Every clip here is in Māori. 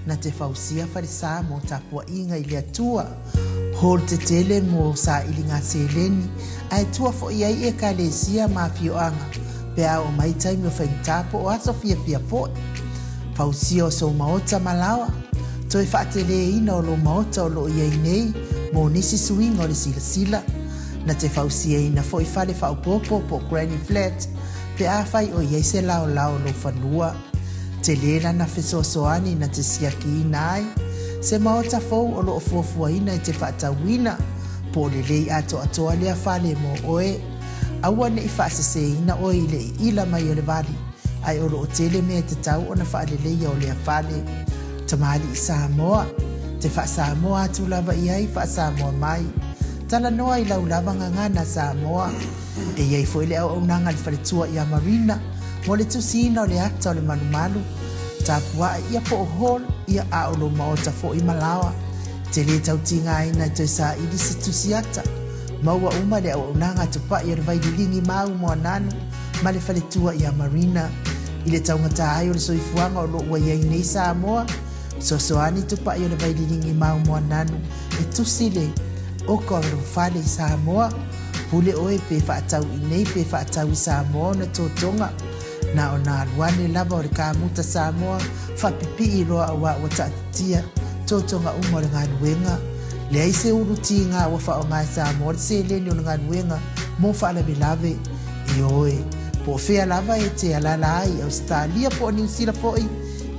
na te fausia farisa mo tapua inga ili atua. Hol te tele mo sa ilinga seleni, ai tua fo iai e kalesia mafio anga, pe a o mai taimi o whaintapo o aso fia po. Fausia o so maota malawa, toi whaatele ina o lo maota o lo iai nei, mo nisi suinga o le sila. Na te fausia ina fo i fale whaupopo po Granny Flat, pe a fai o iai se lao lo whanua. Te lera na fesoasoani na te siaki ina ai, se maota fou o lo fuafua ina i te whaatawina, po le lei atoa lea fale mo oe. Aua ne i whaasese ina oe i le ila mai o le vali, ai o lo o tele mea te tau o na whaalelei o lea fale. Tamali i Samoa, te wha Samoa atu lava i ai wha Samoa mai. Tala noa i lau lava ngangana Samoa, e iei fo i le au nanga le whaletua i a Marina, mo le tusina o le ata o le manumalu, tapua ia po o hol, ia a o lo maota fo i malawa, te le tau tinga ina i toi sa ili se tusiata, maua uma le au nanga tupa i le vaidilingi mau mo ananu, ma le whaletua i a Marina, i le tau ngata ai o le soifuanga o lo ua iei nei Samoa, soani tupa i le vaidilingi mau mo ananu, e tusile, o ko ro fale i Samoa, pule oe pe whaatau i nei pe whaatau i Samoa na tōtonga, na o nā luane lava o le kāmuta Samoa, whapipi i roa a wa tatatia, tōtonga umore ngā nuenga, le aise uruti ngā wafa o ngā Samoa, se leni o ngā nuenga, mō whaala bilave, i oe, po whea lava e te alala ai, Australia po New Zealand foi,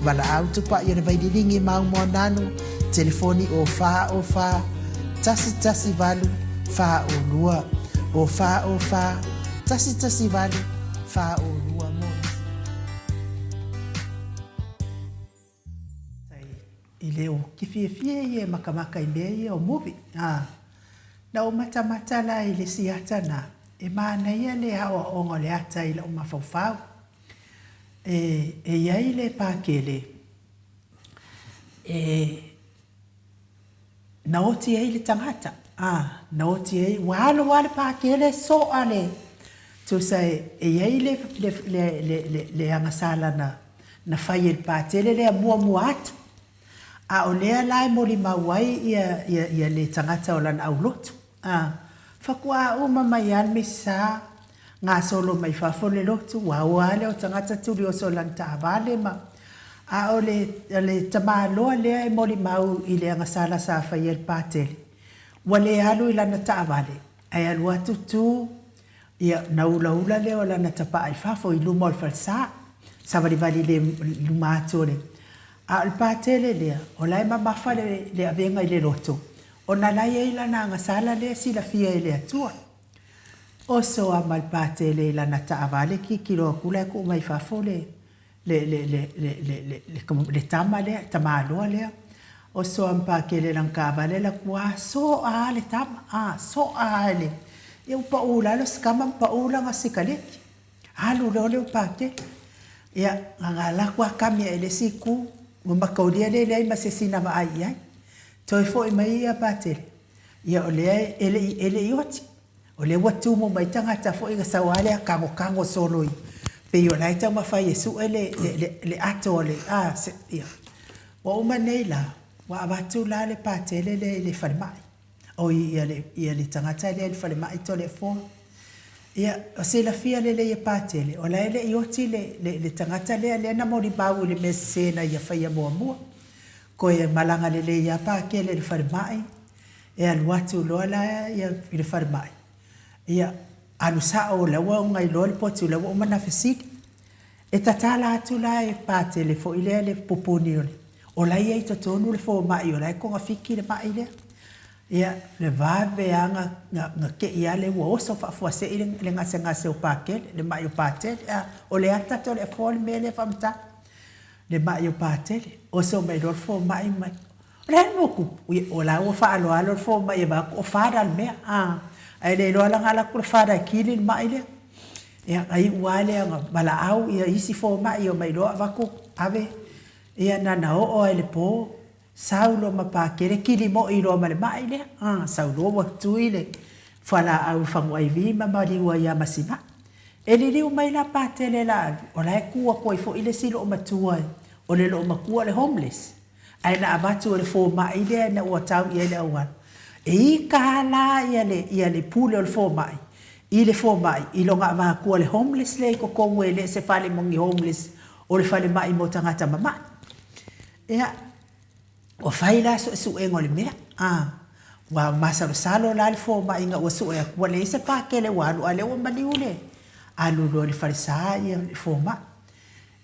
wala au tupa i le vaidilingi mau mo nanu, telefoni o wha, tasi valu, wha o lua, o wha, tasi valu, wha o lua mo. I leo kifie i e makamaka i lea o muvi. Na o mata la i le siata na, e maana ia le hawa ongo le ata i le o mawhawhau. E iai le pākele, na oti ei le tangata. Na oti ei, wale pākele so ale. Tu sai, e iai le angasala na whai e pātele le mua atu. A o lea lai moli mawai ia le tangata o lan au lotu. Whakua uma mai alme sa, ngā solo mai whafo le lotu, wawale o tangata turi o so lan taavale ma. A o le tamaloa lea e moli mau i le angasala sa whai e pātele. Wa le alu i lana taavale. Ai alu atu tu, ia na ula leo o lana tapa ai whafo i luma o le falsa. Sa wali le luma atu le. A le pātele lea, o lai mamafa le avenga i le loto. O na lai e lana angasala lea sila fia i le atua. O so ama le pātele i lana taavale ki loa kula e ku mai whafo le tama lea, tamaloa lea. O so am pākele lang kāwale la kua, so a le tama, so a le. E upa ula lo skama mpa ula nga sikaleki. Alu leo leo pākele. Ia ngala kua kamia ele siku, makaulia le ai masesina ma ai. Toi fo i mai ia pātele. Ia o lea ele ioti. O le watu mo mai tangata fo i gasawale a kango soloi. Pe yo lai tau mawhai e su le ato le se ia. Wa uma nei la, wa abatu la le pātele le whalemai. O ia le tangata le whalemai to le fo. Ia, o se la fia le pātele. O lai le ioti le tangata le na mori bau le mesena ia whaia mua. Ko e malanga le ia pākele le whalemai. E aluatu loa la ia le whalemai. Ia, anu sa o lawa o ngai loa le potu lawa o mana fesidi. E tatala atu la e pātele fo ile le poponi ole. O lai e tonu le fo mai o lai konga fiki le mai le. Ia, le vawe anga nga ke ia le ua oso whafua se ile le ngase o pākele, le mai o pātele. O le ata to le fo le me le whamta. Le mai o pātele. Oso mai lo fo mai. O lai moku. O lai o wha alo le fo mai e wako. O whara le mea. Ai le loa langa ala kura whara kili le mai le. Ia ai uale anga mala au ia isi fo mai o mai loa wako ave. Ia nana o ai le po. Saulo ma pākere kili mo i loa male mai le. Saulo wa tui le. Whala au whangu ai vi ma mariua ia masima. E li liu mai la pātele la. O lai kua koi fo ile silo o matua. O le lo makua le homeless. ai na avatu le fo mai le na o tau ia le awan e kala ia le pule o le fo mai i le fo mai i longa ma ko le homeless le ko ko le se fale mongi homeless o le fale mai mo tangata mama ia o faila su e ngole mea wa masalo salo la le fo mai nga o su e ko le se pa ke le walu ale o mani ule alu lo le farisa ia le fo mai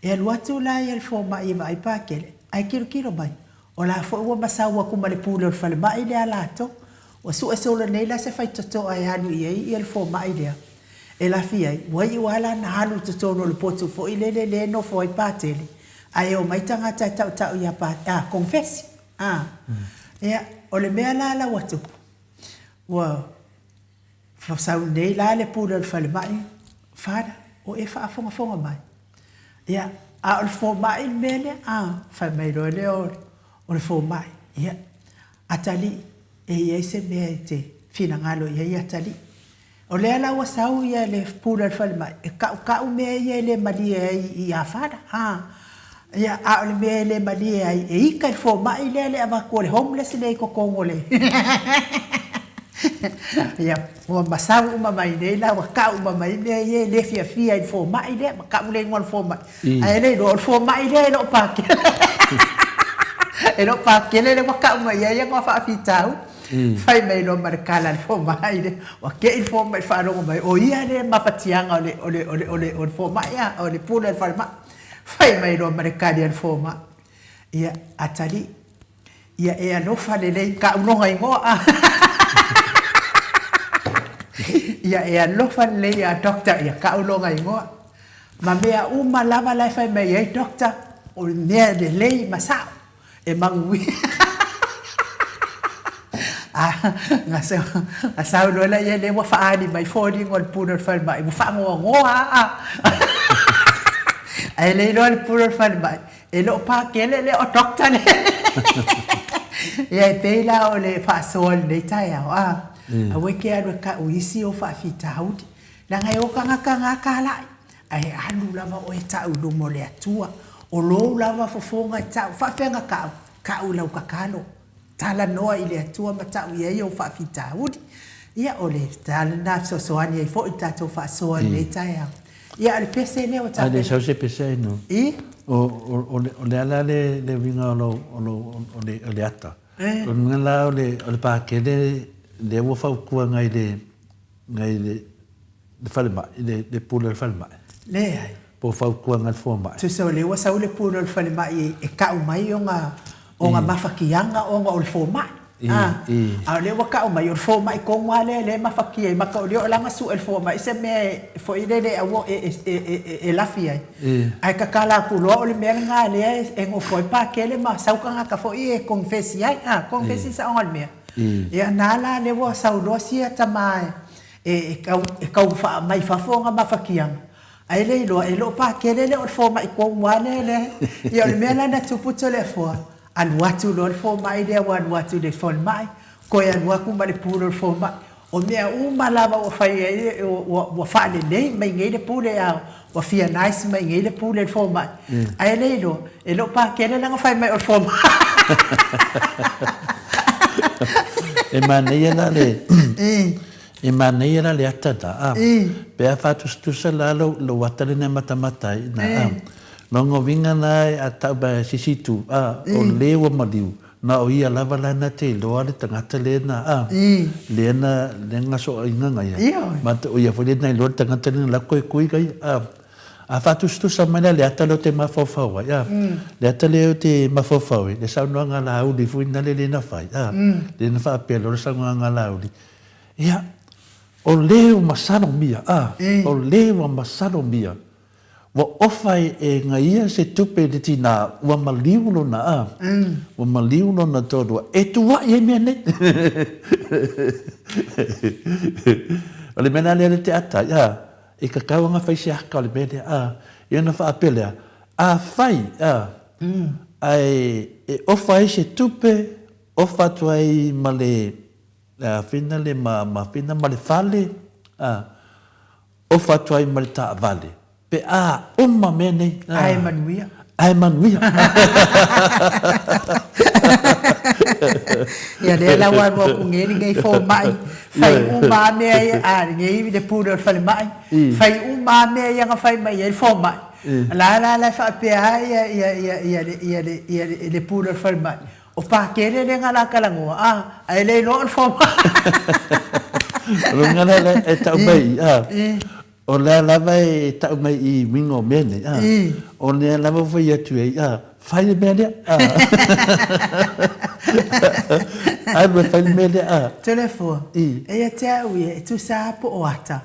e luatu la ia le fo mai vai pa ke le ai kilo mai o la fo ua masaua kuma le pule o le fale mai le alato o su e sola nei la se fai toto ai anu i le fo mai lea e la fia wai wala na halu toto no le potu fo i le no fo i patele ai o mai tangata tau ia pa confess ia o le mea la watu wa fa sau nei la le pule o le fale mai fada o e fa fonga mai ia a o le fo mai mele fa mai lo le o le fo mai ia atali e ia se mea te fina ngalo ia atali o le ala wasau ia le pula le fale mai e ka mea ia le mali i a fada ia a o le mea le mali e ika le fo mai le ava ko le homeless le ko kongole ia o masau uma mai nei la wa ka uma mai le le fia i fo mai le ka le ngol fo mai ai le do fo mai le no pa e no pa ke le wa ka uma ia ko fa fitau fai mai no marcala le fo mai le wa ke il fo mai fa no mai o ia le mafatianga o fo mai o le pula le fa mai fai mai no marcala le fo mai ia atali ia e no fa le ka no ngai ngo ia e alofa le ia doctor ia ka ulonga ingoa ma mea uma lava lai fai mai ai doctor o mea de lei masao e mangui ngasau lo la ia le wa faani mai fodi ngol puno fai mai wa fa ngoa ai le lo puno fai mai e lo pa kele le o doctor le ia te la o le fa sol nei tai a weke anu ka uisi o fa fitaudi la ngai o kanga kala ai anu lava o eta u mo le atua o lo lava fofonga ta fa fenga ka u lau kakalo tala noa i le atua mata u ia o fa fitaudi ia o le tala na so ani fo ita to fa so le taia ia le pese le o ta ale so se pese no o le ala le vinga o le ata o ngala o le pa ke le wo fa ku ngai le fale mai le pula le fale mai le ai po fa ku ngai fo mai tu so le wa sa le pula le fale mai e ka mai o nga mafakianga o nga o le fo mai a le wa ka mai o fo mai ko ngale le mafakia ma ka o la nga su el fo mai se me fo ile le awo e la fia ai ka kala ku lo le me nga le e ngo fo pa ke le ma sa ka fo e confessi ai confessi sa on me e nala le wa sa lo sia tamai e ka fa mai fa fo nga mafakianga ai le lo pa ke le o fo mai ko ngale le e o me la na tupu le fo an watu lo fo mai dia wan watu de fo mai ko ya waku ma le puro fo mai o mea uma lava o fai o fa le nei mai ngai le pule a o fia nice mai ngai le pule fo mai ai le lo pa ke le nga fai mai o fo mai e maneira le atata pe a fatu stusa la lo watale ne matamatai na longo vinga nai a tauba sisitu o lewa maliu na o ia lava lana te loa le tangata le na le nga so inga ngai ma o ia fole nai lo tangata le la koe kui kai a fatu stusa mana le atalo te mafofau le atale te mafofau le sa no nga la udi fu na le na fai le na fa pelo le sa nga la udi ia o leo masano mia o leo masano mia wa ofai e ngaia se tupe de tina wa maliulo na wa maliulo na todo e tua e me ne ale mena le te ata e ka kaunga fai se aka le bede ia na fa apele a fai ai e ofai se tupe ofa tuai male fina le ma fina male fale ofa tuai male ta vale pe umma mene ai manuia ai manuia. Ia le la wa mo ngeni ngai fo mai. Fai uma me a ngai de puro fale mai. Fai uma me ia nga fai mai e fo mai. La fa pe ia le puro fale mai. O pa kere le ngala kalango ai le no fo mai. Ngana le e tau mai o le lava e tau mai I mingo mene o le lava foi atu e fai me le ai me fai me le telefone e te e tu sa po o ata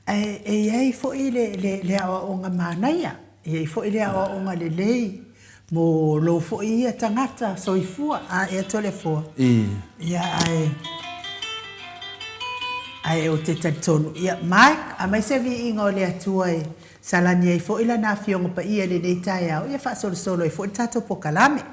e ai fo le o nga manaia e fo le o nga le mo lo fo I tangata soifua e telefone ia ai o te tonu ia mai a mai se vi ingo le atua e salani ai fo ila na fiongo pa ia le nei tai au ia fa solo e fo tato po kalame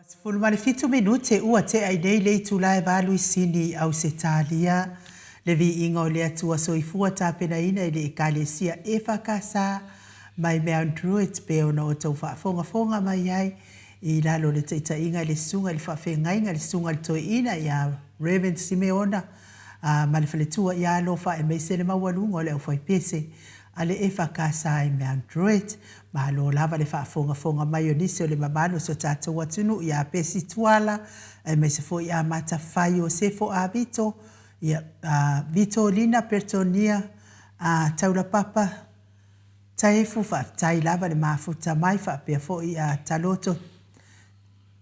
Fulu male fitu minute ua te ai nei le tulae valu I sini au se talia le Viiga o le atua soifua tapena ina I le ekalesia e whakasa mai mea druid pe ona o tau whaafonga mai ai I lalo le taitainga le sunga le whaafengainga le sunga le toi ina ia Reverend Simeona ma le whaletua ia alofa e meise le mawalunga o le au whaipese ale e whakasa I mea druid ma lo lava le whaafonga mai o nisi o le mamano so tātou atunu ia pesi tuala e meise fo ia mata whai o sefo a vito ia vito lina pertonia taula papa taefu tai lava le mafuta mai whaapea fo ia taloto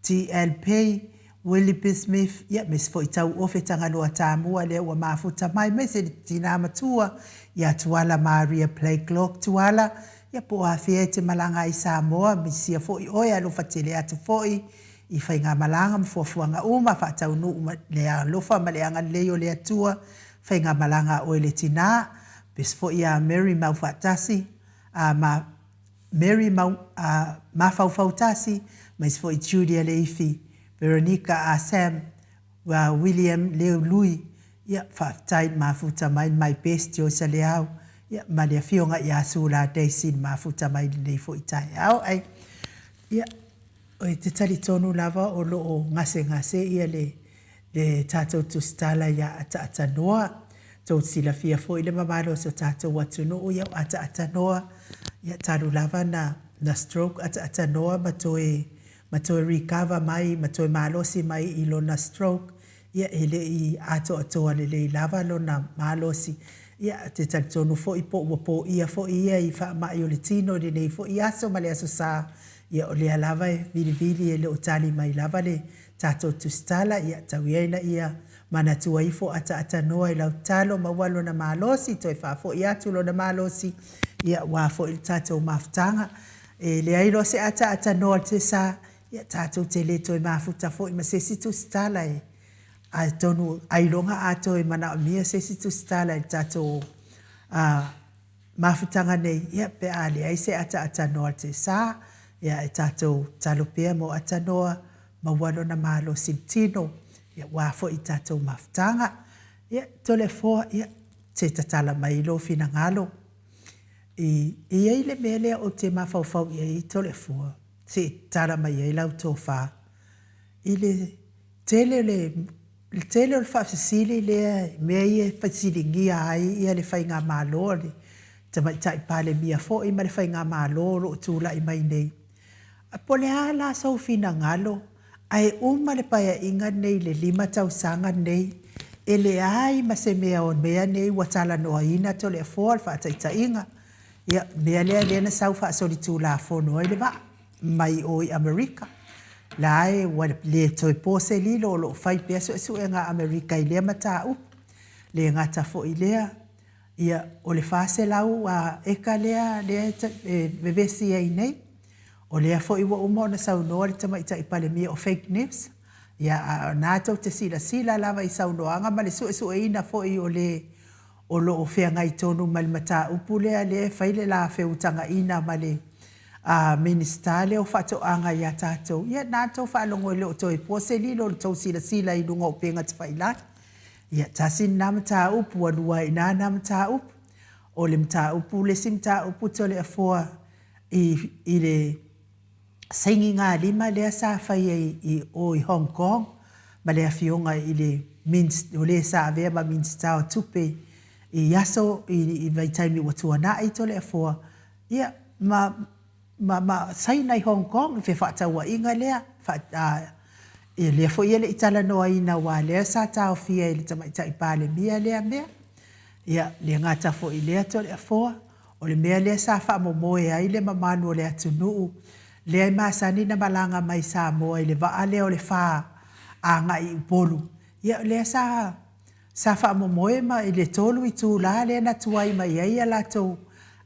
TLP Willie B. Smith ia meise fo I tau ofe tangaloa tāmua le ua mafuta mai meise tina matua ia tuala Maria Playclock tuala ia po a fia te malanga I Samoa misia fo I oia lofa tele atu fo I whainga malanga mfuafuanga uma whaatau nu lea lofa maleanga leo le atua whainga malanga o le tina pes fo I a Mary Maufatasi Mary Mafaufautasi mais fo I Julia Leifi Veronica Sam William Leo Louis ia whaatai mafuta mai best yo sa leau ia ma le fionga ia sula Daisy mafuta mai nei fo I tai au ai ia o te tali tonu lava o lo o ngase ia le tātou tu stala ia ata noa tau sila fia fo I le mamalo so tātou watunu o ia ata noa ia talu lava na stroke ata noa matoe recover mai matoe malosi mai ilo na stroke ia ele I ato atoa le lava lo na malosi ia te tali tonu fo I po ia fo ia I wha mai o le tino le nei fo I aso ma le aso sa ia o le alava e vili e le o tali mai lava le tātou tu stala ia tau iaina ia mana tua ifo ata noa I lau talo mawalo na malosi toi wha fo I atu lo na malosi ia wa fo I tātou maftanga e le ailo se ata noa te sa ia tātou te le toi mafuta fo I masesi tu stala e a tonu ailonga ato e mana o mia sesi tu stala e tātou mafutanga nei ia pe ale ai se ata noa te sa ia e tātou talopea mo ata noa mawalo na malo sintino ia wafo I tātou mafutanga ia tole foa ia te tatala mai lo fina ngalo I le mele o te mafaufau I tole foa se tala mai ai lau tofa I le tele le whaafisili le mea I e whasilingia ai ia le whainga malo le tamai tai pale mia fo I ma le whainga malo ro tūla I mai nei a pole ala sau fina ngalo ai le paya inga nei le 5 tausanga nei ele ai ma se mea on mea nei watala noa ina to le foa whaataita inga ia mea lea na sau wha soli tūla fono ele ba mai o I Amerika lai le toi pose lilo lo fai peso su nga Amerika I le mata up le ngata fo I lea ia o le fase lau eka lea bebesi ai nei o lea fo I wa umo na sau noa le tamaita I pale mia o fake news ia nato te sila lava I sau noanga ma le su ina fo I o lo o fea ngai tonu ma le mata upu lea le faile la feutanga ina ma le ministale o fato anga ia tātou ia nato whaalongo le o toi pose lilo le tau sila I lunga o penga te whaila ia tasin na mata upu alua ina na mata upu o le mata upu le simta upu tole a foa I le saingi ngā lima lea sa whai I Hong Kong ma lea fionga I le o le sa avea ma minsta o tupe I yaso I vai taimi watua na I tole a foa ia ma saina I Hong Kong fe whaataua inga lea e lea fo ia le itala noa ina wa lea sa tau fia I le tamaita I pale mia lea mea ia le ngata fo I lea tole a foa o le mea lea sa wha momoe ai le mamanu o le atunuu lea I masani na malanga mai Samoa I le waa lea o le wha anga I upolu ia lea sa wha momoe ma I le tolu I tūla lea na tuai mai ai a latou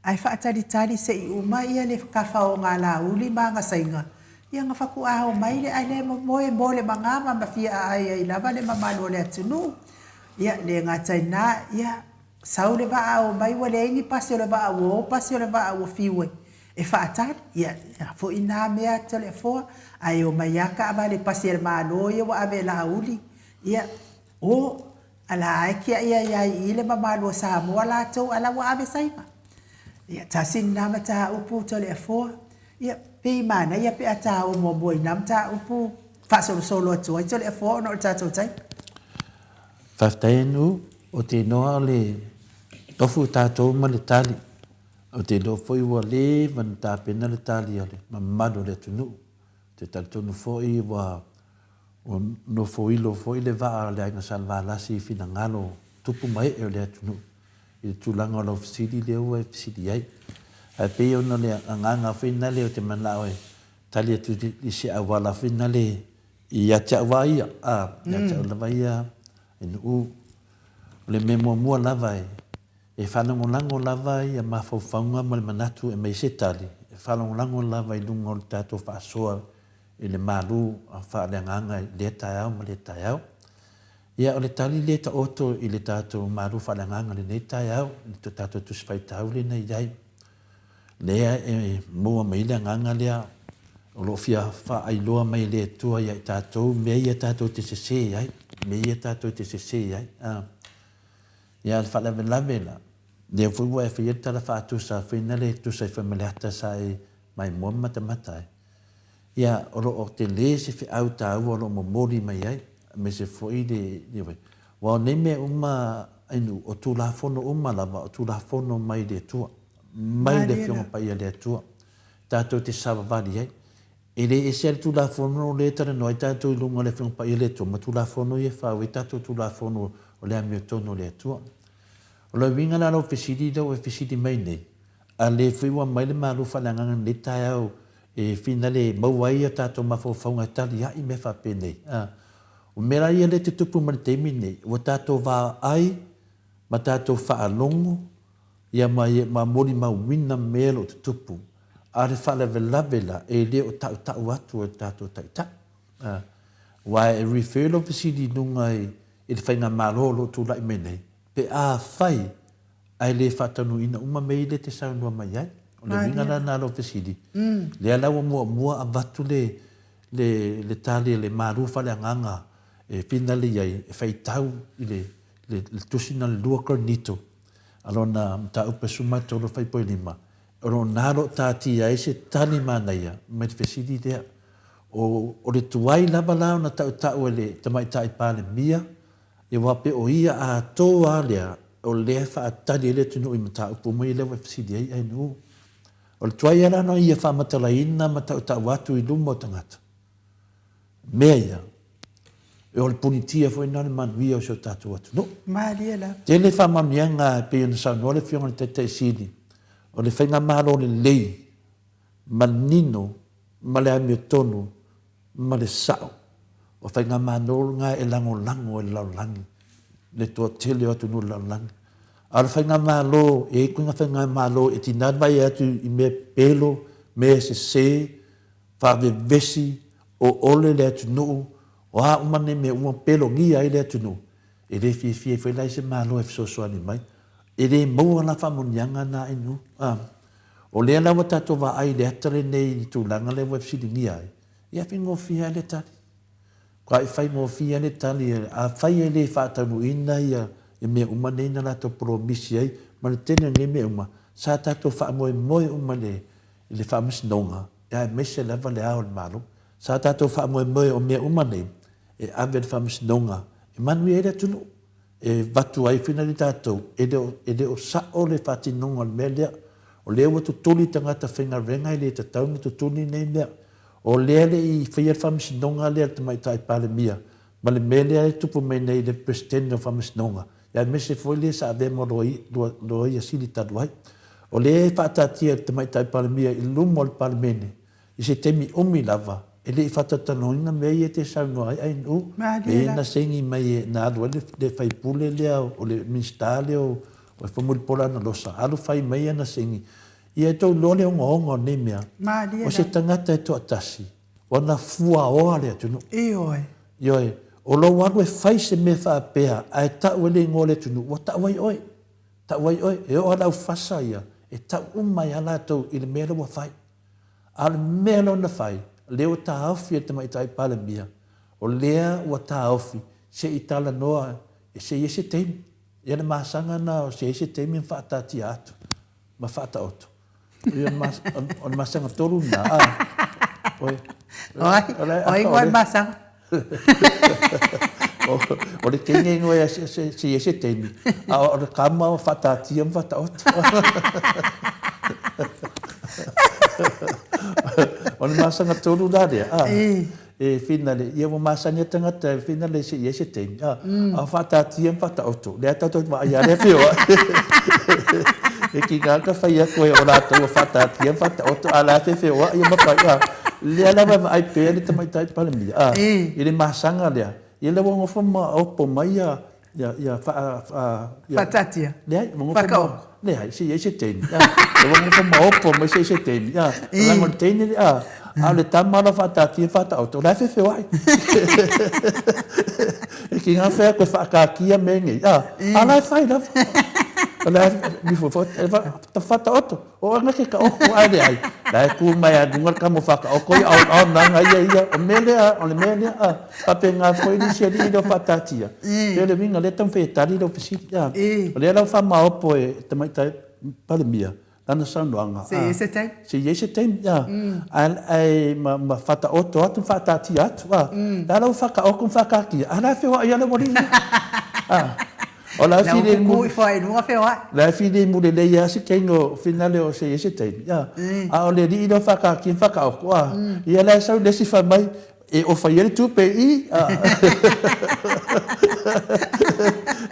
ai whaatari se I uma ia le kawhao ngā la uli ma ngā sainga ia ngā whaku aho mai le ai le momoe mo le mangama ma fia ai lava le mamanu o le atunu ia le ngā taina ia sau le waa o mai wa le ingi pasi o le waa o pasi o le waa o fiwe e whaatari, ia fo i nā mea te le foa, ai o mai aka ava le pasi e mālo ia wa ave la uli, ia o ala aikia ia i le mamalo Samoa la tau ala wa ave saipa. Ia ta sin nama ta upu te le foa, ia pe mana ia pe ata o mo boi nam ta upu, fa solo atua, te le foa no ta tau tai. Whaftainu o te noa le tofu tātou ma le tali. O te do foi ua le man tā pena le tali ale, ma mado le tunu. Te talitonu foi wa no foi le vaa le aina salva lasi fina ngalo tupu mai e le tunu. I tulanga o la ofisiri le ua e fisiri ai. A pe ona le anganga fina le o te mana oe. Tali atu i se awala fina le i atia waia. I atia lava ia inu le memo mua lava e whanongolango lava i a mawhauwhaunga ma le manatu e mei se tali. E whanongolango lava i lunga o le tātou whaasoa i le malu a whaaleanganga i le tai au ma le tai au. Ia o le tali le ta oto i le tātou malu whaaleanganga le nei tai au, i le tātou tuswhaitau le nei iai. Lea e mua mei le anganga lea, o lo fia whaailoa mai le tua i tātou, mei i tātou te sese iai, mei i tātou te sese iai. Ia le whaalewe lawe la. Lea fuwa e whieta la whaatusa, whina le tusa i whameleata sa e mai mua matamata e. Ia oro o te le se whi au tāu oro mo mori mai ai, me se fwoi le wai. Wa ne me uma inu o tū la whono uma lava, o tū la whono mai le tua. Mai le whionga pai a le tua. Tātou te sawavari ai. E le e se tū la whono le tara noi, tātou i lunga le whionga pai a le tua, ma tū la whono i e whau, e tātou tū la whono o le amio tono le tua. O le winga la ro fisiri lau e fisiri mai nei. A le whiwa mai le malu whalanganga le tai au e whina le mauai a tātou mawhauwhaunga tali ai me whape nei. O mera ia le te tupu ma le teimi nei. O tātou wā ai, ma tātou whaalongo, ia ma mori ma wina melo te tupu. A le whalewe lavela e le o tau atu o tātou taita. Wa e referral fisiri nunga i le whainga marolo tu lai me nei. Pe a whai, ai le whatanu ina uma mei le te saunua mai ai. O le winga na nalo fisiri. Le alawa mua a watu le tali le marufa le anganga e pina le iai e whaitau i le tusina le lua kornito. Alona mta upe suma tolo whaipoi lima. Oro nalo tāti ai se tali manaia, me te fisiri lea. O le tuai lava lao na tau e le tamaitai pāle mia, e wape o ia a toa lea o lea whaatari le tunu i mata upu mai lewa fisiri ai nu. O le tuai ala no ia whamatala ina ma tau watu i lumo tangata. Mea ia. E o le punitia fo ina le manuia o seo tatu watu. No. Maria la. Tēne whamamianga pe ina saunua le whionga le tete sini. O le whainga mahalo le lei, ma nino, ma le amio tonu, ma le sao. O whainga mahalo ngā e lango e laulangi. Le toa tele o atu nu laulangi. A le whainga mahalo, e kuinga whainga mahalo, e tinadwai atu i me pelo, me se, whawe vesi, o ole le atu nuu, o a umane me ua pelo ngia i le atu nuu. E le fie whailai se mahalo e fisosoani mai. E le maua la whamunianga na inu. O lea lawa tato wa ai le atare nei i tūlanga le websiri ngia ai. Ia fi ngofia le tali. Kwa i whai ngofia le tali, a whai e le whaatanu ina ia, e mea uma nei na lato promisi ai, ma le tene ne mea uma, sa tato wha moe uma le whaamisinonga, e a mese lava le ao le malo, sa tato wha moe o mea uma nei, e ave le whaamisinonga, e manui e le tunu, e watu ai whina li tātou, e le o sao le whatinonga le mea lea, o lea wa tutuli tangata whenga renga i le tatau ni tutuli nei mea, o lea le i whia whamisinonga lea te mai tai pale mia, ma le mea lea e tupu mei nei le presidente o whamisinonga, ia mese foi le sa ave mo roi a sili taduai, o lea e whaatatia te mai tai pale mia i lumo le pale mene, i se temi umi lava, e le i whatatanoina mei e te saunua ai nu, e na sengi mai e na alua le whaipule lea o le minsta lea o e whamuripola na losa, alu whai mai na sengi, i e tau lone o ngongo ne mea, o se tangata e toa tasi, o na fua oa lea tunu. Ioi, o lo waru e whai se me whaapea, a e tau e le ngō le tunu, o tau ai oi, e o alau whasa ia, e tau mai ala tau i le mele wa fai. A le mele na fai, leo ta haufi e te maitai pale mia. O lea ua ta haufi, se i tala noa, e se ese teimi. Ia le masanga na o se ese teimi whaatati atu. Ma whaata oto. Ia o le masanga toru na. Oi, koe masanga. O le kenge ingoe se ese teimi. O le kama o whaatati am whaata oto. O le masanga toru na rea. E fina le, ia mo masanga tangata, fina le se ese teimi. A whaatati am whaata oto. Lea tautou ma ia le whio. E ki ngaka whai a koe o rātou a whaatati am whaata oto. A la whio wa ia mawhai. Lea lawa ma ai pēa le tamaitai palamia. I le masanga lea. Ia lawa ngofa ma opo mai a Whaatatia. Lea, whakaoko. Lea, se ese teimi. Lawa ngofa ma opo mai se ese teimi. Langon teini lea. A le tamara whaatati am whaata oto. La whio wa. E ki ngā whea koe whaakakia mengi. A la whai lawa. Ala before ta fata oto o anga ke ka oko ai ai dai ku mai a dunga ka mo faka oko au nanga ia o mele o le mele pa penga foi ni se di do fatatia ele vinga le tan fe tari do fisi ya le la fa ma opo e te mai tai pale mia ana sandoanga se ese tem ya ai ma fata oto atu fatatia atu da la faka oko faka ki ana fe wa ia le mori o la fide mu foi nunga fewa la fide mu le ia se kengo finale o se ese tem ya a o le di do faka ki faka o kwa ia la sa de si fa mai e o fa ele tu pe i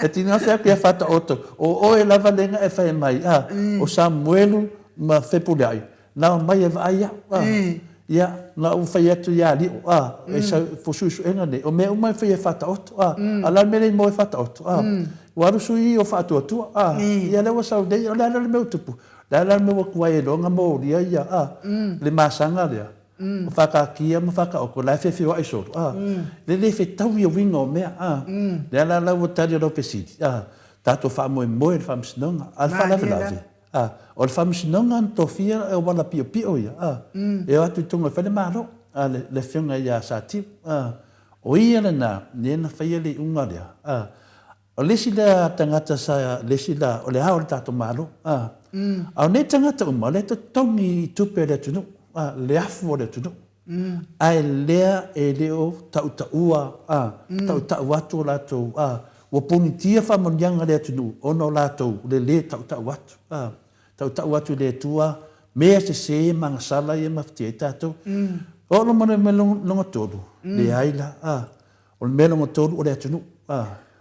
e tina fa que fata auto o e la valenga e fa mai o Samuelu ma fe pulai na mai e vai ia na u fa yetu ya li e sa fosusu engane o me o mai fa fata auto ala me mo fata auto waru sui o fatu tu ia le wasa de la le meu tupu la me wa e longa mo ia le masanga le o whakakia ma whakaoko la whewhi wa iso le fe tau ia winga o mea le ala lau o tari o pesiti tato wha moe le whamsinonga al whalawe lawe o le whamsinonga an tofia e o wala pio pio ia e o atu tunga whele maro le whiunga ia sa tiu o ia le nā nena whaia le unga lea o lesi la tangata sa lesi la o le hao le tato maro au ne tangata uma le to tongi tupe le tunu le afu o le tunu ai lea e leo tau-taua tau-tau atu o lātou ua punitia whamonianga le tunu ono lātou le tau-tau atu tau-tau atu le tua mea se mangasala ia mawhtia i tātou o lo mana me longa tolu le aila o le me longa tolu o le tunu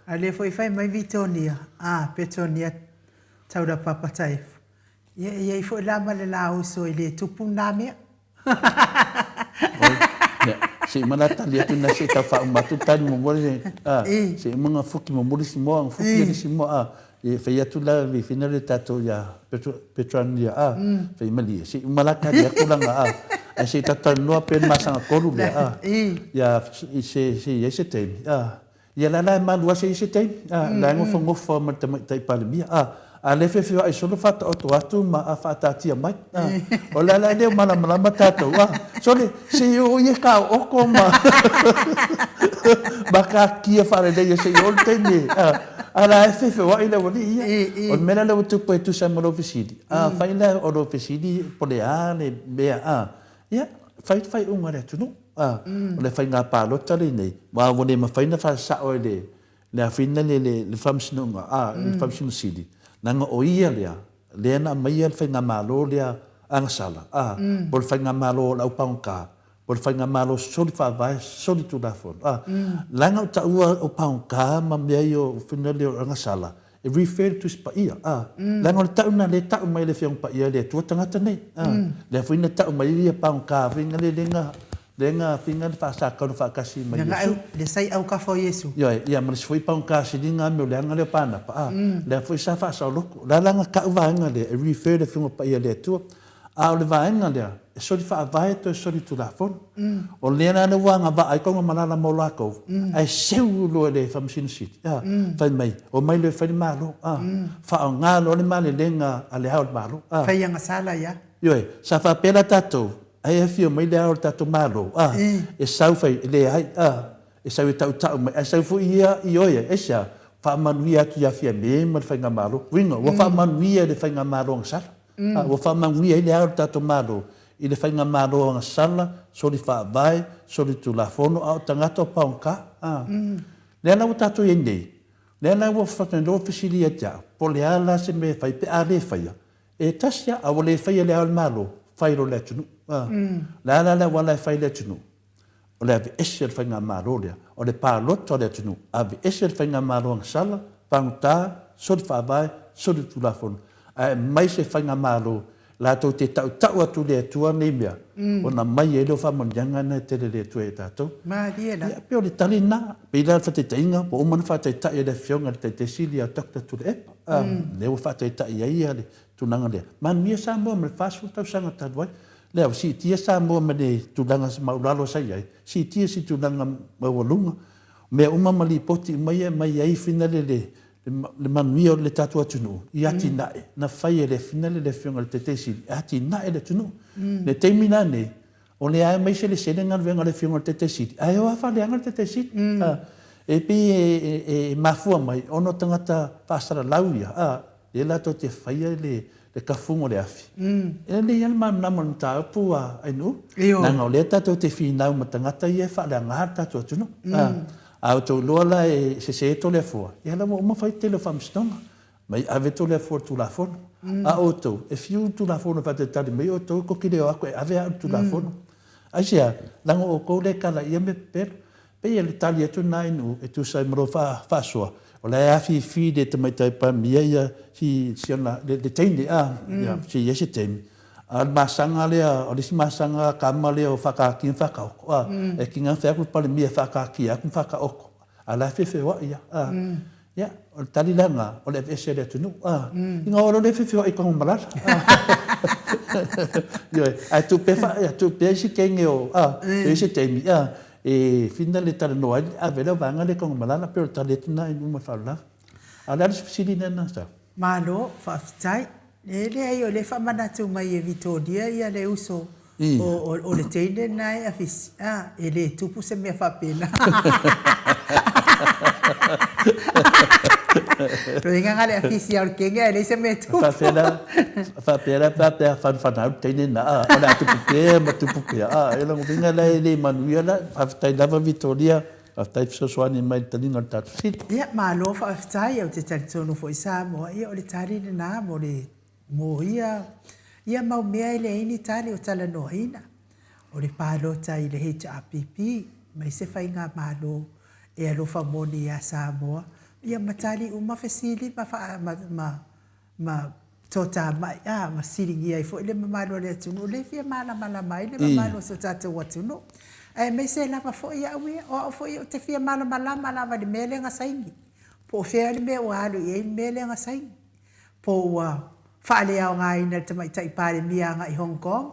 a le foi fai mai Vitonia Petonia tau da papatai ia i foi lama le la uso i le tupu nā mea si mana tali atu na se ta fa matu tani mo mole si mga fuki mo mole si mo fuki si mo e fe atu la vi finale tato ya Petrania fe mali si malaka dia kulanga si tata no pen masanga koru ya se tem ya la malua se tem la ngo fo mo tai palmia a le fe ai solo fata atu ma a fata tia mai o la le mala matato sole se o ye ka o ko ma baka kia fare de se o tene a la fe ai le woni o mena le tu pe tu sa mo ofisidi fai la o ofisidi pole le bea ya fai unga le tu no o le fai nga palo tali nei wa woni ma fai na fa sa o le afina le famsinonga le famsin sidi nanga o ia lea na mai al whainga malo lea angasala bol whainga malo lau paunka bol whainga malo soli whawai soli tu lafon langa o taua o paunka ma mea i o whinale o angasala e refer to spa ia langa o tau na le tau mai le whiang pa ia le tua tangata nei le whaina tau mai ia paunka whainga le lenga finga fa sa ka fa kasi mai le sai au ka fo Yesu ya mas foi pa un kasi dinga me le ngale pana pa le foi sa fa sa lo la langa ka vanga le refer le finga pa ia le tu a le vanga le e sori whaavae to e sori tu la fon. O lena na wanga wa ai konga manala mo lako. Ai seu lo le whamasina siti. Whai mai. O mai le whai malo. Wha o ngā lo le male lenga a le hao malo. Whai anga sala ia. Ioe, sa whapela tatou. Ai e fio mai le hao tatou malo. E sau whai le ai. E sau e tau tau mai. E sau fu ia i oia. E sia. Whaamanuia atu ia fia me ma le whai ngā malo. Winga, wa whaamanuia le whai ngā malo ang sala. Wa whaamanuia i le hao tatou malo. I le whainga māroa ngā sala, sori whaavai, sori tu la fono, au tangata o paunka. Lea nau tātou e nei. Lea nau o whakanro fisiri a tia, po le ala se me whai pe a le whaia. E tasia, a wale whaia le al mālo, whairo le tunu. Le ala le wala e whai le tunu. O le avi ese le whainga māro lea, o le pāloto le tunu. Avi ese le whainga māroa ngā sala, paunta, sori whaavai, sori tu la fono. Mai se whainga māro, la tau te tau atu le atua nei mea. O na mai e leo whamonianga na te le atua e tātou. Mariela. Ia peo le tali nā. Pei la whatetainga, po umana whataitai e le whionga le te sili a takta tu le epa. Leo whataitai ai a le tunanga lea. Manuia Samoa me le whāsfu tau sanga taduai. Leo si tia Samoa me le tunanga maulalo sai ai. Si tia si tunanga mawalunga. Mea umamali poti mai ai fina le manuia o le tatua tunu. I ati nae. Na whai e le fina le whionga le te sili. Ati nae le tunu. Le teimina ne. O le ae mai se le sele ngan venga le whionga le te sili. Ae o awha le anga le te sili. E pi e mafua mai. Ono tangata pasara lauia. Le lato te whai le kafungo le afi. E le ian mamnamo na ta upu a ainu. Nanga o le tato te whinau ma tangata i e wha le angar tatua tunu. Au tau loa la e se to le fua. E hala mo umawhai te le whamstonga. Mai ave to le fua tu la fono. A o tau. E fiu tu la fono whate tari mai o tau ko kire o ako e ave a tu la fono. Aisia, lango o kou le kala ia me per. Pei e le tali atu nainu e tu sai maro whaasua. O le afi fi de te mai taipa mia ia si ona le teini si yese teini. Al masanga lea, o lisi masanga kama lea o whakaaki whakaoko. E ki ngā whaku pale mia whakaaki aku whakaoko. A la whewhe wa ia. Ia, o le tali langa, o le ese lea tunu. I ngā oro le whewhe wa i kongo marara. Ai tu pe si kenge o, ese teimi. E fina le tala noa, a vela vanga le kongo marara, pero tali tuna i numa whaula. A le alis pisiri nena sa. Malo, whaafitai. Le ai o le whamanatu mai e Vitoria ia le uso o le teine nai a fisi. E le tupu se mea whapena. Roi ngangale a fisi au kenga e le se mea tupu. Whapena whanau teine na. O le atupu kea ma tupu kea. E lango vinga le manuia la. Whaftai lava Vitoria. Whaftai fisosoani mai talinga le tatu siti. Ia malo whaftai au te taritonu fo i Samoa. Ia o le tarine na mo le mo ia mau mea i le ini tali o tala noina. O le pālota i le HRPP, mai se whainga malo e alofa moni ia Samoa. Ia matali uma fesili ma tota mai, ma siringi ai fo. Ile mamalo le atunu, le fia mala mai, le mamalo so tata watunu. E mai se lava fo ia ue, o fo ia te fia mala lava le mele nga saingi. Po fea le mea o alu i mele nga saingi. Po ua whaale au ngā ina te mai tai pāre mianga i Hong Kong.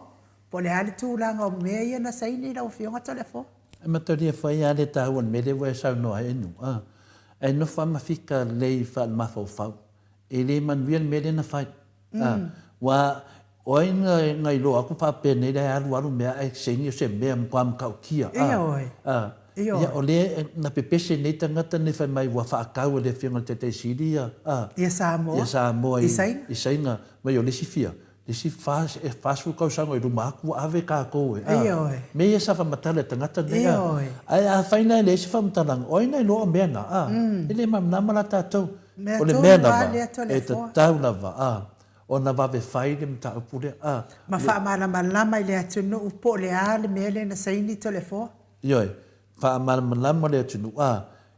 Po le hale tūlanga o mea ia na saini rau whionga telefo. E mataria whai ale tāuan mele wai sau noa enu. E no whamawhika lei wha mawhau whau. E le manuia mele na whai. Wa oi ngai loa ku whapene le alu mea e sengi o se mea mpam kau kia. Ia oi. Ia o le na pepese nei tangata ne whai mai wa whaakau le whionga te siria. Ia Samoa. Ia Samoa. I sainga. Mai o lesi fia. Lesi fast fu kau sango i rumaku ave ka koe. Ia oi. Me ia sa whamatala tangata nei. Ia oi. Ai a whaina le si whamatalang. Oi nei loa mea na. Ele mamnamala tātou. O le mea lava. E te tau lava. O na wawe whai le mta upure. Ma wha malama i le atunu upo le a le mea le na saini telefo. Ioi. Whaamalama le atunu.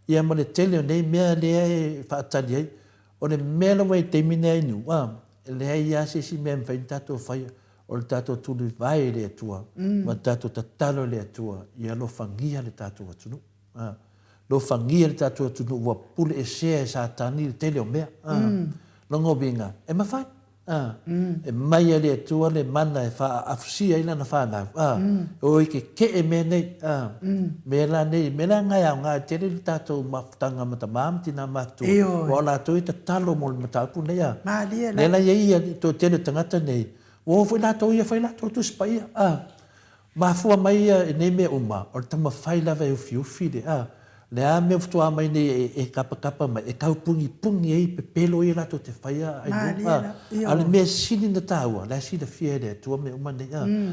Ia ma le tele o nei mea lea e whaatali ai. O le mea lawa i teimine ai nu. Le hei ia se si mea mwhain tātou whaia. O le tātou tulu vai le atua. Ma tātou tatalo le atua. Ia lo whangia le tātou atunu. Lo whangia le tātou atunu. Ua pule e sea e sa tani le tele o mea. Longo binga. E mawhai. e mai ale atua le mana e wha afusia ina na whanau. O i ke e me nei. Me la nei, me la ngai au ngai tere li tātou mafutanga mata maamti nā mātua. Wa la toi ta talo mo le mataupu nei a. Le la ia to tere tangata nei. O fai la toi ia fai la toi tu spai a. Ma fua mai e nei me uma. O tama fai la vai ufi ufi de a. Le a me futua mai nei e kapa mai. E kau pungi ei pe pelo i lato te whaia. Ale me sini na tāua. Le si da fia le tua me uma nei.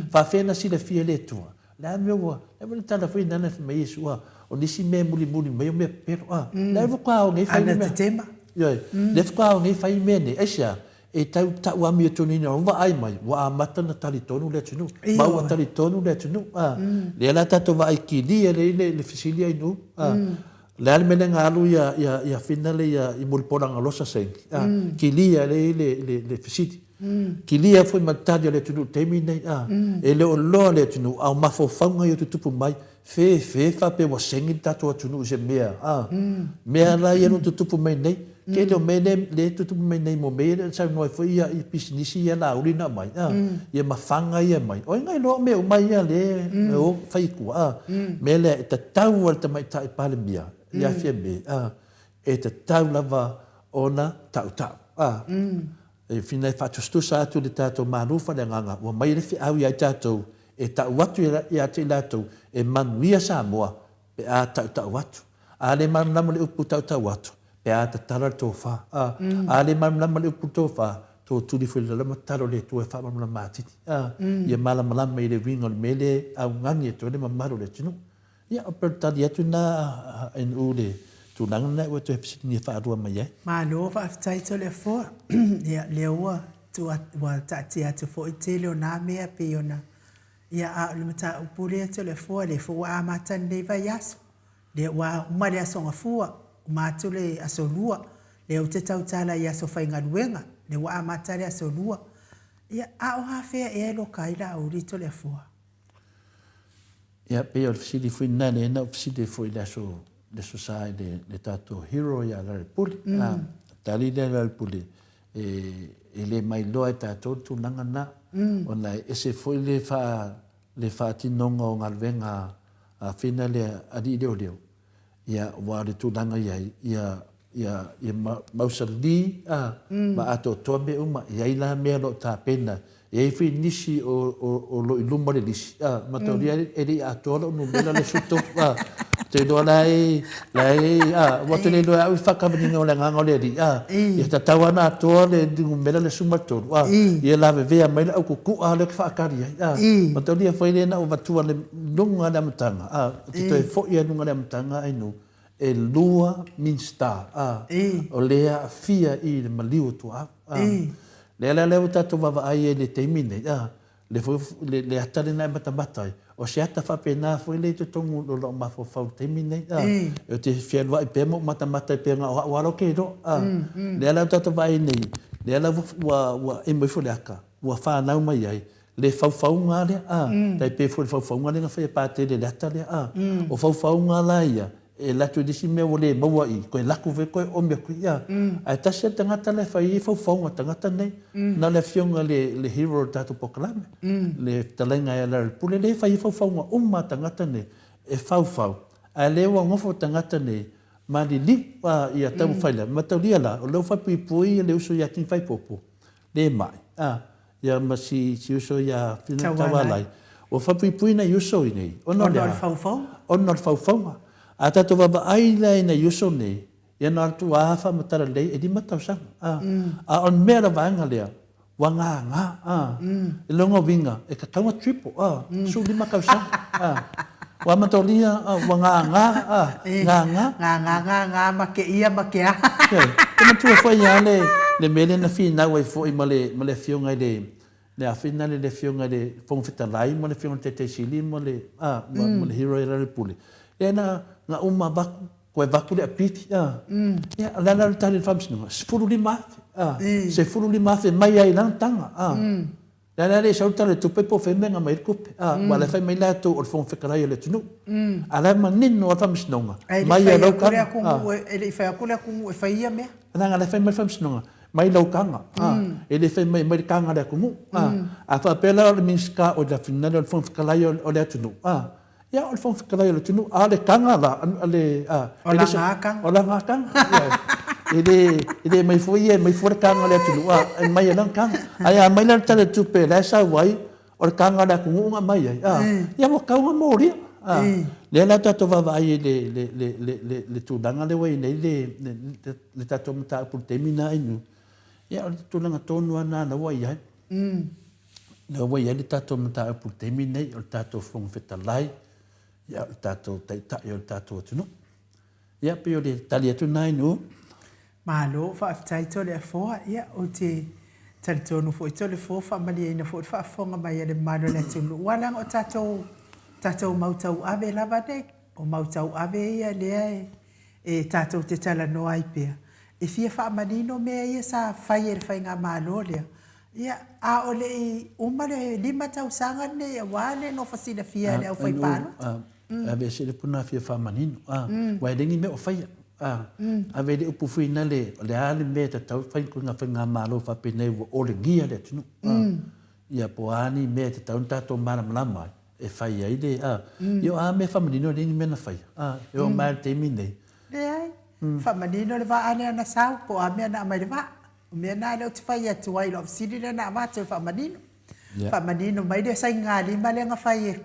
Fa fena si da fia le tua. Le a me ua. Le wale tala fai nana fi mai isu a. O nisi me muli mai o me pero a. Le fuka au ngai fai me. Ana te tema. Le fuka au ngai fai me ne. Esia. E tau ami o tonina o wa ai mai. Wa a mata na tali tonu le tunu. Ma ua tali tonu le tunu. Le ala tato wa ai ki li le fisilia inu. Le ale mene ngā alu ia finale i muriporanga losa sengi. Ki lia le fisiti. Ki lia foi matadia le tunu temi nei. E le o loa le tunu. Au mafo whaunga i o tutupu mai. Fe whape wa sengi tato a tunu se mea. Mea la i anu tutupu mai nei. Ke leo mene le tutupu mai nei mo mea. Sau noi foi ia i pisinisi ia la urina mai. Ia mawhanga ia mai. O ngai loa mea mai ia le o whaikua. Mea le e ta tau al ta mai ta i pale mia. Ia fia me. E ta tau lava ona tau. E fina e whatustusa atu le tātou marufa le nganga. Ua mai le fi au ia tātou. E tau watu ia te tātou. E manuia Samoa. Pe a tau watu. A le manu le upu tau watu. Pe a ta tala tō wha. A le manu le upu tō wha. Tō turi fui le lama taro le tō e wha mamuna mātiti. Ia malama i le winga le mele au ngangi e tō le mamaru le tinu. Ia opertari atu na en ule. Tu nanga na ua tu he pisiti ni whaarua mai e. Ma loa whaafitai to le fōa. Ia le ua tu wa tati atu fo i te leo nā mea pe ona. Ia a le mata upule atu le fōa le fōa a matan le vai aso. Le wa umare aso nga fua. Umatu le aso lua. Le au te tautala i aso whainga luenga. Le wa a mata le aso lua. Ia a o hawhea e lo kaila au rito le fōa. Ia pe o fisili fui nane na o fisili fui le aso sai le tato hero ia la repuli. Tali le la repuli. E le mai loa e tato tu nanga na. Ona e se fui le wha tinonga o ngalwenga a whina le adi leo. Ia wale tu nanga ia mausa li ma ato toa me uma. Ia ila mea lo ta pena. Ia fui nisi o lo iluma le nisi. Ma tau lia e li ato lo no mela le suto. Te doa lai, watu le doa au whakamaninga o le nganga o le ri. Ia ta tawana atoa le dingu mela le sumatoru. Ia lawe vea mai le au kukua le whaakari. Ma tau lia whai le na o watua le nunga le amatanga. Te toi fōia nunga le amatanga ainu. E lua minsta. O lea fia i le maliu tua. Le leo tato wawa ai e le teimine. Le atare nai matamatai. O se ata whapena fwoi le te tongu lo mafo whau teimine. O te whialua i pēmo matamatai pēnga o waro kei ro. Le leo tato vai nei. Le leo wa e moi fwole aka. Wa whanau mai ai. Le whauwhaunga lea. Tai pē fwole whauwhaunga lea whai pāte le lata lea. O whauwhaunga la ia. E latu disi mea o le maua i. Koe laku ve koe o mea koe ia. Ai tasi tangata le whai i whauwhaunga tangata nei. Na le whionga le hero tātou pokalame. Le talenga e la pule le whai i whauwhaunga umma tangata nei. E whauwhau. Ai lewa ngofo tangata nei. Ma li li i a tau whaila. Ma tau lia la. O leo whapui pui le uso i a kin whaipopo. Le mai. Ia ma si uso i a whina tawalai. O whapui pui na uso i nei. Ono le whauwhau? Ono le whauwhaunga. A tato waba aila ina yuso nei, ia no atu ahafa matara lei, e di matausanga. A on mera vaenga lea, wanga. E longa winga, e ka kaunga tripo, su lima kausanga. Wa matolia, wanga. Nga, make ia, make a. Kena tua fwai ia le mele na whina wai fwoi ma le fionga le awhina le fionga le whongwhitalai, ma le fionga te te sili, ma le hero e rare pule. Ena nga uma baku koe baku le apiti ia lana le tali famsinga sefulu lima mai ai lan tanga lana le sauta le tupe po femenga mai kupe ma le fai mai la to o fon fekarai le tunu ala manino o famsinga mai ai lo ka ele fai akule ku e fai ia me lana le fai mai famsinga mai lau kanga. E le whai mai kanga rea kumu. A whapela o le minska o le finale o le whawhikalai o le atunu. Ia o le whawhikalai o le atunu. A le kanga la. O la ngākanga. O la ngākanga. Ele mai foi mai for kanga le atunu. E mai e lang kanga. Ai a mai lang tale tupe le sa wai o le kanga rea kumu nga mai ai. Ia mo kaunga moria. Le la tato vavai le tūlanga le wai nei le tato mata pur temina inu. Ia o le tūlanga tonu ana na wai ai. Le wai ai le tato mata pur temina o le tato fong fetalai. Ia o le tato taitai o le tato atunu. Ia pe o le tali atu nai nu. Malo whaafitai to le afoa. Ia o te tali tonu fo i to le fo whaamali ina fo i whaafonga mai e le malo le atunu. Walang o tatou mautau ave lava nei, o mautau ave ia lea e tatou te tala noa i pia. E fia whaamanino mea ia sa whai e whai ngā mālo lea. Ia a o le i umare 5 tau sanga nei, a wāne no fasina fia le au whai pālo. Ave se le puna fia whaamanino. Wai rengi me o whai. Ave le upu whina le ale mea tatau whai ngā mālo whapenei o le ngia le tunu. Ia poani mea tatau tatou maramalama ai. E whai ai le, io a me whamanino ringi mena whai. Io mai te minei. Le ai, whamanino le wa ane ana sau, po a mea na mai le wa. O mea na leo te whai atu ai lo siri le na wate whamanino. Whamanino mai le sai ngā lima le nga whai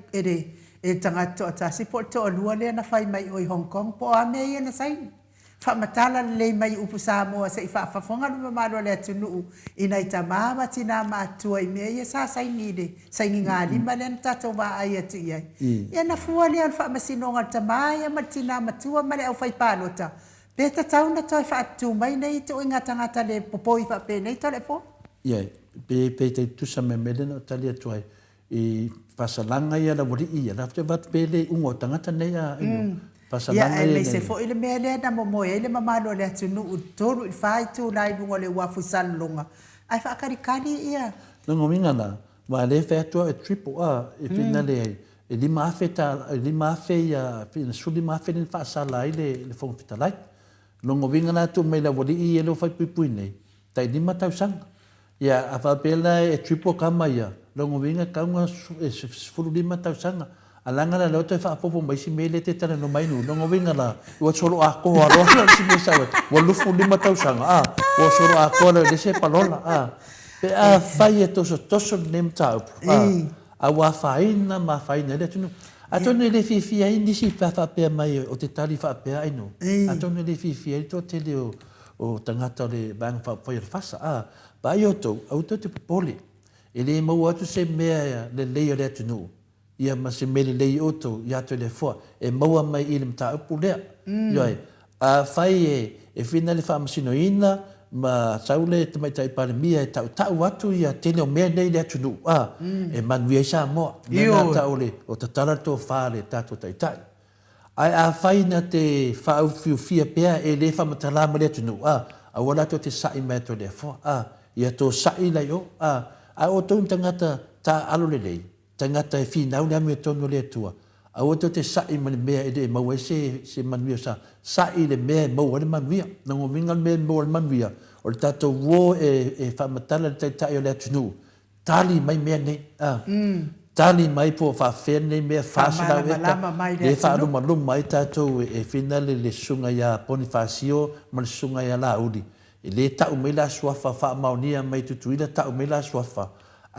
e tangato a tasi po to o lua le na whai mai o i Hong Kong, po a mea ia na sai. Whamatala le mai upu Samoa sa i whaafafonga luma malo le atunu ina i ta māma tina mātua i mea ia sa sai nide sai ngā lima le na tatou wā ai atu iai. Ia na fua le al whaamasinonga ta māia ma tina matua ma le au whai pālota. Peta tau na toi whaatu mai nei to inga tangata le popoi whape nei to le po? Ia, pe te tusa me melena o tali atu ai i whasalanga ia la wari ia. Rafte watu pe le ungo tangata nei a Ia e le se fo ile mea lea na momo e le mamalo le atunu u toru i whai tu lai lunga le wafu salunga. Ai whaakarikani ia. Nongo minga na, wa le whai atua e triple A e whina le ai. E lima afe ia, su lima afe ni whaasala ai le whong whitalai. Nongo minga na tu mai la wali i e lo whai pui nei. Tai lima tau sanga. Ia a whapela e triple kama ia. Nongo minga kaunga e sifuru lima tau sanga. Alanga na leo te whaapopo mai si mele te tana no mainu. Nongo winga la, ua soro a koa roa si me sawe. Wa lufu 5 tausanga. Ua soro a koa le se palola. Pe a whai e toso nem taupu. A wa whaina ma whaina le tunu. A tonu le whiwhia indi si whapea mai o te tali whapea aino. A tonu le whiwhia i to te leo o tangata le bang whapea whasa. Pa i oto, au to te popole. E le mau atu se mea le leo le tunu. Ia ma se mele lei oto ia to le fo e maua mai i le mta upu lea. Ioi, a whai e whina le whaamasino ina ma saule te mai tai pare mia e tau atu ia tene o mea nei le atunu. E manuia i Samoa. Nena taule o tatara tō whare tato taitai. Ai a whai na te whaau whiu pea e le whamatalama le atunu. A wala to te sai mai to le fo. Ia tō sai lai o. A o tō tangata ta alo le lei. Tangata e whinau le ame tonu le atua. A oto te sai ma le mea e le maua se manuia sa. Sai le mea e maua le manuia. Nango winga le mea e maua le manuia. O le tato wo e whamatala le taitai o le atunu. Tali mai mea nei. Tali mai po whawhea nei mea whasara weka. Le whaaruma luma i tato e whinale le sunga ia Bonifasio ma le sunga ia Lauri. E le tau mai la suafa wha maunia mai tutuila tau mai la suafa.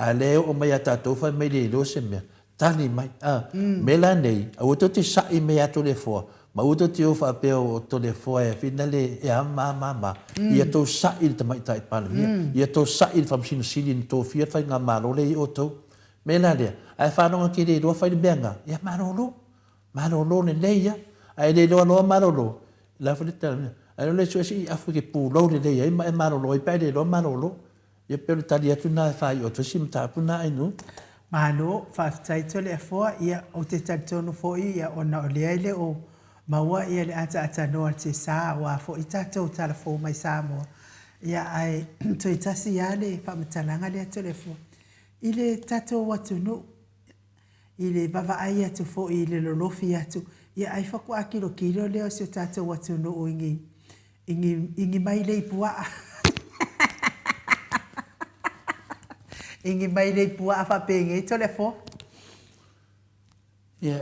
A leo o mai ata tofa mai le lo se mea. Tani mai. Mela nei. A uto te sai mea to le foa. Ma uto te ofa peo o to le foa e fina le e a ma. Ia to sai le tamai tai palamia. Ia to sai le famsino sili ni to fia fai ngā marole i oto. Mela lea. A whanonga ki le roa fai le beanga. Ia marolo. Marolo le leia. A le loa marolo. La fai le talamia. A le suesi i afu ke pūlau le leia. E marolo. I pai le loa marolo. Ia pelo tali atu nā whai o tosi mtapu nā ainu. Malo, whaafitai to le afoa, ia o te tatonu fōi, ia o na o lea ile o maua ia le ata noa te sā, wa fo i tatou tala fō mai Samoa. Ia ai, to i tasi ia le whaamatalanga le atu le fō. I le tatou watunu, i le bava ai atu fō, i le lolofi atu, ia ai whaku a kilo leo si o tatou watunu o ingi mai le ipua. Ingi mai le pua a whapenge to le fo. Ia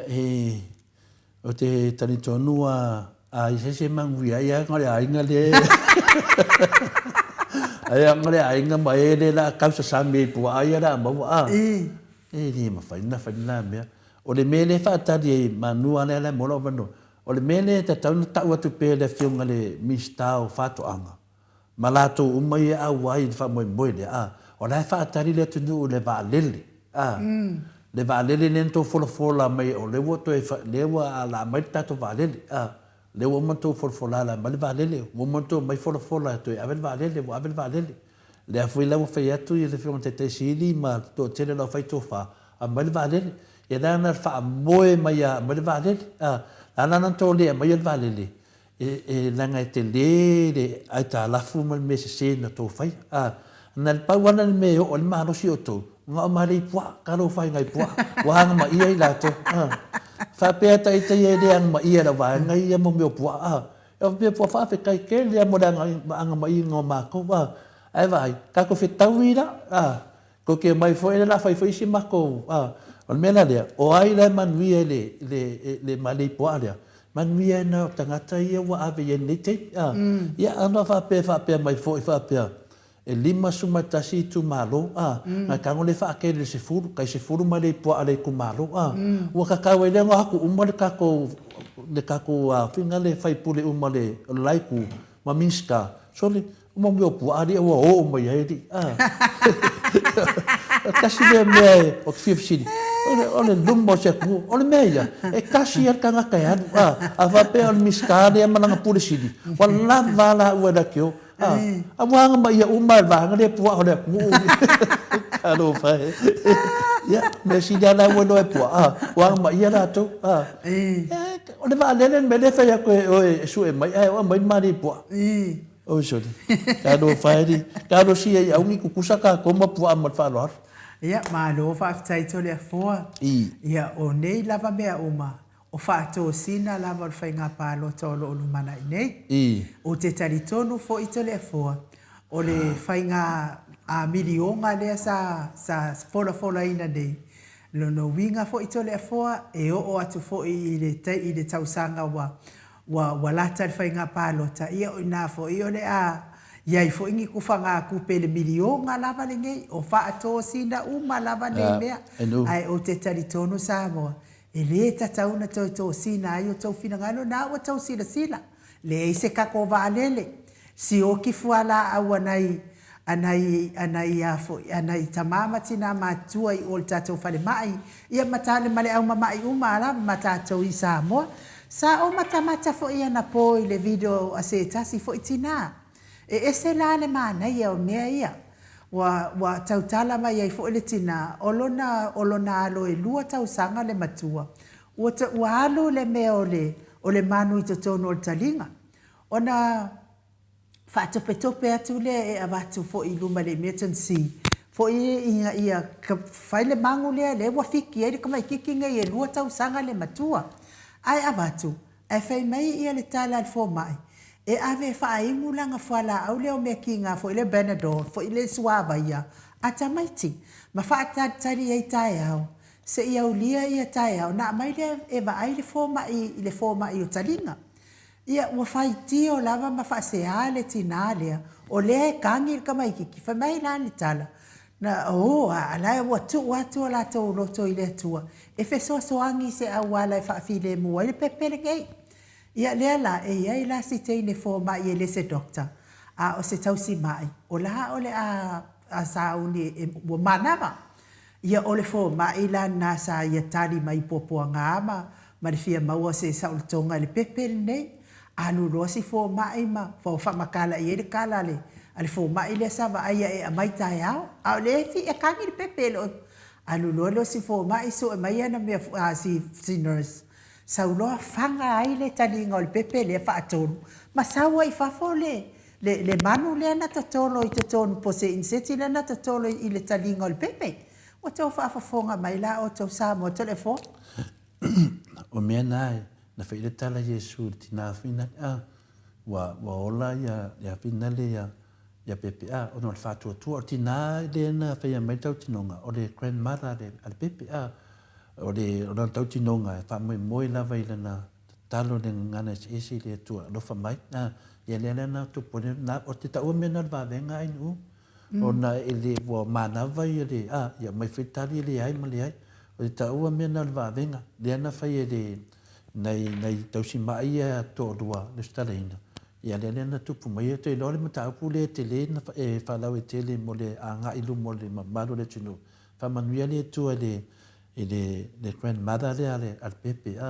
o te tani tonua a se mangui ai ngore ainga le. Ai ngore ainga mai le la kausa sami pua ai ra mau a. Ni ma faina mea. O le mele whaatari manua le molo vano. O le mele te tauna tau atu pe le whiunga le mistao whatoanga. Ma lato umai au wai whamoe le a. O lai whaatari le tunu le vaalele. Le vaalele le nto fola mai o le woto e lewa a la mai tato vaalele. Le wo manto fola la mai vaalele. Wo manto mai fola to e avel vaalele, wo avel vaalele. Le a fui la wo fai atu i le whiunga te sili ma to tele la fai tofa. A mai vaalele. E rana wha moe mai a mai vaalele. Ana nanto le mai vaalele. E langa te le ai ta lafu mal me se na to fai na pa wana me o le maro si o to nga mari pua ka ro fai ngai pua wa nga ma ia la to fa pe ta ite ye de ang ma ia la wa ngai ia mo me pua e pe pua fa fe kai ke le mo da nga ma ia ngo ma ko wa ai vai ka ko fe tawira ko ke mai foi la fai foi si ma ko o me la le o ai le man wi le mali pua le man mia na tangata ia wa ave ye nete ia ana fa pe mai fo fa pe e lima suma tasi tu malo na kango le fa ke le se furu kai se furu mai po ale ku malo wa ka ka we le nga ku umale ka ko finga le fai pule umale lai ku ma minska so le mo mo po ali wa o mai ai kasi me o fifsi ole lumbo se ku ole meia e kasi ar kanga kaya a va pe on miskade mananga pulisidi wala vala wala kyo a wanga mai umar va ngale pu ole mu karo fa ya me si dala wono e pu wanga mai ra to ole va lelen me le fa ya ko su e mai mari pu o so karo fa ri karo si ya ungi ku kusaka ko ma pu amat fa lor. Ia, ma lo whaafitai to lea fua. Ia, o nei lava mea uma. O whaato sina lava o whainga pālo tolo o lumana i nei. O te taritonu fo i to lea fua. O le whainga a milionga lea sa fola ina nei. Lono winga fo i to lea fua. E o atu fo i le tausanga wa lata le whainga pālo ta. Ia o ina fo i o le Iai fo ingi ku whanga ku pele milionga lava le ngei, o wha ato sina uma lava le mea, ai o te taritonu Samoa. E le tatauna tau sina ai o tau fina ngalo na o tau sila. Le ei se kako vaalele. Si o ki fuala au anai tamama tina matua i o tatou fale mai. Ia matale male au mamai uma ala matatou i Samoa. Sa o matamata fo ia na po i le video a se tasi fo i tina. E se la le mana ia o mea ia. Wa tautala mai ai fo le tina. Olona alo e lua tausanga le matua. Ua alo le mea o le manu i totono o le talinga. Ona whaatopetope atu le e avatu fo i luma le emergency. Fo ia fai le mangu le wafiki e kama ikikinga i e lua tausanga le matua. Ai avatu. Ai fai mai ia le tala al fo mai. E ave whaingu langa whala au leo mea ki ngā fo ile Benador, fo ile suava ia, a tamaiti. Ma whaatatari ei tae au, se ia ulia ia tae au, na mai le e vai le fōma i o talinga. Ia ua whaiti o lava ma whaasea le tina lea, o lea e kangi ka mai kiki, wha mai la ni tala. Na alai ua tu atu la tau loto i le tua. E whesoa soangi se au wala e whaafile mua, ile pepere ngei. Ia lea la e iai la si teine fō mai e le se dokta. A o se tausi mai. O la o le a sauni e ua manama. Ia o le fō mai la na sa ia tali mai popoa ngāma. Ma le fia maua se saulutonga le pepel nei. Anu rosi fō mai ma. Fō whamakala i e le kala le. Ale fō mai le sava aia e a mai tai au. A o le fi e kangi le pepel. Anu lolo si fō mai so e mai ana mea si nurse. Sauloa whanga ai le talinga o le pepe le whaatonu. Ma saua i whafo le manu le ana tatolo i tatonu po se inseti le ana tatolo i le talinga o le pepe. O tau whaafafonga mai la o tau Samoa telefo. O mea nai, na whaile tala Jesu tina whina. Wa ola ia whina le ya pepe a o no fatu tu o tina le na fa ya mai tau tinonga o le grandmother le al pepe a o le o na tau tinonga fa moi la vai na talo le ngana ese le tu lo fa mai na ya le na tu pone na o te tau me na va venga ai nu o na ele wo mana vai le a ya mai fitali le ai ma le ai o te tau me na va venga le na fa ye le nei tau si mai a to dua le stalaina ia le na tupu mai te lore mata pu le te le na fa la te le mo le anga ilu mo le malu le tunu fa manuia le tu le grandmother le al pepe a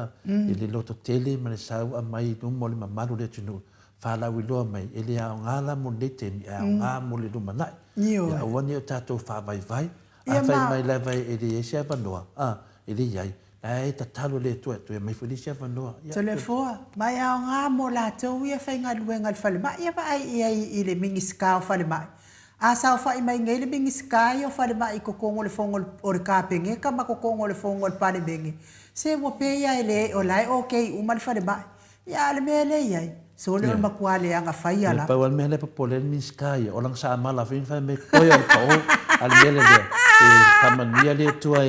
le loto tele ma le sau a mai no mo le malu le tunu fa la wi lo mai ele a ngala mo le te a nga mo le do manai ia wani o tato fa vai vai a fa mai la vai ele se va no a ele ia ai ta talo le tu mai felicia va no te le foa mai a nga mo la to ia fa nga luenga fa le mai ia vai ia i le mingi ska fa le mai a sa fa i mai ngele mingi ska ia fa le mai ko kongo le fongo o le kapenge ka ma ko kongo le fongo le pale bengi se mo pe ia ele o lai okay u mal fa le mai ia le mele ia so le ma kwale anga fa ia la pa wal mele pa polen min ska ia o lang sa mala fin fa me ko ia ko al mele le kamania le tua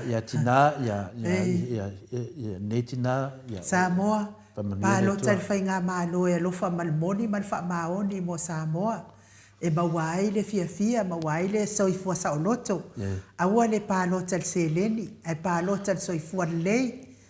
ya tina ya netina ya Samoa pa lo tal fa nga malo e lo fa malmoni mal fa maoni mo Samoa e ba wai le fia ma wai le soi fu sa loto a wale pa lo tal seleni e pa lo tal soi fu le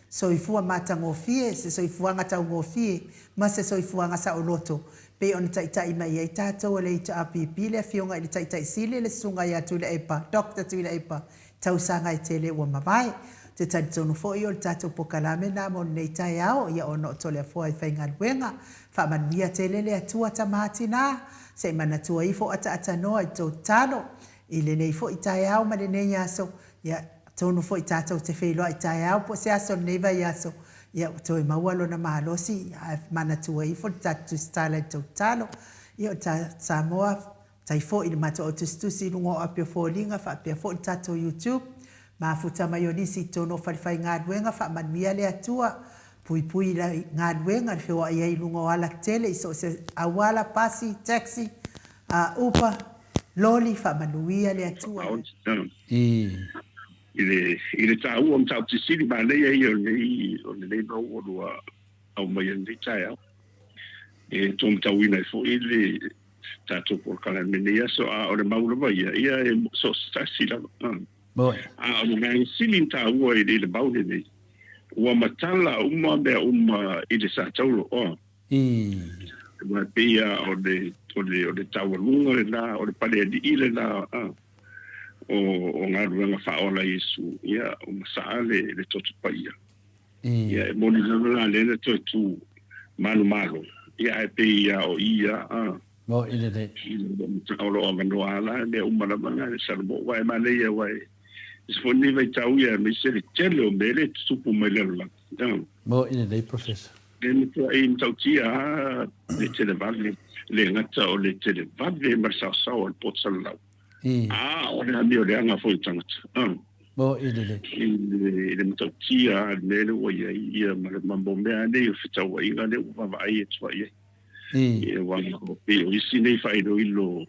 soi fu mata ngofie se soi fu nga ta ngofie ma se soi fu nga sa loto pe on tai mai ai tato le ta apipi le fionga le tai sile le sunga ya tu le epa doctor tu le epa tau sanga i tele wa mavai te tonu fo i o tato pokalame na mo nei tai ao ia ono tole fo ai fainga wenga fa mania tele le atua tamati na se mana tua i fo ata no ai to tano i le nei fo i tai ao ma le nei aso ia tonu fo i tato te feilo i tai ao po se aso nei vai aso ia to i mawalo na malosi mana tua i fo tatu style to tano ia ta Samoa tai fo i mato o tustusi lungo apio fo linga fa apio fo tato YouTube ma futa mayonisi tono fai ngadwenga fa manmia le atua pui la ngadwenga fe wa ia lungo ala tele so se awala pasi taxi upa loli fa manuia le atua ile tau om tau tisili ba le ia o le no o au mai ndi tai e tom tau ina fo ile tato por kala menia so o le maula vai ia so stasi la boy o ngai silinta o ile baude nei o matala uma ile sa tau o ma pia o le tau lunga la o le pale di ile la o ngaruanga faola Yesu ia o masale le totu paia ia moni la le totu malu ia pe ia o ia mo ile de o lo ngano ala le umana manga salmo wai male ia wai sfoni vai tau ia me se le telo mele supu mele la mo ile de professor le to in tautia le tele vale le ngata o le tele vale marsa sa o potsala o le amigo le anga foi tangata mo ile le mtautia le o ia mambo mea ne fita wa inga le wa vai tswa e wa pe o sine fai do ilo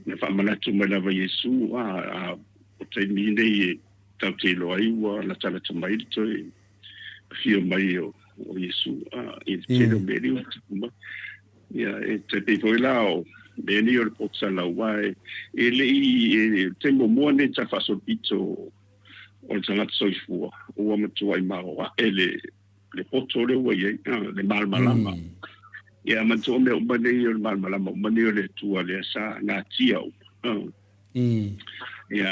na fa mana tu mala va Yesu o te ni ne tautilo ai wa la tala tu mai to fio mai o Yesu e te do beri o ya e te pe foi lao beni o potsa la wai ele tengo mone ta fa so pito o tanga soifua o ma tu ai ma o ele le poto le wa le malmalama ia ma to me o bane o malmalama mane o le tu ale sa na tia o ia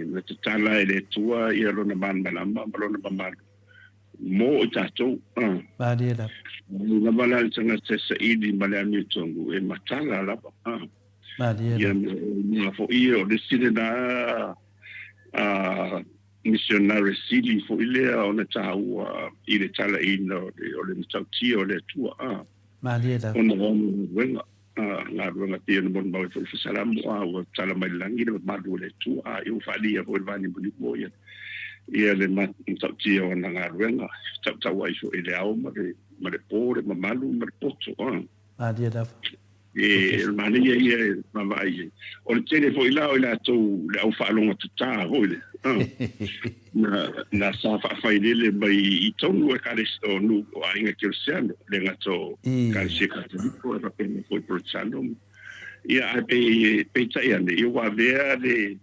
me tala ele tua ia lo na malmalama lo na mal mo tato ba dia da na bala tanga se idi male ami tongu e matala la ba dia ia na fo io de sine na missionary city fo ile ona tau ile tala ino o le tauti o le tua ba dia da ona wenga na wenga tie no bon bawe fo salam o tala mai langi le madu le tua eu falia fo vani buni boia ia le tauti o na wenga tau ai fo ile au ma le pore ma malu ma poto ba dia da mani ia mamai o le tele foi la o la to le au fa longa tuta hoile na sa fa failele mai I tonu e kare sto nu o ainga kirsiano le ngato kare se ka ko ra pe foi procesando ia pe tai ane eu wa vea le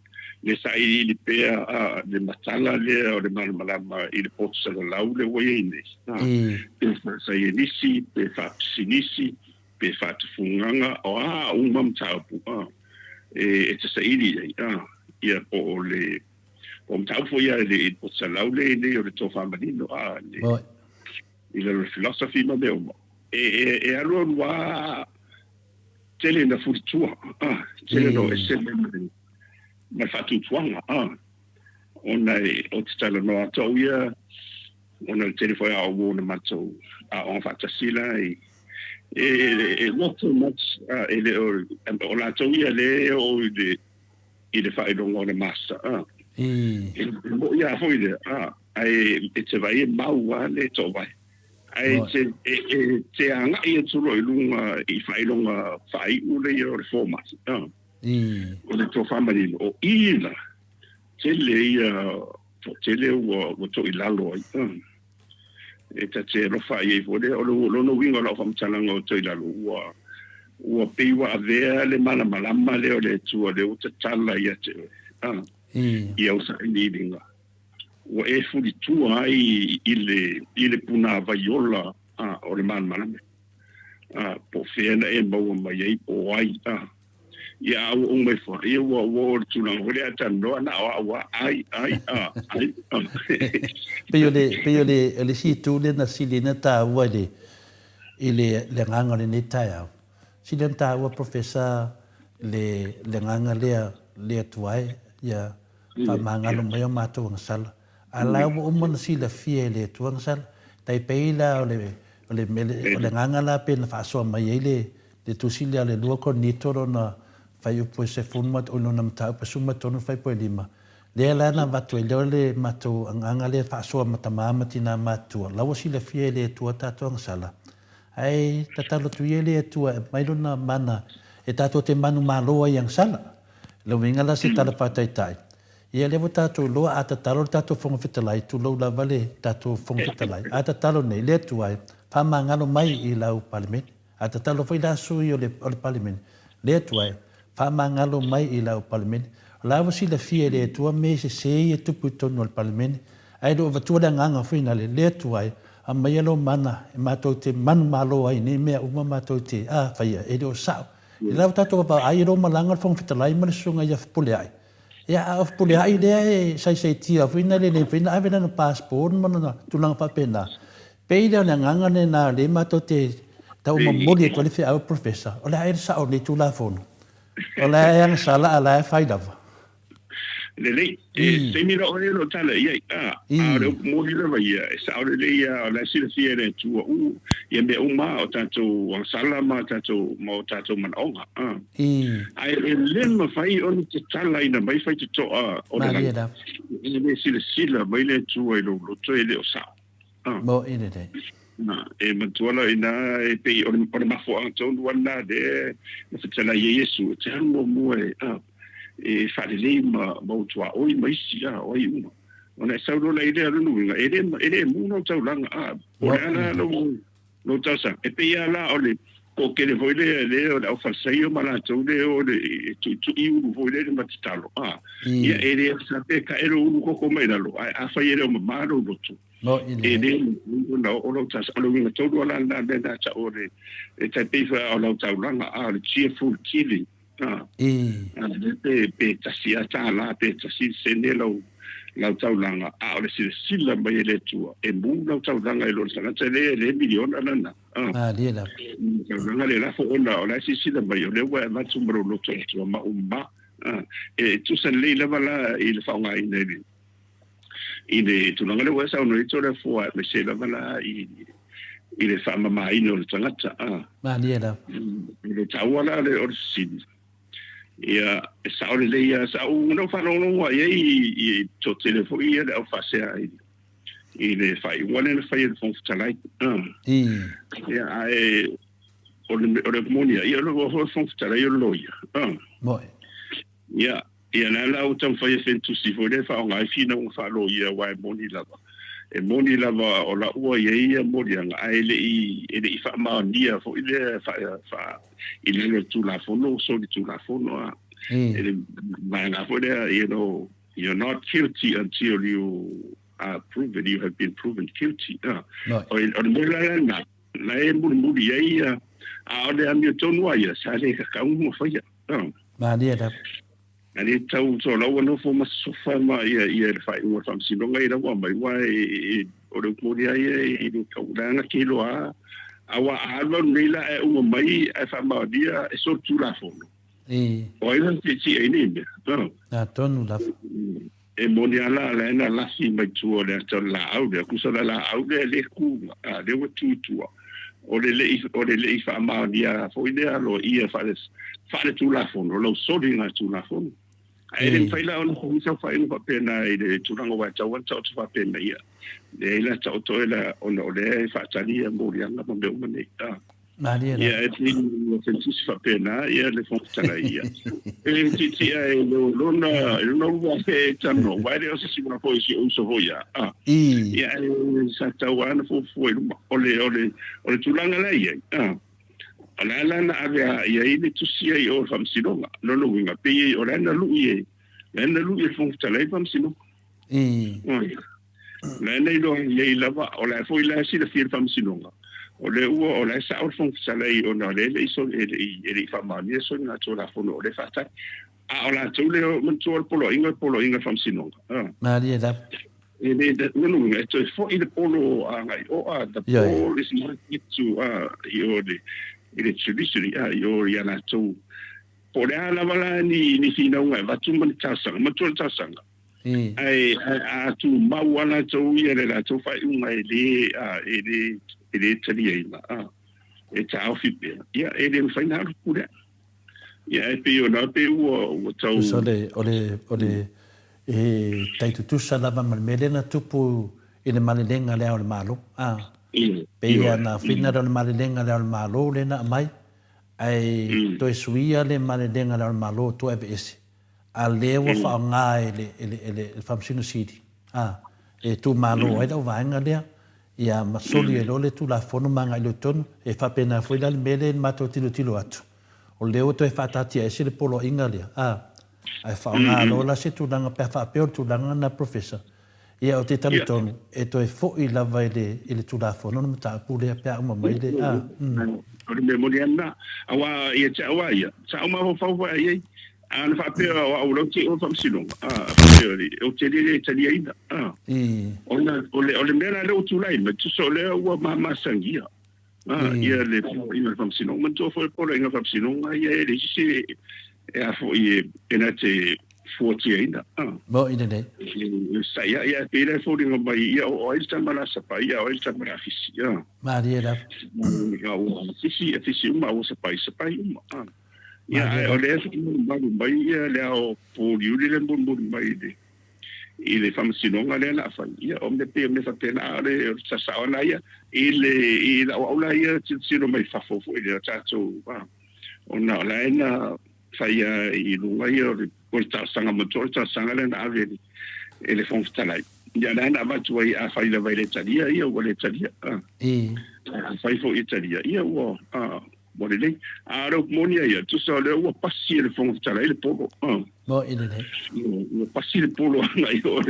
sai le pe de matala le o de malama I le potsa la ule wo ine sai nisi pe fa sinisi pe fatu funganga o mam taupu e te sairi ia po le o taupu ia le po salaule le o le tofa manino le ile philosophy ma beo e alo wa tele na futua tele no esele ma fatu tuanga ona o te tala no ato ia ona le tele foi a o na mato on fatasila not so much ele o la toia le o ile fai do ngone massa ia foi le ai te vai mau le to vai ai te anga I tu ro lunga I fai longa fai u le reforma o le to family o ila tele o to ilalo e te lo fai e vole o lo no winga lo fam talanga o to ilalo o pewa avea le malama le o le tu le o te tala ia te ia o sa leading o e fu di tu ai ile puna vaiola o le malama po fena e mo mai ai po ai ia o me fo ia o tu na o le ata no na o ai Pero le si tu le na si le na ta wa le le nganga le neta ya si le ta wa professor le nganga le tuai ya pa manga lo mai ma to sal ala o mo si la fie le tu sal tai peila o le nganga la pe na fa so mai le tu si le lo ko ni toro na fai po se format o no na ta pa suma tono fai po lima le la na va to le mato nganga le fa so mata mama tina matu la o si la fie le tu ta to sala ai tatalo tu ele tu mai lona mana e tato te manu maloa yang sala lo winga la se tala patai tai ia le tato lo a tatalo tato fonga fitalai tu lo la vale tato fonga fitalai a tatalo nei le tu ai fa mangalo mai I lau parliament a tatalo foi la su o le parliament le tu ai fa mangalo mai I lau parliament la si la fie le tu me se e tu puto no parliament ai do va tu da nganga fina le tu ai a mai alo mana e matou te manu malo ai ni mea uma matou te faia e do sao e lau tatou pa ai ro malanga fong fitalai ma sunga ia pule ai ia of pule ai le sai tia fina le fina ai vena no passport mana na tulang pa pena peida na nganga ne na le matou te tau ma moli to le fe au professor ola ai sao le tu la fono ola yang sala ala faida le se mira o no tala ia le mo le vai sa o le ia la silfia le tu ia me uma o tanto o sala ma tanto mo tanto man onga ai le ma fai on te tala ina mai fai to o la le silsila mai le tu lo to le o sa mo ine de na e mantuala ina e pe o ma fo anto wala de se tala yesu te mo mo e fale ma tua oi mai sia oi uma ona sa ro la idea no winga ele mu no tau langa ona no tasa e pe ya la ole ko ke le voile le o fa sei o mala tu le tu I u voile le matalo ia ele sa pe ka ero u ko mai lo a fa ele o ma ro tu no ele no o tasa o winga todo la na ta ore e te pe fa o tau langa le cheerful killing pe tasia tala pe tasi senelo la taulanga o le sila mai le tua e mu la taulanga lo sana le milion ana dia la taulanga le la fo ona o la sila mai le wa ma tumbro lo tua ma umba e tu san le la bala il fa nga ine tu nga le wa sa no ito le fo me se la bala ile fa ma ino le tangata dia la le tawala le o sila ia sa o le ia sa o no fa no wa i to telefo ia le fa se ai i le fai one le fai le fon talai ia ai le monia ia lo ho fonftala ia lo ia Moi. ia na la o tam fai fentu si fo le fa ngai fina o fa lo ia wa moni lava e moni lava o la ua ia moni anga ele i fa ma nia fo ile fa ile le tu la fono so di tu la fono ele ma na fo le you're not guilty until you are proven you have been proven guilty o le la na e muri ia ole a mi tonu ia sa le ka mo fa ia Ma dia da. ani tau so la no fo ma so fa ma ia fa mo fam si no ngai da wa mai wa o le muri ia i do ka una kilo a wa lo nila e o mai e fa ma dia e so tu la fo o ia ti e ni na tonu la e moni ala na la si mai tu o le la au de ku sa la au de le ku de o tu o le fa ma dia fo idea lo ia fa tu la fono lo so di na tu la fono ai den fa la on ko sa fa in pa pena e de tu rango wa cha fa pena ia de la cha to la on le fa cha dia mo dia na mo be o ne Ma dia da. ia e ti no sensi fa pena ia le fo cha la ia e ti ai lo na no wa fe cha no wa de o si mo ko si o so ia ia sa ta wa na fo ole tu langa la ia ala na avea ia ile tu sia i o fam sinonga no winga pe o na lu ie fo cha la fam sinonga na nei do ie lava o la fo ila si le fir fam sinonga o le o la sa o fo cha la o na le so e fa ma ni so na to la fo no le fa ta o la tu le man to polo inga fam sinonga Ma dia da. e no winga to fo i le polo ngai o the polo is not to ile tradition yo ya na to por ala wala ni fina unga va tu man tasanga ma tu tasanga ai a tu ma wala to ya le to fa unga ile tali ina e ta ofi pe ya ele fa na ku da ya e pe yo na pe o to so ole e tai tu sala ma melena tupu ina malilenga le o malo Peia na fina le malilenga le malo le na mai ai to suia le malilenga le malo to FS a lewa fa nga ele famsino city e tu malo ai do vanga le ia masoli e le tu la fono manga le ton e fa pena foi la mele mato tilo atu o leo to e fa tati e se le polo inga le ai fa nga lo la se tu langa pe fa pe tu langa na professor ia o te talitonu e to e fo'i lava ele tulafono no mata pule pe uma mai le o le memoriana awa ia cha awa ia cha uma ho fa ia an fa pe o lo ti o fam sino o te le tali ina o le mena le o tulai ma tu so le o ma sangia ia le ina fam sino ma to fo po le ina fam sino ia le si e a fo ia ena te 48 Bo ina dei. Saya ia pele fo dinga mai ia o il tamara sapa ia o il tamara fisi ia. Maria da. Ia o fisi uma o sapa uma. Ia o le mai ia le o po liu le bon mai de. Ile fam sinonga le na fa ia o me pe me fa pena le sa ona ia ile o la ia sino mai fa fo ile tato ona la ina fa ia i lunga ia o ta sanga motor ta sanga le na ave ele fon ftalai ya na ba tu ai a fa ile vai le talia ia o le talia fa fo italia ia o mo le a ro monia ia tu so le o passi le fon ftalai le poco Bo ile dei. O passi le polo ngai o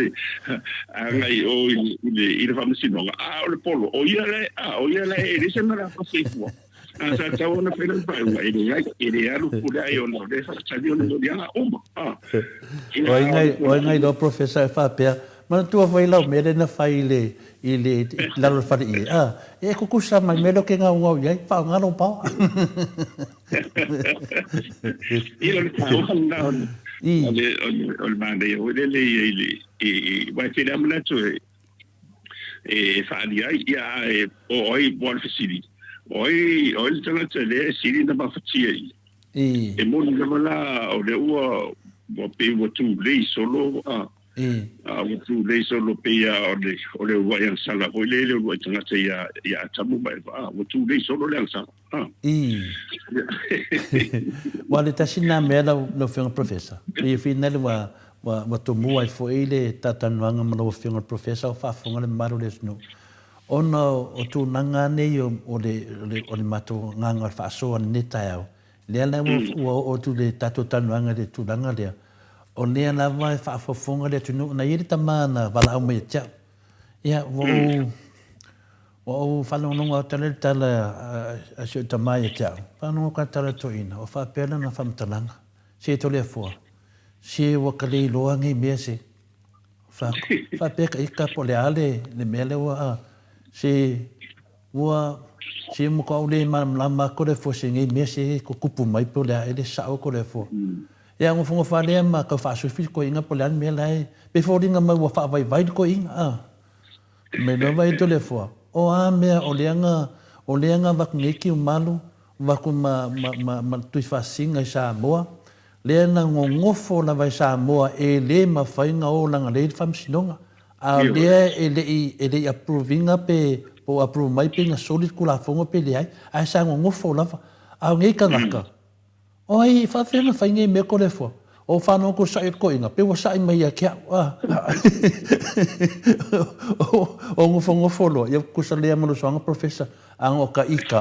ile fa msino o le polo o ia le ele se me la passi fo sa tau na pena pa ele alu pula yo no de sa tsadio no dia uma o ngai do professor fa pe ma tu foi lá me na faile ile la lo fa e ko kusa mai me lo que nga ngau ia fa nga no pa ile o mande o le vai tirar na tu fa dia ia o bon facility Oi, tanga tele siri na ba fatia e mo ni la o le o pe o tu le solo o tu le so lo pe ya o le wa yang sala o le wa tanga te ya tamu mai o tu le so lo le sala wa le tasina me lo fe professor e final wa to mo ai fo ele tatanwanga mo lo fe professor fa fonga le maro le no ona o tu nanga ne o le mato nganga fa so ne tao le la o tu le tato tanwanga le tu nanga le o le na vai fa fonga le tu no na iri tamana wala o me cha ya o fa no no tele tele a se tamai cha fa no ka tele to ina o fa pela na fa mtalanga se to le fo se o ka le lo ngi mese fa pe ka ika po le ale le mele wa se mo ka le ma ko le fo se ngi mese ko kupu mai po le ele sa ko le fo ya ngo fongo fa le ma ka fa su fi ko inga po le me lai pe fo dinga ma wa fa vai ko inga me no vai to le fo o a mea o leanga wak ngeki o malu waku ma tui whasinga i Samoa lea na ngofo na vai Samoa e le ma whainga o langa le whamsinonga a lea e le approvinga pe po approve mai pe nga solid kula fongo pe le ai a sa ngofo lava a ngeka ngaka o ai whawhenga whainga i mea ko le fo o whanau ko sai ko inga pe wa sai mai kia o ngofo lo ya ku sa le mo so professor ang o ka ika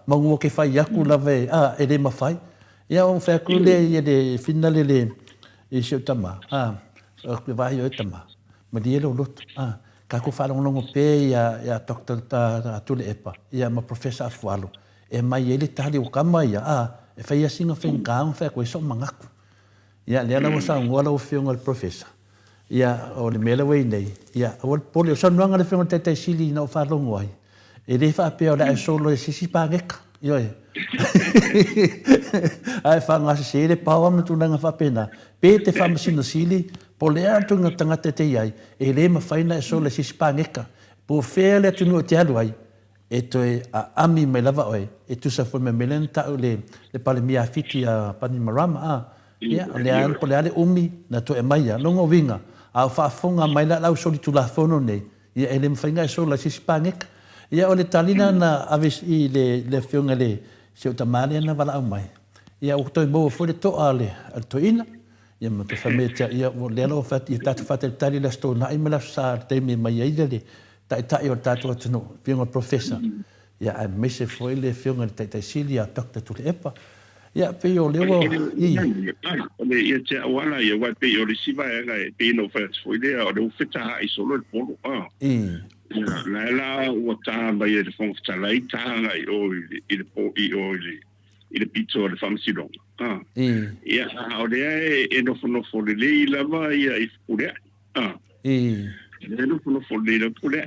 mangu ke fai yaku lave e le mafai ya o fa ku le ye de finale le e se tama ke vai yo tama ma di lo lot ka ku fa longo pe ya doctor ta tu le epa ya ma professor afualo e mai ele tali o kama ya e fa ya singa fenga fa ko so mangaku ya le ala wasa ngola o fiong al professor ya o le mele wei nei ya o pole so no ngale fiong tete sili no fa longo ai e le fa pe o la solo si pagek yo ai fa nga se le pa wa tu nga fa pena pe te fa msino sili pole a tu nga tanga tete ai e le ma fa ina solo si pagek po fe le tu no te alu ai e to a ami me lava oi e tu sa fo me melenta le pale mia fiti a pani marama ya le an pole ale umi na to e mai ya longo winga a fa fonga mai la lau soli tu la fono nei ya ele mfinga so la si spangek ya ole talina na avis i le fionga le se utamale na vala mai ya o to bo fo de to ale al to ina ya mo to fameta ya le lo fat i tatu fat tali la sto na i mela sa te me mai ile le ta yo tatu no fionga professor ya a mese fo ile fionga ta silia doctor tu epa ya pe yo le wo ya cha wala ya wa pe yo risiva ya pe no fa fo ile o de fita i solo polo la wata ba ye de fon fita la ita o ile po ile pizzo de famsi don ya o de e no fo le la va ya i pure le no fo le pure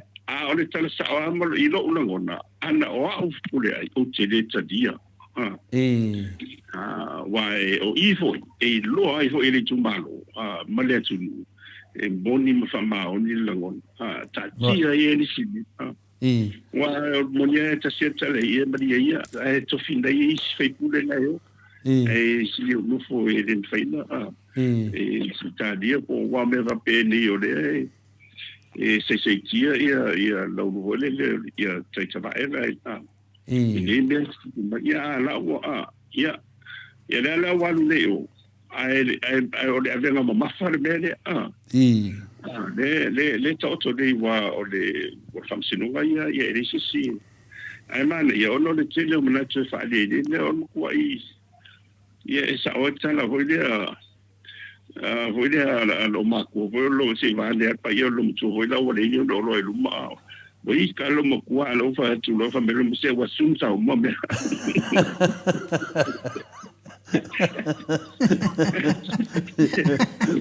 o le tala sa o mo i lo una ngona ana o pure o te le tadia wai o ifo e lo ai fo ele tumalo male tu e boni ma fama o ni langon ta tia e ni si wa monia ta seta le e maria ia e to fin dai fai pule na yo e si lo fo e den faina e ta dia po wa me va pe ni o le e se tia ia lo vole le ia ta va e ni ben ya la wa ya la wa leo ai o le avenga ma fa le mele le toto de wa o le o famsino ya e si ai man ya ono le tele o na tse fa le on ko ai ya sa o tsala ho le lo ma ko lo se va le pa yo lo mtu ho la o le yo lo lo ma Boi kalau mau kuat lo fa tu lo fa belum se wa sun sa mo me.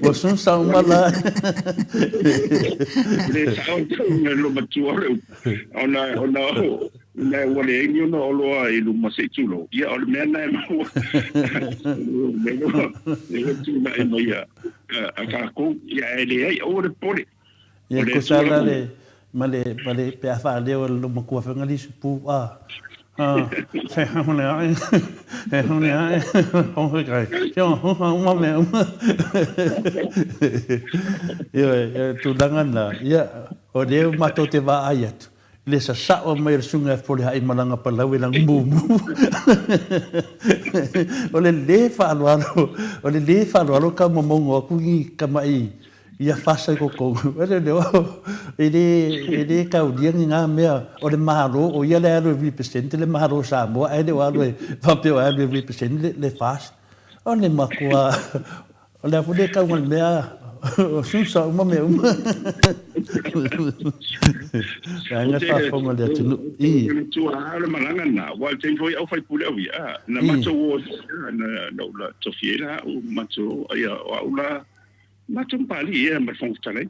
Wa sun sa mala. Le sa tu lo ma tu lo. Ona na wa le nyo no lo ai lu ma se tu lo. Ya o me na mo. Me no tu na e mo ya. Aka ko ya ele ai o de pole. Ya ko sala le male pe fa le lo mo ko fa ngali pu Se hone ai. E hone ai. Hong kai. Yo hong me. Ia tu dangan la. Ia o deu mato te va ayat. Le sa o mai sunga fole ai malanga palau lang mumu. O le fa alo ka momongo ku i ka mai. Ia fasa ko ko. Ele ka o dia nga mea o le mahalo o ia le alo 20% le mahalo Samoa ai le alo va pe o alo 20% le fast. O le makua o le fu le ka ngal mea o sunsa uma me uma. Nga fa fonga le tunu I tu ala malanga na wa te foi au fai pule wi na macho wo na la tofiela o macho ia o la macho pali ia ma fonstale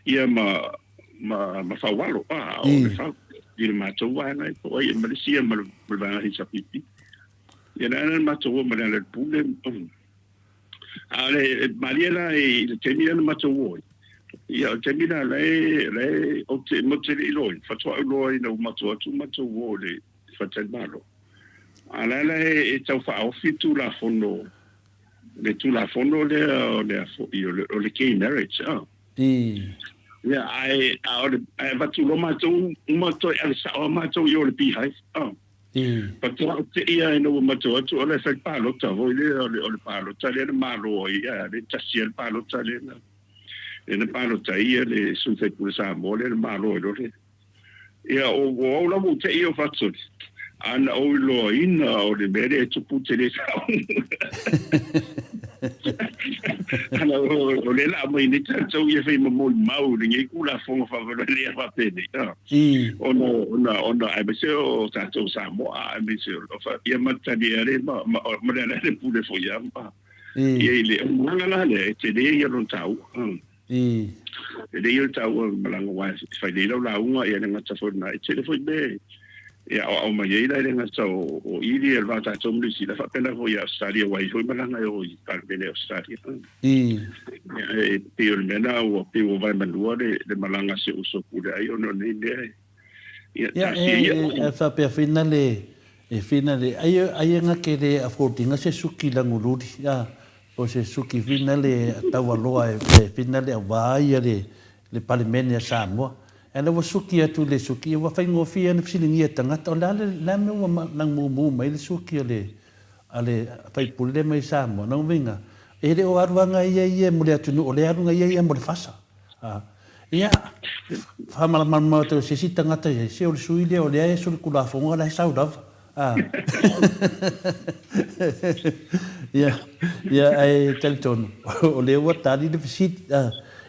ia ma fa walo o le fa il macho wa na o ia ma sia ma ba hi sapipi ia na macho wo ma le pule ale Mariela e tenía na macho wo ia tenía le o te mo te lo fa to lo no macho wo le fa te malo ala le e tau fa o fitu la fondo le tu la fondo le le gay marriage ia ai va tu lo macho al sa macho yo le pi hai But te ia no macho tu ole fa palo ta voi le palo ta le malo ia le tasia palo ta le palo ta ia le sun fe pu sa mo le malo le ia o la mo te ia fa tu ana o lo ina o le bere tu pu te le sa ana o le la mo ni ta tu ia fe mo mau ni ku la fo fa le fa pe ni ona ai be se o ta tu sa mo ai be se o fa ia mata di are ma le pu le fo ia ma ia le ngala le te de ia no tau le ia tau malanga wa fa le la unga ia nga ta fo na te le fo be ia o ma ia le nga so o ili el va ta tu mi si la fa pena fo ia stadia wa fo malanga o i ka bele o stadia pe o mena o pe o vai manua le malanga se uso pu le ai ono ni le ia fa pe finale ai nga ke le affording se suki la nguluri ya o se suki finale tawaloa e finale vai le parliament ya Samoa e le suki atu le suki wa fa ngofia na fisilingia tangata o la me nang mumu mai le suki ale fa pulle mai Samoa no vinga e le o arwanga ia mo le atu o le arunga ia mo le fasa ia fa mal to se tangata se o suile o le so kula fonga la saudava ia ai telton o le wa tali de visit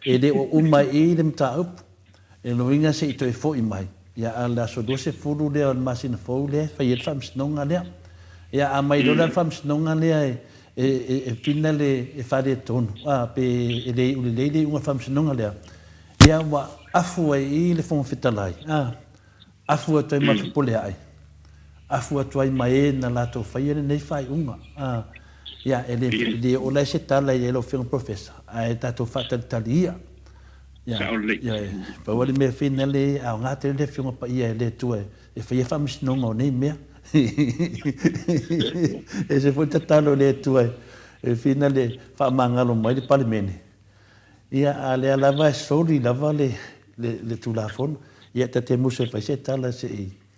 e le o uma e le mta up e lo inga se to e fo i mai ia ala so do se fulu le on masina fo le fa ye fams nonga le ia a mai do le fams nonga le e finale e fa de ton pe e le una fams nonga le ia wa afu e le fon fitalai afu to ma pole ai afu atu ai mai na la to fai nei fai unga ia ele o la se tala e lo film professor ai ta to fata talia ia pa wale me finale a nga te le film pa ia le tu e fai fa mis no mo nei me e se foi talo le tu e finale fa mangalo mai di parliament ia ale la va soli la vale le tu la fon ia te muso fa se tala se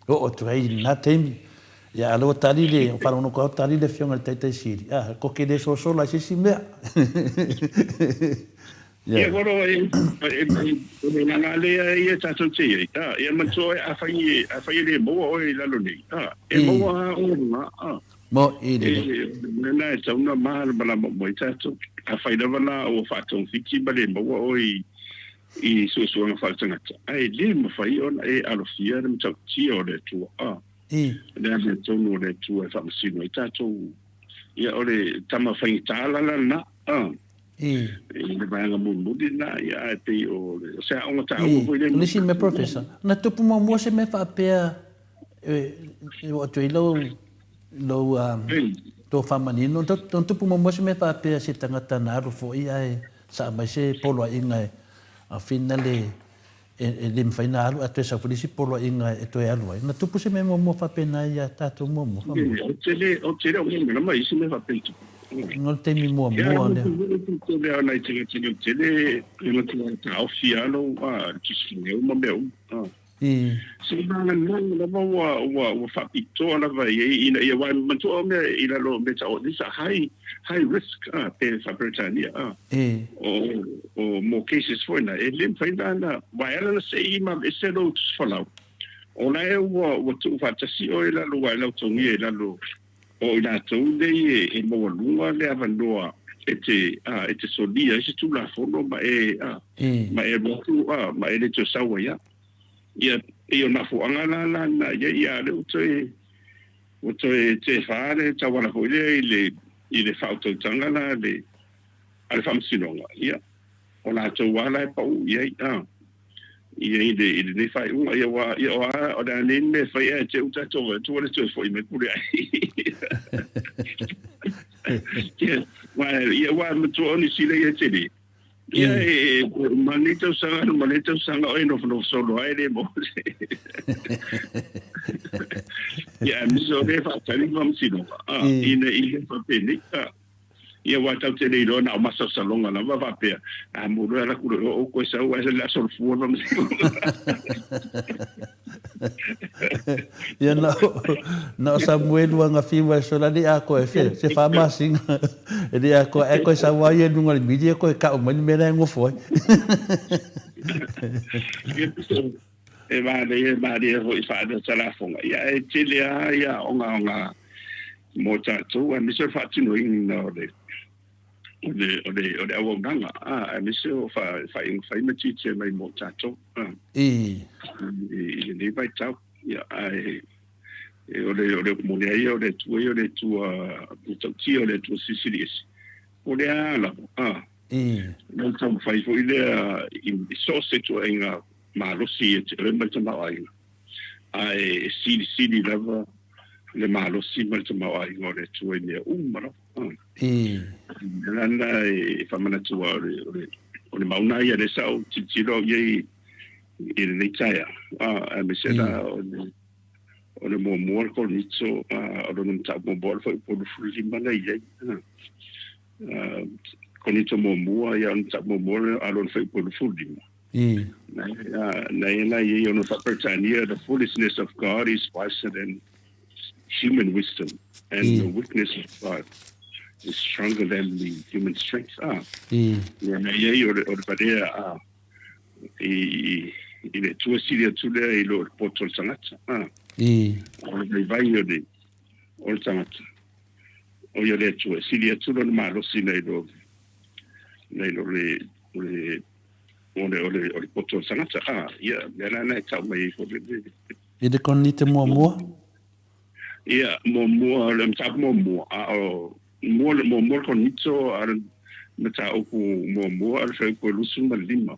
o tu ai na tem ya alo tali le fa no ko tali le fiona te siri ko ke de so la si me ya goro e na le ia ta so te ia ma so a fa le mo o la lo ni e mo mo e de na ta una mal bala mo ta so a fa le bala o fa ton fiki bale mo o I so na fa tanga ai le mo fa on e alo fia de ta ti o le tu le me tono le tu e fa sino I tato ia ore tama fa tala na le vai nga mu di na ia te o se a ta o le si me professor na tupu mo se me fa pe o tu lo to fa manino to tupu mo se me fa pe se tanga tana ro fo ia sa mai se polo inga a finale le mfaina alu atu sa polisi polo inga e toe alu ai. Na tupu se me mo fa pena ia tatu mo. O tele o me mai isi me fa pena. Ngol te mi mo le. Le ana tele no ta ofiano kisi ne uma meu. Se bana no wa fa pito na vai ina ia wa manto me ina lo me ta o this a high risk pe fa Britannia o mo cases for na elim faina na wa ela se ima se lo follow ona e wa tu fa tasi o ila lo wa lo tongi ila lo o ina tu de e mo lunga le avanoa ete solia se tu la fono ma mo tu ma ele to sawa ya ia na fu angala na ia le te fare ta wala ko ile fauto tangala le al famsinonga ia ona to wala pa u ia ia ile fai ia wa o da ne fai te uta to le to foi me pure ia wa to oni sile ia te ia manito sanga o no solo aire mo ia miso de fa tali vam sino ina fa peni ia wa tau te leiro na masa salonga na va pe mo ra ku o ko sa wa la sol fu vam sino ia na Samuel wa nga fiwa so la di ako e se fa masing e di ako e ko sa wa ye nunga media ko ka o mani mera ngo foi e va de ho fa de telefon ia e tele ia onga mota tu a mi se fa tino in no de o awo nanga a mi se fa me teacher mai mota tu ni vai tau ia o mo nei o tu o le tu sisilis o le ala no tam fai fo ile in so situ inga malo si e le mal tama ai si lava le malo si mal tama ai o le tu ne umaro nana e fa mana tu o le mauna ia le sau tiro ye il ne tsaia a me sera o le mo ko nitso o le tabo bol foi por fuli mana ia ko nitso mo ia on tabo bol alon foi por fuli na ye on fa Britannia the foolishness of God is wiser than human wisdom and the weakness of God is stronger than the human strength na ye o padea ile tu siria tu le ilo potol sanata o le vai o sanata o yo le tu siria tu no malo sina ilo le potol sanata ia na ta mai ko ile kon nite mo ia mo le tap mo kon nito ar meta o mo ar fa ko lusu malima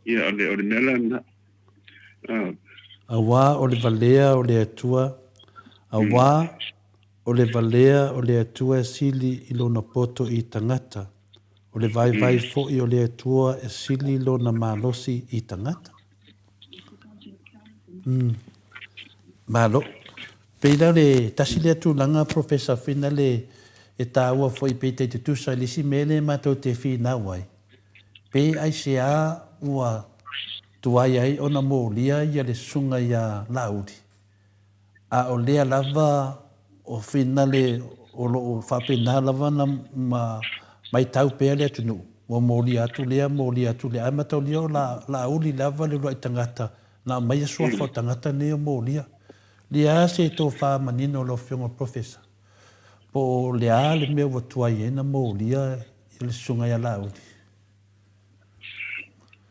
ia o le mela awa o le valea o le atua awa o le valea o le atua sili i lona poto i tangata o le vai fo'i o le atua e sili lona malosi i tangata malo peila le tasi le atulaga professor fina le e tāua fo'i pei te tusa i lisi mele matou te finau ai pei ai se a ua tuai ai ona molia ia le sunga ia lauri a o lea lava o fina le o whapena lava na mai tau pea le atunu o molia atu lea ai matau lea o lauri lava le roi tangata na mai asua fo tangata ne o molia lea se tō whamanino lo whionga professor po lea le mea wa tuai e na molia i le sunga ia lauri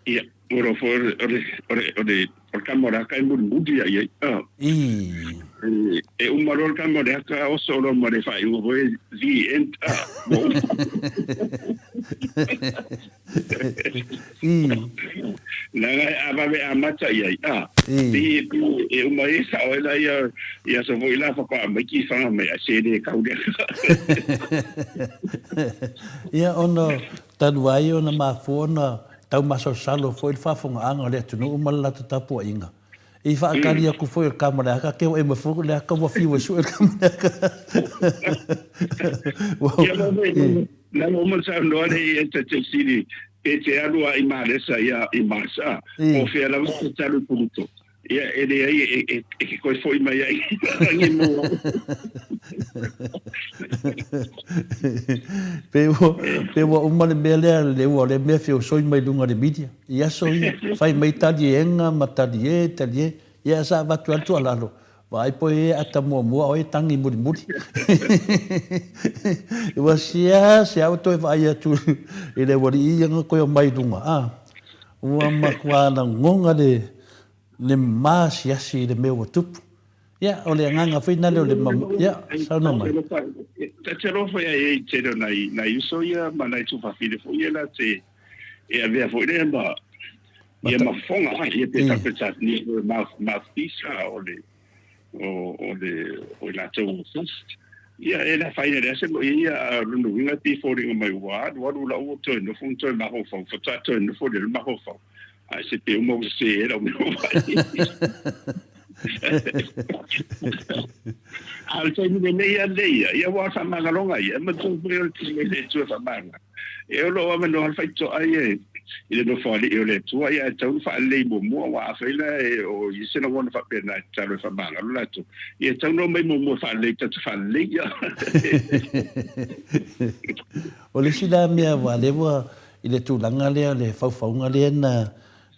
ia ora for o kamoraka e mudi ai e umaro kamoraka o solo mare fai o voi the end na ava amata ia e umai sa ola ia so voi la fa mai ki fa mai a sede kaude ia ono tanu ai ona mafona tau masosalo foi le fafongaanga le tunu umala tatapu inga I whaakari aku foi o kamera ka keo e mafuku le aka wa fiwa su e kamera ka na mo mo sa no e te siri e te alua I maresa ia I masa o fe la mo tsalu punto ia e de ai e ko foi mai ai Pewa umale mele le wale me fio soi mai lunga de media. Ia so ia fai mai tali enga matali e tali ia sa batu atu alalo. Vai po e ata mua mua o e tangi muri muri. Iwa sia auto e vai atu e le wari ia ko yo mai lunga. Ua makwana ngonga le mas yasi le mewa tupu. Ya, ole nganga fina le ole mam. Ya, sauna mai. Te rofo ia e te na iso ia mana tu fa file fo ia la te e avea fo ia ma ia ma fonga ia te tapeta ni ma pisa ole o la tu first ia e la faina de se ia no winga ti fo ringa mai wa la o to no fun to ma ho fo ta to no fo de ma ho fo ai se pe mo se era mo al te ni nei alea ia wa fa magalonga ia ma tu brio ti le tu fa manga e o lo ma no al fai to ai e no fa le le tu ai tu fa le mo wa fa le o i se no wona fa pena ta le fa manga lo la tu e tu no mai mo fa le ta fa le ia o le sila mea wa le wa i le tu langa le fa nga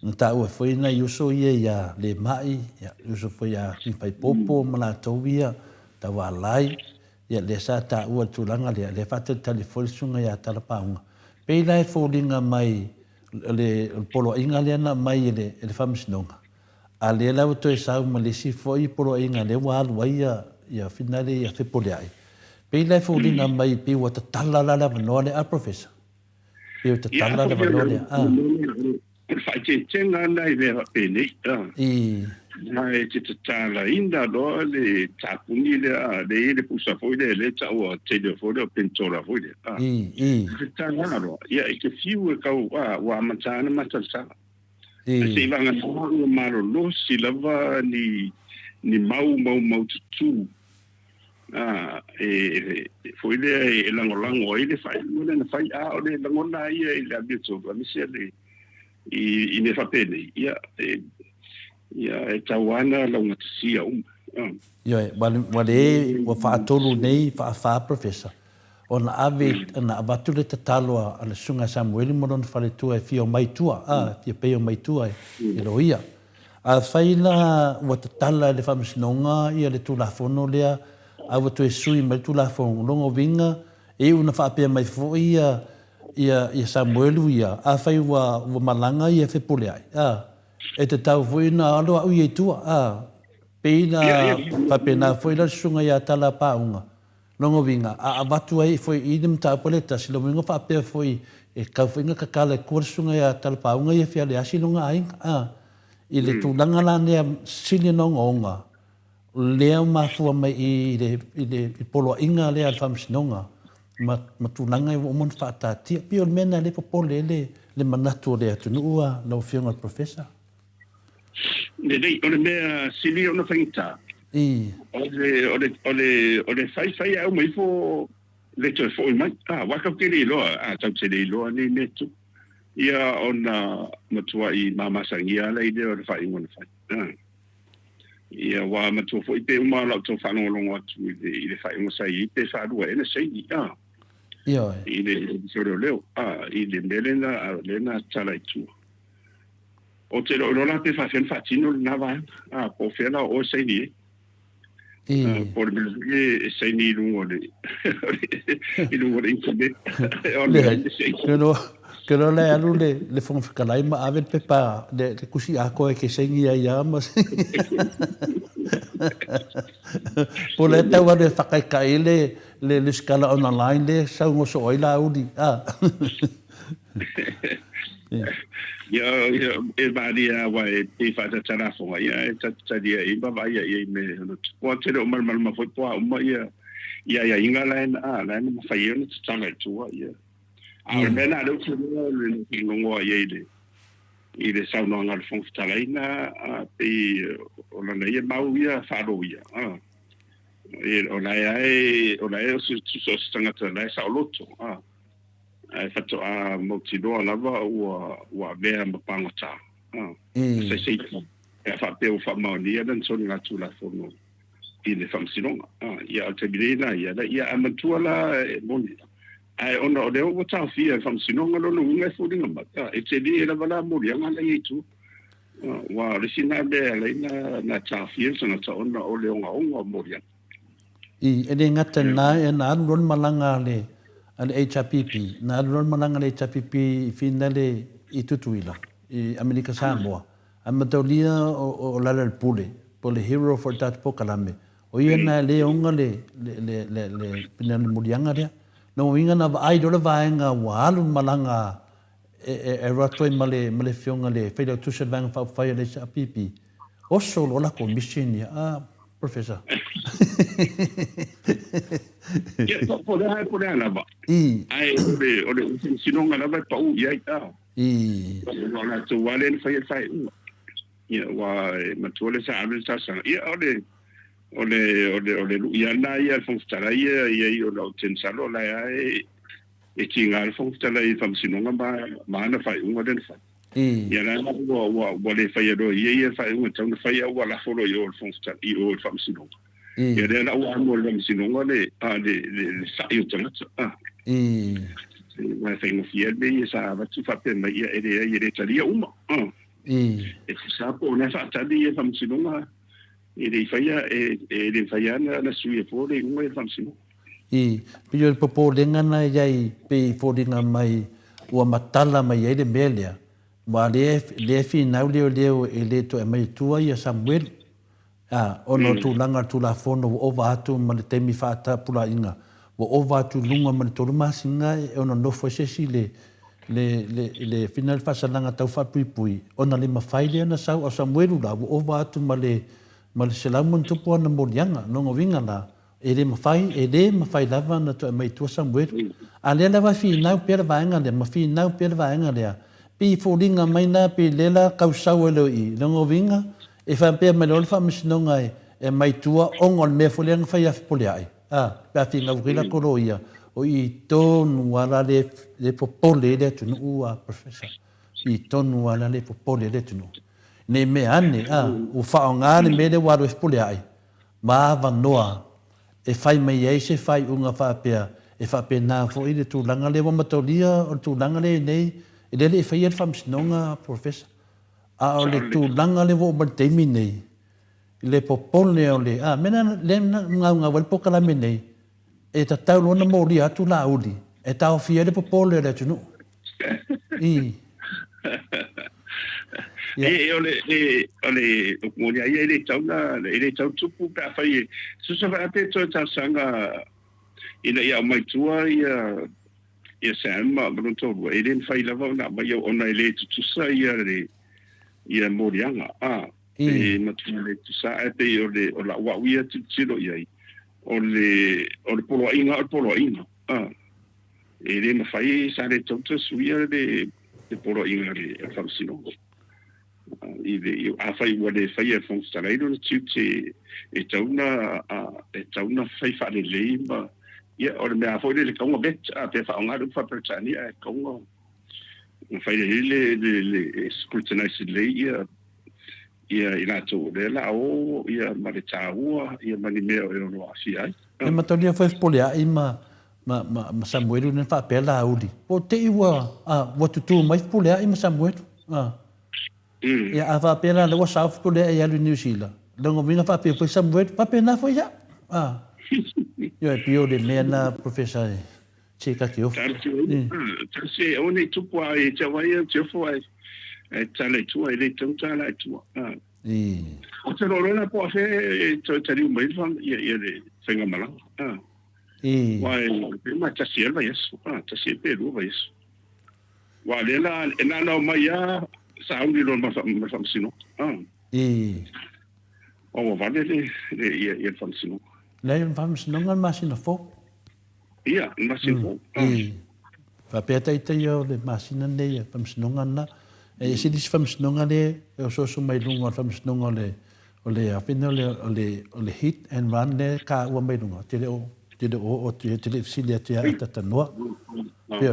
na ta ua foi na yuso ia le mai ia yuso foi a ki fai popo mana tovia ta wa lai ia le sa ta ua tulanga le fata telefone sunga ia tala paunga pe lai folinga mai le polo inga le na mai le famsnonga a le la to sa ma le si foi polo inga le wa ia finale ia fe poliai pe lai folinga mai pe wa tala la no le a professor pe tala la no le fai te tenga nei vera pene mai te tala inda do le tapuni le pusa foi le ta o te de foi o pintora foi tanga ro ia ke fiu e kau wa matana matasa se vanga no maro lo si lava ni mau tu foi le langolango ile fai le fai o le langona ia ile abito mi se le I ne fa pene ia e tawana la una sia ia wale wa fa tolu nei fa professor ona ave na abatu le tatalo ala sunga Samuel moron fale tu e fio mai tua fio peo mai tua e lo ia a faina wa tatala le famsnonga ia le tula fono lea a wa tu e sui mai tula fono longo vinga e una fa pe mai fo ia Samuel ia a fai wa malanga ia fe poliai e te tau foi na alo au ia tua peina fa pena foi la sunga ia tala paunga longo vinga a batu ai foi idem ta poleta si lo vinga fa pe foi e ka foi nga kakala kursunga ia tala paunga ia fe ale asi longa ai ile tu langa la ne sili no ngonga le ma fu mai ile polo inga le al famsnonga ma tulanga o mon fata ti pio mena le popole le manatu le atunua no fiona professor dei o me sili ona faita o le fai au mai fo le to fo mai wa ka ke lo ta te lo ni netu ia ona matua I mama sangia le ide o le fai ona fai ia wa matua fo te uma la to fa no longo atu ile fai mo sai te fa due ene sei ile solo leo ile melena lena talaitu o te lo la pe fa fen fatino na va po fela o sei ni por me sei ni lungo le internet que no le alu le fon fikalai ma ave pepa de kusi ako ke sei ni ia mas poleta wa de fakai le skala online le sa ngo so ila udi ya e varia wa e fa ta tana fo ya ta dia I ba ya me no po te o mal ma fo po ma ya ingala na fa yo no tana tu ya mena le ngwa ye ile sauna ngal fong talaina pe ona nei mau ia faro ia ona e su stanga tala sa loto ai fatto mo ti do lava wa be mapangata sei e fa pe o fa maunia dan so nga tu la fono ile famsilonga ia te bilena ia amatua la boni ai ona o leo wata fia famsilonga lo nunga fodinga mata e te di la bala muri anga la itu wa risina be la na tafia sana ta ona o leo nga onga muri ede ngata na ron malanga le al HPP na ron malanga le HPP finale itutuila i Amerika Samoa amatolia o la pole hero for that pokalame o ia na le onga le pinana murianga rea no winga na ai do le vaenga walu malanga e ratoi male fionga le feida tu se vanga fa fa le HPP o solo la commission ya professor ia po la ba ai o sinonga la ba pa u ia no la tu walen fa ia wa matole sa abel sa ia ole ia na ia fonstara ia o la tensalo la e tinga fonstara i fam sinonga ma na fa un den fa ia na wa le fa do ia fa un tau fa ia wa la folo yo fonstara i o fam sinonga ia de la wa mo le sinonga le sa io tanga ma fa no fiel be sa va tu fa pe ma ia e talia uma e sa po na fa tadi fam sinonga e le faia na sui po le ngoi fam sinonga pio popo lenga na yai pe fodinga mai ua matala mai ai le melia wa le fi na leo e le to mai tua ia Samuel ono tu langa tu la fono o va atu ma le temi fata pula inga o va atu lunga ma to masinga e ono no fo se le final fa langa tau fa pui ona le mafaile na sau o Samuel la o va atu ma le selamun tu po na morianga no ngovinga la e le mafai lava na to mai tu Samuel ale lava fi na per vaenga le mafi na per vaenga le pi folinga mai na pi lela kausau eloi no ngovinga e fa pe me lo fa misnonga e mai tua ongol me folenga fa ia poliai pa finga vrila koloia o i ton wala le popole le tu no professor i ton wala le popole le tu no ne me ane o fa ngane me le walo poliai ma va noa e fai mai ai se fai unga fa pe na fo i tu langa le matolia o tu langa le nei e le fai e fam snonga professor o le tu langa le vo temi nei le popole o le mena le nga wel pokala me nei e ta tau lona mo ri atu la uli e ta o fia le popole le tu no ole mo ya ile tau tupu ka fai su sa va te to ta sanga ina ya mai tua ia sama bro to ile fai lava na ba yo ona ile tu sa ia mo rianga e matule tu sa te ole ola wa wi tu tilo ia ole polo inga ele ma fai sa le to suia de polo inga le famsino i a fai wale fai e fonstara ilo tuti e tauna fai fa le leima ia o me a foi le konga bet a te fa nga fa pertani e konga fai le scrutinize le ia ina to le la o ia ma le taua ia mani me o no asia e matonia foi polia ima ma Samuel ne fa pela udi o te iwa what to do mai polia ima Samuel ia ava pela le South Korea ia le New Zealand longo vinga fa pe foi Samuel fa pe na foi ya yo e pio de mena professor cheka que eu se oni tu qua e te vai te foi e tale tu ele tanta la tu o te lo na po fe te ri mai van ia le fenga mala vai ma ta si va yes ta si pe lu va yes wa le la na no mai ya sa un lo ma famsino o va le ia famsino le famsino ngal masino fo ia masino fa pe tai tai o le masina nei fa msnonga na e se dis fa msnonga le o so mai lunga fa msnonga le afina le hit and run le ka o mai lunga te o te filia te ata noa pe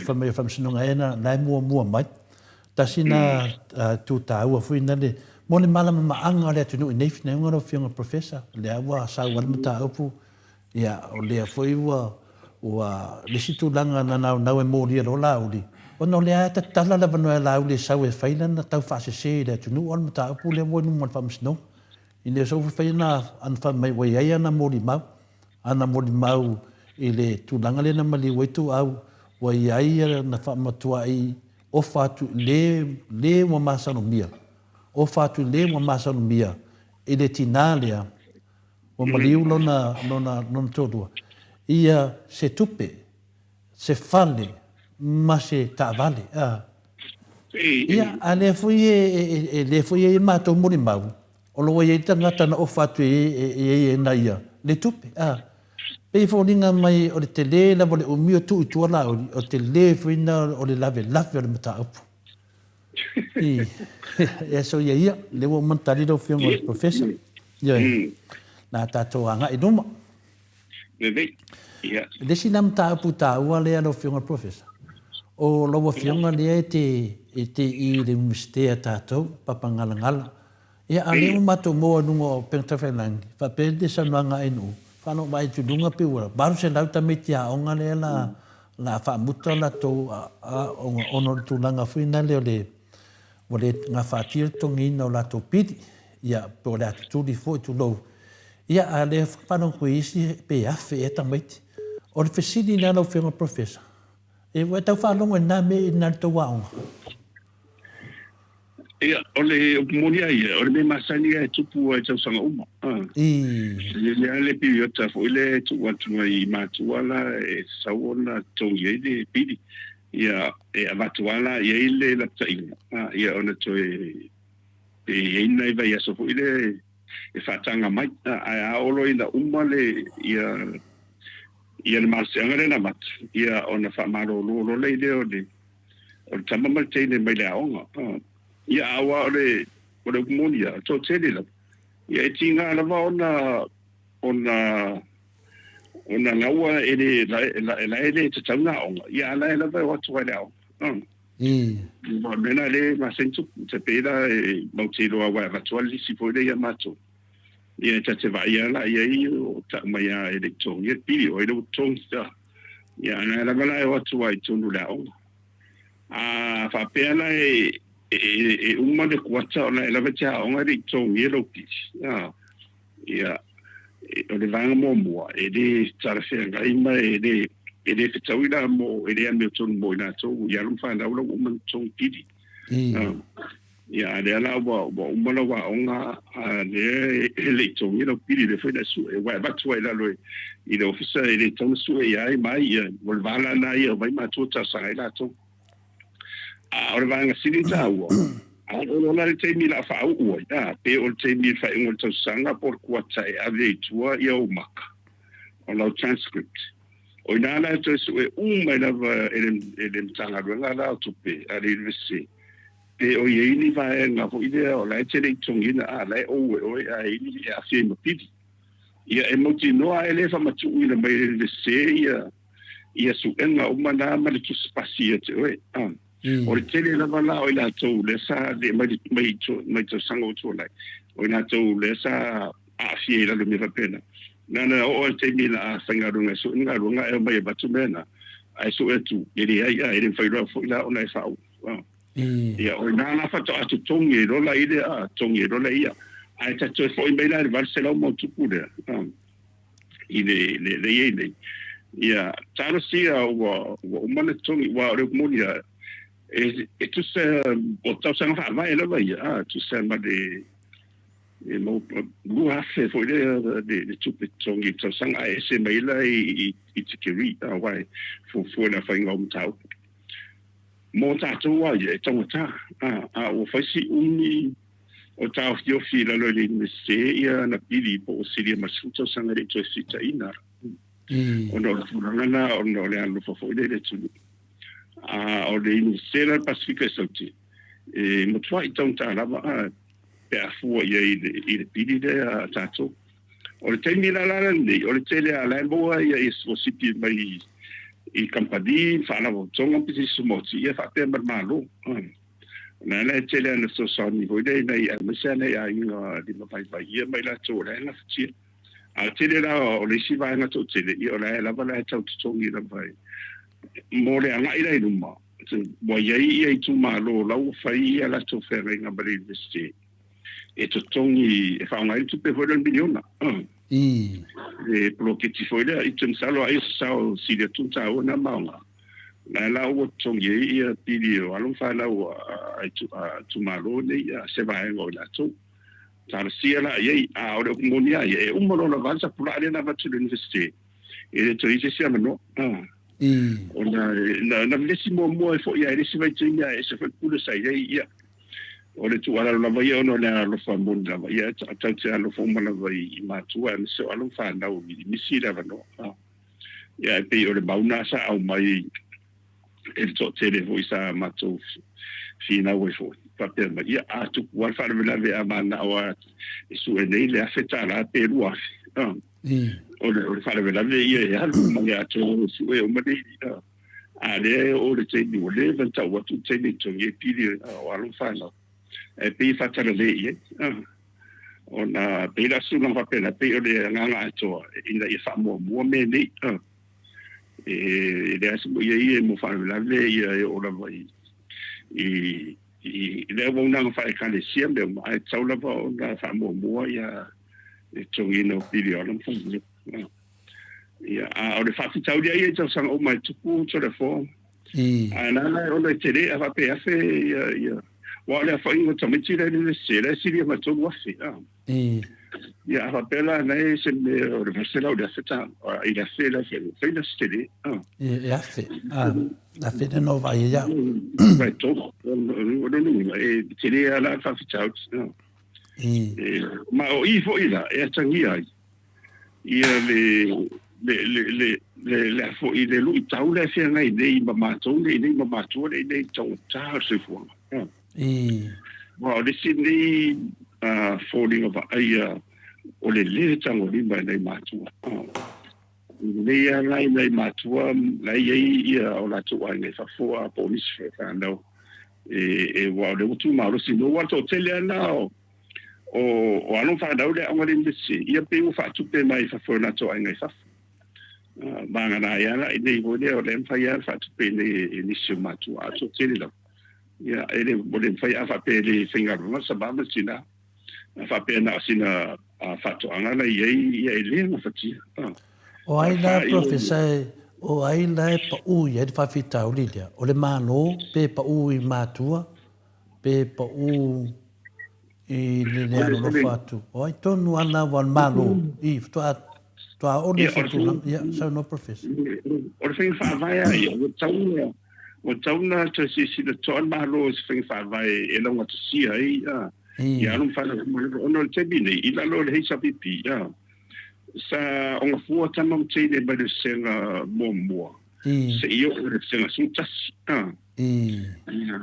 fa mai fa msnonga ena lai mua mai tasina tu ta o fuina le mo le mala maanga le tunu nei fina ngoro fianga professor le awa sa wal mata opu ia o le foi wa le situ langa na e mo lia lo lauli ono le ata tala la vano lauli sa we faina na tau fa se le tunu on mata opu le mo mo fa msno ine so faina an fa mai we ia na mo li mau ana mo li mau ile tu langa le na mali we tu au wa ia na fa matua i o fatu le mo masano mia o fatu le mo masano mia ile tinalia o maliu lona todua ia se tupe se fale ma se tavale ia ale foi le foi mato muri mau o lo ia tangata na o fatu na ia le tupe pe foninga mai o le tele la vole o mio tu la o tele fina o le lave o le mata upu e so ia le wo mantari do fiong o professor ia na tato anga i duma le sina mata upu ta ua le alo fiong o professor o lo fiong le te i le mistea tato papangalangala ia ale o mato mo nungo pentafenangi fa pende sa nanga inu fano mai tu dunga pe ura baru se lauta metia onga le la fa muta la to ono tu langa fuina le nga fa tir to ngina la to pidi ia po la tu di fo tu lo ia ale fano ko isi pe afe eta meti o le fesidi na lo fenga professor e wa ta fa longo na me na to wa ia ole monia ia ole me masani e tupu e tau sanga uma le ale piota fo ile tu watu mai matuala e saona to ye pidi ia e matuala ye ile la tsaina ia ona to e ina vai aso fo ile e fatanga mai a olo ina uma le ia le masanga na mat ia ona fa maro lo le ile o tama mal tene mai le aonga ia awa ole monia to tele la ia tinga la ona ngawa la te tanga onga ia la vai watu wale au mo mena le masentu te pela mautilo awa watuali si pole ia mato ia te vai la ia o ta mai electron ia pili o ile tonsta ia la vala watu wai tunu la onga fa pela uma de kuata ona ela vecha onga ri tong yelo pis ia o le vanga mo de tarfe ngai mai de fitawina mo de ame ton mo na to ya lu fa na lo uma tong pidi ia de ala wa uma la wa onga de le tong yelo pidi de fa da su e wa ba tu ela lo i de ofisa de tong su ia mai ia vol vala na ia vai ma tu ta sa ela to ora vanga sinita ua ora la te mi la fa ua pe o te mi fa ngol to sanga por kuata e ave tua ia o maka o la transcript o ina la to su e uma la ele tanga runga la to pe a university pe o ye ni va nga fo ide o la te le tongina la o a ini a fi mo pidi ia e mo ti no a ele fa matu ina mai le se ia su enga uma na ma le spacia te o le tele la vala o ina to le sa de mai to sango to lai o ina to le sa a fie la me va pena na o te mi la sanga runga so nga runga e mai batu mena ai so etu ele ai ele foi ro foi la ona fa ia o na fa to atu tongi ro la ide tongi ro la ia ai ta to foi mai la Barcelona mo tu pure le ia tano sia o mana tongi wa ro monia e tu se o tau sanga fa vai la vai tu se ma de mo lu hafe foi de tu petongi tu sanga ese mai la i tikiri vai fu na fa ngom tau mo ta tu wa ye tong ta o fa si uni o tau fio fila lo le se ia na pili po si ma su tu sanga de tu sita ina o no le anu fo de tu o le Inusera Pacifica Sauti. Mo tua I tau tā lava pe a fua I le pili le a tātou. O le teimi la la nei, o le tele a lai moa I sosipi mai I kampani, whana o tonga pisi sumoti, ia whapea marmalo. Na la tele ana so soni hoide nei a misa nei a inga di mawhai ia mai la tō la fatia. A tele la o le siwa anga tō tele, I o la lava la tau tutongi la vai. Mo le anga ila inuma. Wa iai ia I tu malo, lau whai ia la tō whera inga bari investi. E tutongi, e whaonga I tupe hoida miliona. E ploketi foida I tun salo a isa sao siria tunta o na maunga. Na la o tongi ia pili o alum whala o a tu malo ne ia se vaenga o la tō. Tara sia la iei a ore umonia e umoro la vansa pula ale na vatu university. E le to ise sia mano. Na lesi mo e fo ia lesi vai tinga e se fa pula sai ia. Ore tu ala la vai ono le lo fa munda vai ia ta ta lo fo mana vai I matua e so alum fa na o mi si la no. Ia pe ore bauna sa au mai e to tele vo isa mato fina o fo. Papel ma ia atu wal fa vela ve amana o su e nei le afeta la peru af. O fa vela ve ia ha ma ia to su e o ma dei ale o le teni o le venta o tu teni to ye pili o alu fa no. E pe fa tala le ia. Ona pe la su no papel pe o le nganga to ina ia fa mo me nei. E le asu ia mo fa vela ve ia o la vai. I le o nang fa kale sia me ai taula va o na fa mo ia e tongino bilion fo ia a o le fa tau dia ia tau sang o mai tupu to le fo ana o le tele a va pe afe ia wa le fa ingo to miti le se le si ma to wa fi ia va pela nei se me o le fasela o le feta i la fela fe la stele ia fe la feta no va ia vai to no e tele ala fa tau ma o I fo ila e tangi ai ia le fo I le lu tau le fe ngai nei ma to nei ma to nei tau ta se fo wa le si nei falling of ai o le tango limba nei matua nei ai nei matua lai ia o la tua nei fa fo a police fa no e wa le tu ma lo si no wa to tele na o anu fa da le angari ndisi ia pe u fa tu pe mai fa fo na to ai nei fa banga na ia na nei o le fa ia fa tu pe nei ni si matua to tele la ia ele o le fa ia fa pe le finga ma sa ba sina fa pe na sina fa to anga la ia ele na fa ti o ai la professor o ai la pa u ia fa fita o lilia o le mano pe pa u I matua pe pa u I le ano fatu o ai tonu ana wan malo I to a o le fatu ia so no professor o le fa vai ai o tau na te si le ton malo se fa vai e longa te si ai ia non fa no te bine I la lo le sa pipi sa on fu tama te de ba de senga mo se io le senga sutas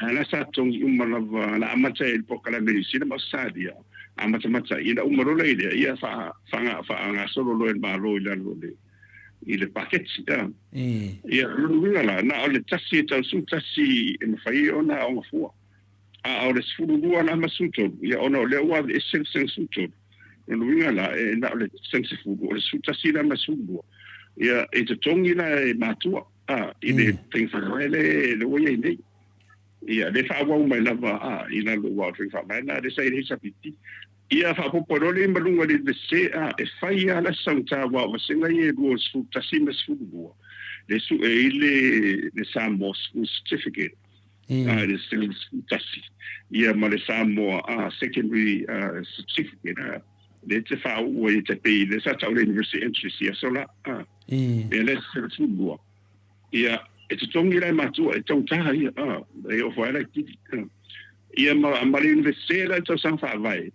ala sa tong umala la amata il pokala medicina ma sadia amata ina umaro le ia fa nga solo lo el malo ila lo le il paquet ia la na le tasi ta su tasi e fai ona on fu a o le sfuru na masuto ia ona le wa esen suto no la e na le sense fu o le suta sila masuto ia e te tongi na e matua i le thing fa le wo ye nei ia le fa wa mai lava ina lo wa thing fa mai na le sai le sapiti ia fa popolo le malunga le se e fai ala santa wa singa ye go suta sima suto le su e le Samoa certificate le tasi ia ma le Samoa secondary certificate le te fa o e te pe le sa tau le university entry sia sola e le se bua ia e te tongi le matua e tau taha ia e o fo ala ki ia ma le university le tau sang fa vai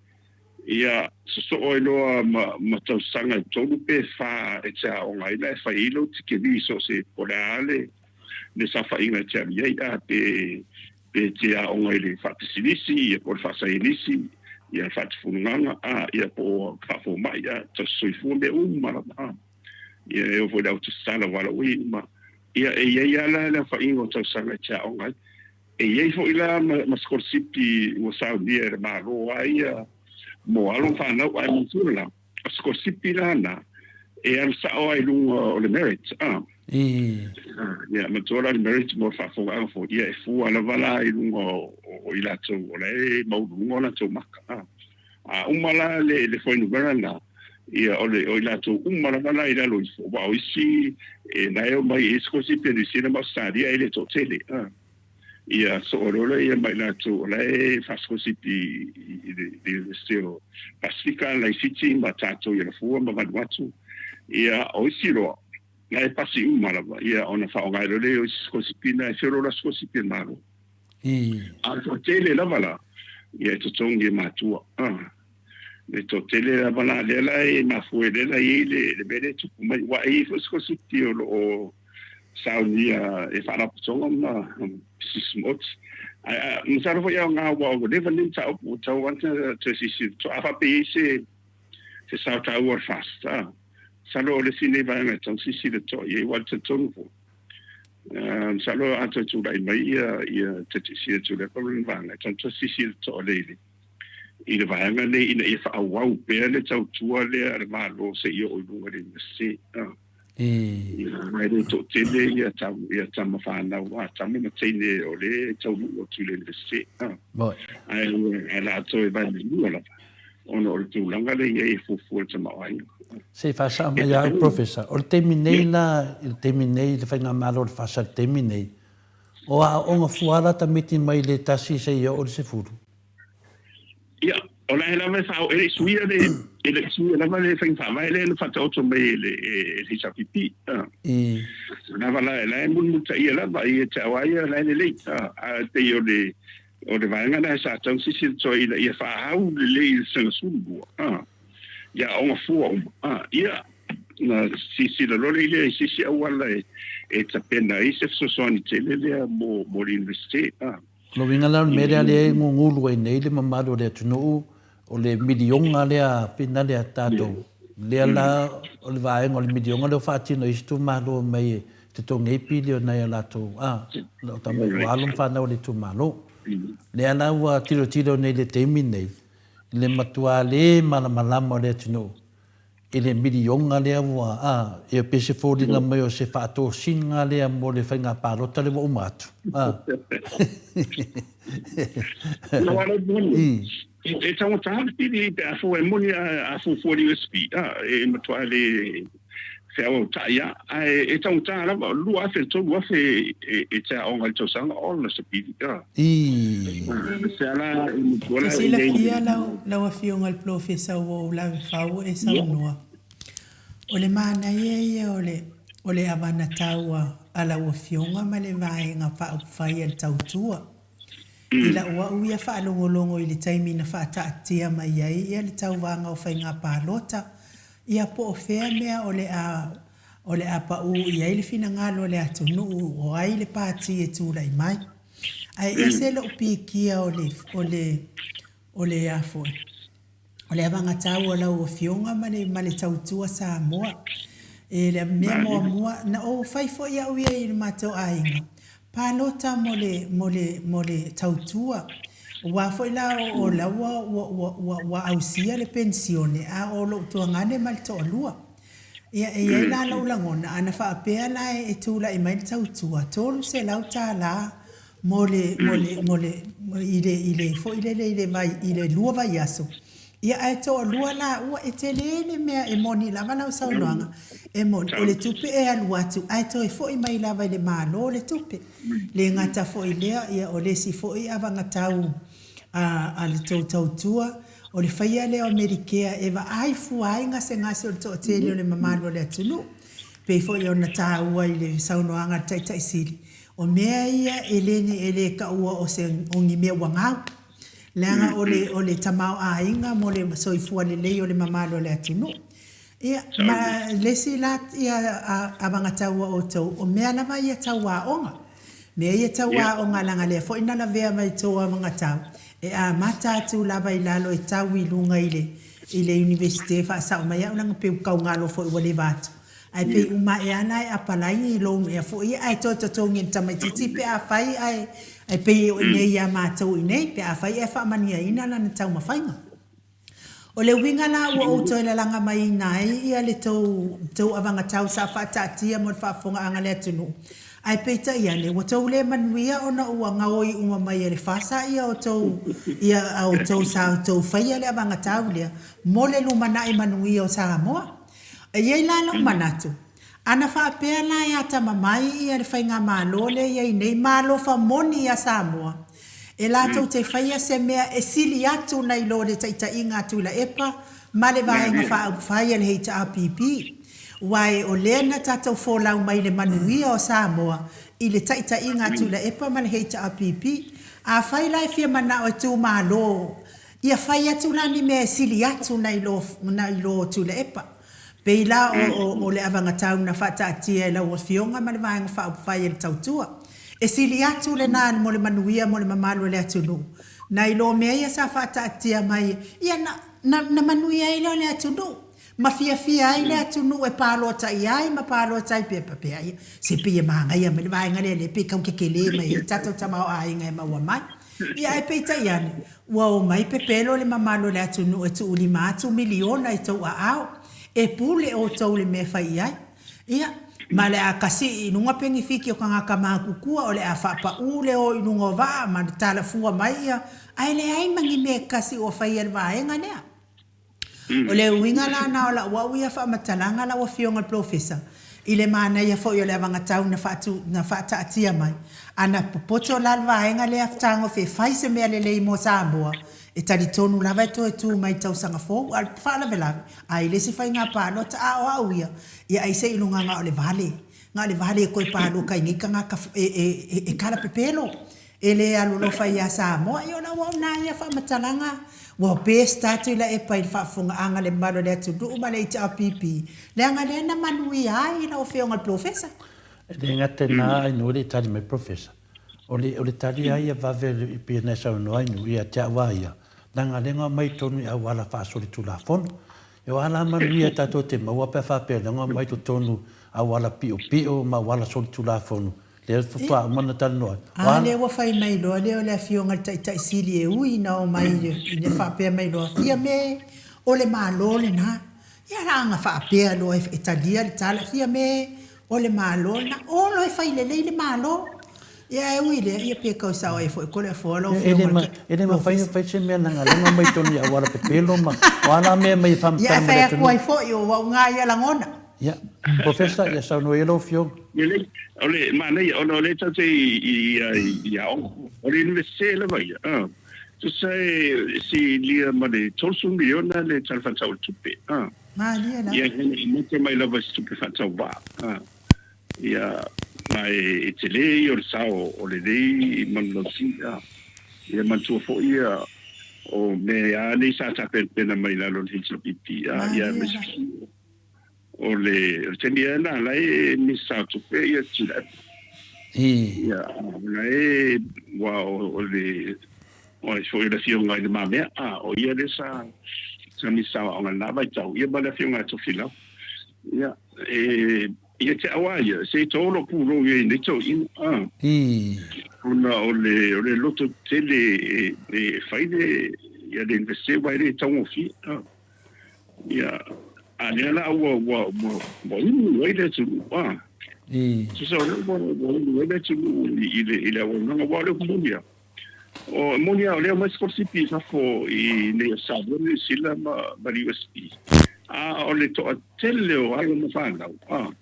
ia so o loa ma tau sanga tolu pe fa e te o ngai le fa ilo te ke vi so se poreale le safa inga tia ia pe tia onga ile fatisilisi ia por fasailisi ia fatfunanga ia po fafo mai ia to soifu me mara ia eu vou dar o sala wala ma ia ia la fa ingo to sanga tia onga ia fo ila mascorsipi o saudia ma ro ia mo alon fa na ai mutula mascorsipi lana e al sao ai lungo o le merit ia matura le merit mo fa fo fo ia fu ala vala ai lungo o ila to o le mo lungo na to maka umala le foi no veranda ia o ila to umala vala ila lo fo wa isi e na eu mai escorsipi de cinema sadia ele to tele ia so ora ia mai na to le fascositi de stilo pacifica la city matato ia fu ma watu ia o siro na e pasi umala ia ona fa onga le o scosipina e fero la scosipina malo a tele la vala ia to tongi matua le to tele la vala le la e ma fu le la le bene tu mai wa e scositi o saunia e fara putonga sismot msara fo ia nga wa go deva linta o tau wanta to sisi to afa pe se sa ta war fast salo le sine va na ton sisi de to ye wa to tonfo salo ato tu dai mai ia te sisi tu le problem va na ton to sisi to le ile va nga le ina e fa wa pe le tau tu le ar ma lo se io o lunga de se mai to tele ia tam fa na wa tam me tele o le tau o tu le se ai la to e va ni la ono o tu langa le e fu te mai se fa sa mai ai professor o terminei le fa nga malo fa sa terminei o nga fuara ta meti mai le tasi se io o se furu ia ola ela me fa ele suia de ele suia la vale fa fa mai le fa to me le sapipi na vala ela mun ta ia la va ia ta wa ia la le a te io de o de vanga na sa tau sisi to ia fa hau le sanga sulu ia onga fu ia na sisi la lo le sisi awala e ta pena ise so ni tele le mo university lo vinga la me le ngulu e nei le mamado le tunu o le milionga le a pina le tato le la o le vai ngol milionga le fati no istu malo mai te to ngai pilio na la to lo ta me walum fa na o le tu malo le ala wa tiro nei le temi nei le matua le malama le tunu ele milionga le wa e pese fodinga mai o se fato singa le mo le fenga parota le o matu no ala boni e tau tau pidi a fu e moni a fu for USB e matua le feo taia e tau tau la lu a fe to lu a fe e ta onga to sanga all the pidi se ala wala se la fia la wa fio ngal professor o la fao e sa no o le mana ye o le avana taua ala wa fio ma le vai nga fa fai el tautua ila wa uia fa longo i le taimi na fa taatia mai ai ia le tau vanga o fai nga palota ia po fea mea o le apa u ia le fina ngalo le atunu o ai le pati e tu lai mai ai ese lo pikia o le afo o le avanga tau la o fionga male tautua Samoa e le mea moa na o fai fo ia uia i le mato ainga palota mole tautua wa foi la o la wa ausia le pensione a o lo to ngane mal to lua ia la lo la ngona ana fa pe la e tu la i mai tautua tolu se la la mole ile fo ile vai ile lua vai aso ia ai to lua la o etelele me e moni la mana sa longa e mon o le tupe e al watu ai to e fo i mai la vai le malo le tupe le ngata fo ile ia o le si fo i avanga tau a le tautua o le faia le amerikea e va ai fu ai nga se o to tele le mamalo le tulu pe fo i ona tau ai le saunoanga tai sili o mea ia ele ka ua o se ongi mea wangau langa o le tamau a inga mo le soifua le o le mamalo le atunu ia ma lesi lat ia avanga taua o tau o mea lava ia taua onga Me ia taua o ngalanga le fo ina la vea mai toa mga tau. E a mata tu lava I lalo e tau I lunga ile universite fa sa mai au nang pe kau ngalo fo I wale vatu. Ai pe uma e ana e apalai I lo e fo ia ai tota tongi tamai titi pe a fai ai pe o nei ia mātou I nei pe a fai e wha mania ina la na tau mawhainga. O le winga la ua o toi la langa mai nai ia le tau avanga tau sa whatatia mo whafonga anga le atunu. Ai peita ia le o tau le manuia o na ua ngaoi uma mai e le whasa ia o tau sa o tau whaia le avanga tau lea mo le lumana I manuia o Samoa. E iei lana o manatu. Ana whaapea la ia tamamai ia le whainga malo le iei nei malo wha moni ia Samoa. E lātou te whaia se mea e sili atu nei lo le taita inga atu la epa, ma le vaenga whaia le heita APP. Wai o lena tātou wholau mai le manuia o Samoa, I le taita inga atu la epa ma le heita APP. A whai lai fia mana o tu ma lo. Ia whai atu la ni mea sili atu nei lo tu la epa. Pei la o le avanga tau na whata atia e lau o fionga ma le vaenga whaia le tautua. E sili atu le nā mo le manuia mo le mamalo le atunu. Na ilo mea ia sa whata atia mai. Ia na manuia ilo le atunu. Ma fia ai le atunu e pālo tai ai ma pālo tai pe ai. Se pia maanga ia me le vaenga le pe kau kekele mai. Tatou tamau a inga e maua mai. Ia e peita iane. Ua o mai pe pelo le mamalo le atunu e tu uli mātu miliona I tau a au. E pule o tau le me whai ai. Ia. Ma le a kasi inunga pengi fiki o kanga kamakukua o le a whapa ule o inunga waa ma le tala fua mai ia. Ai le ai mangi me kasi o whai al vaenga nea. O le uinga la na o la wau ia wha matalanga la wa fionga professor. I le mana ia fo i o le avanga tau na whata atia mai. Ana popoto la vaenga le aftango fe whai se mea le lei mo Samoa. E tari tonu lava e toe tu mai tau sanga fōu, al whaala velang. Ai le si whai ngā pālo ta ao au ia. Ia ai se ilunga ngā o le vale. Ngā le vale e koe pālo kai ngika ngā e kala pepelo. E le alu lo whai a Samoa. I ona wau nā ia wha matalanga. Wau pēs tātu ila e pai whaafunga anga le malo le atu duu ma le ita apipi. Le anga le na manui ai ina o whionga professor. Le ngate nā ino le tari mai professor. O le tari ai a vave I pia nesa o noa inu ia te awa ia. Nanga lenga mai tonu I awala whaasori tu la fono. E wala manu ia tato te maua pe whapea. Lenga mai to tonu awala pio ma wala sori tu la fono. Le futua umana tala noa. Le wa whai mai loa. Le o le whionga tai sili e ui na o mai I le whapea mai loa. Ia me o le malo le na. Ia ranga whapea loa e talia le tala. Ia me o le malo na. O lo e whai le malo. Ia e ui le, ia pia kau sao e fo, e kole a fōla o whionga. Ele ma whai se mea nanga lenga mai tonu I awala pepelo ma. Wala mea mai whamtama. Ia whai a kua I fo I o wau ngā ia langona. Ia, professor, ia sau no elo whionga. Ole, manei, ono le tate I aongo. Ole universite le vai. Tu sai si lia ma le tolsu miliona le talwhantau tupe. Ma lia la. Ia hene mai lava si tupe whantau wā. Ia... mai e te lei o le sao o le lei manuasi ia mantua fo ia o me a nei sa tapena mai lalo le HPP ia mesiki o le tenia na lai ni sa tupe ia tila ia lai wa o le o fo ia fio ngai de mame o ia le sa ni sa o na vai tau ia ba le fio ngai to fila ia ia te awaia, se tōlo pūro i nei tau ina. Una o le loto tele e whaine, ia le investe waire tau ofi. Ia, a nea la awa inu waile tunu. Tusa o leo inu waile tunu i le awa nanga wale kumonia. O monia o leo mai skorsipi safo I nei asabwa ni sila ma USP. O le toa tele o ayo na whanau.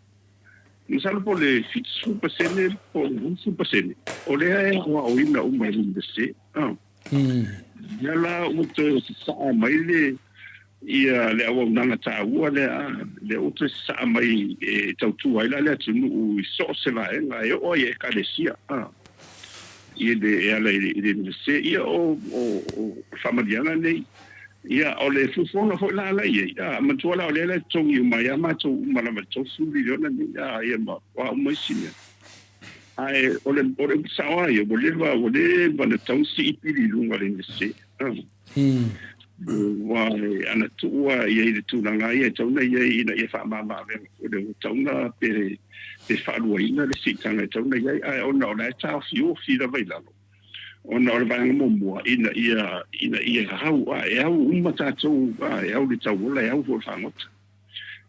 Misal po le 5% po 1%. O le ai o ina umai lindese. Yala uto sa mai le ia le awa nanga tāua le uto sa mai tautu ai le atunu so se la nga o ia kalesia. Ia de ala ile lindese ia o famadiana nei. Ia o le fufona fo la ia matuala o le tongi mai ama to mala ma to su miliona ni ia ma wa mai sinia ai ole sawa yo ole va na tau si pili lunga le se wa ana tua ye tu na ngai tau na ye ina ye fa mama ve ole tau na pe fa lu ina le si tanga tau na ye ai ona na ta fi da vai la ona ole va mo ina hau uma ta tau au le tau la au fo fa ngot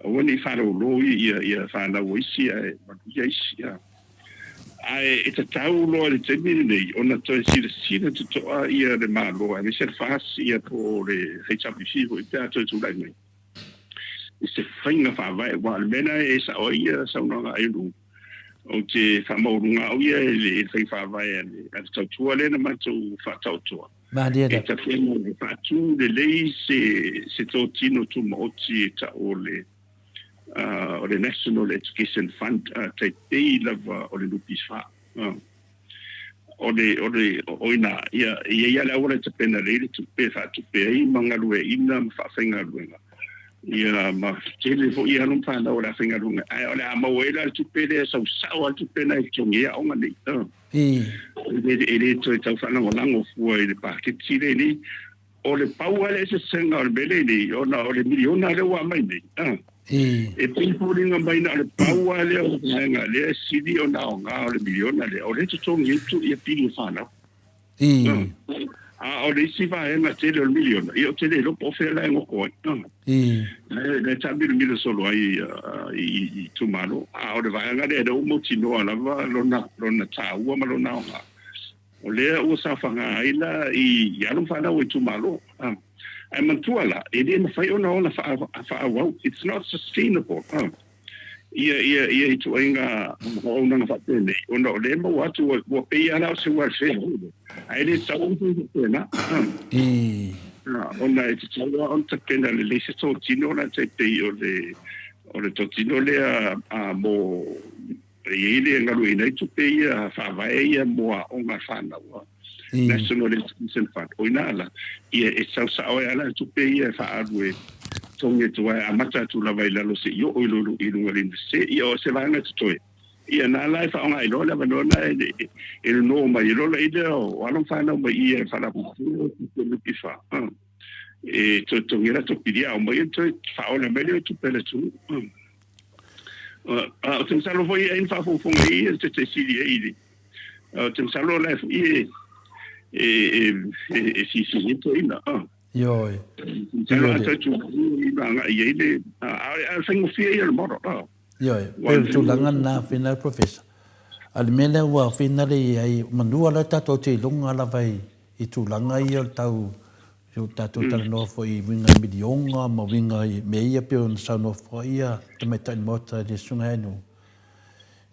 wani fa lo ia fa na wo si ai ma ye si ai e tau lo le temi nei ona to si to ia de malo ai se fa ia po le HPC o te to tu lai se fainga fa vai wa mena e sa o ia sa no ai lu o te fa mo nga o ia le fa vai e to tu le na ma tu fa to tu ma dia da te fa tu de lei se to tino tu mo ti ta o le National Education Fund te lava o le lupis fa o ina ia la ora te pena le tu pe fa tu pe i mangalu e ina fa fenga luenga ia ma tele fo ia non fa na ora fenga luenga ai ola ma wela tu pe le sa tu pe na i tongia o ngani ele to ta fa na lango fu e le pa ke tire ni o le pau ale se senga o bele ni o na o le miliona le wa mai ni e pinpoling ang bay na le pawa le o nga le sidi o na nga o le miliona le o le to ngitu e pili fana o le si va nga tele o miliona io tele lo po fe la ngo ko le tabi le milo solo ai i tu malo o le va nga le o mo tino ala va lo na ta u ma lo na nga o le o sa fa nga ila i ya lo fana o tu malo ai mantuala e le na fai ona fa wow it's not sustainable ia tu ainga ona na fa tele ona le mo watu wo pe ala se wa se ai le sa un tu na ona e tu on te pena le se to tino na te pe o le to tino le a mo ile ngalu ina tu pe fa vai mo ona fa na National Education Fund oina ala ia e sa o ala tu pe ia fa adwe tonge tu ai amata tu la vai la lo se yo o lo i lo ngalin se ia o se vanga tu toi ia na la fa nga i lo la no na e no ma i lo la ide o ala fa na ma ia fa la pu tu fa e to ngira to pidia o mai to fa o la medio tu pe le tu o te salo foi in fa fo ngi te si di te salo la si to ina yo ta tu ina ia ile a singo fia il modo yo per tu langan na final professor al mena wa final ai manua la ta to te longa la vai I tu langa ia tau yo ta to ta no foi winga midionga ma winga me ia pe on sa no foi ia te meta mota de sunga no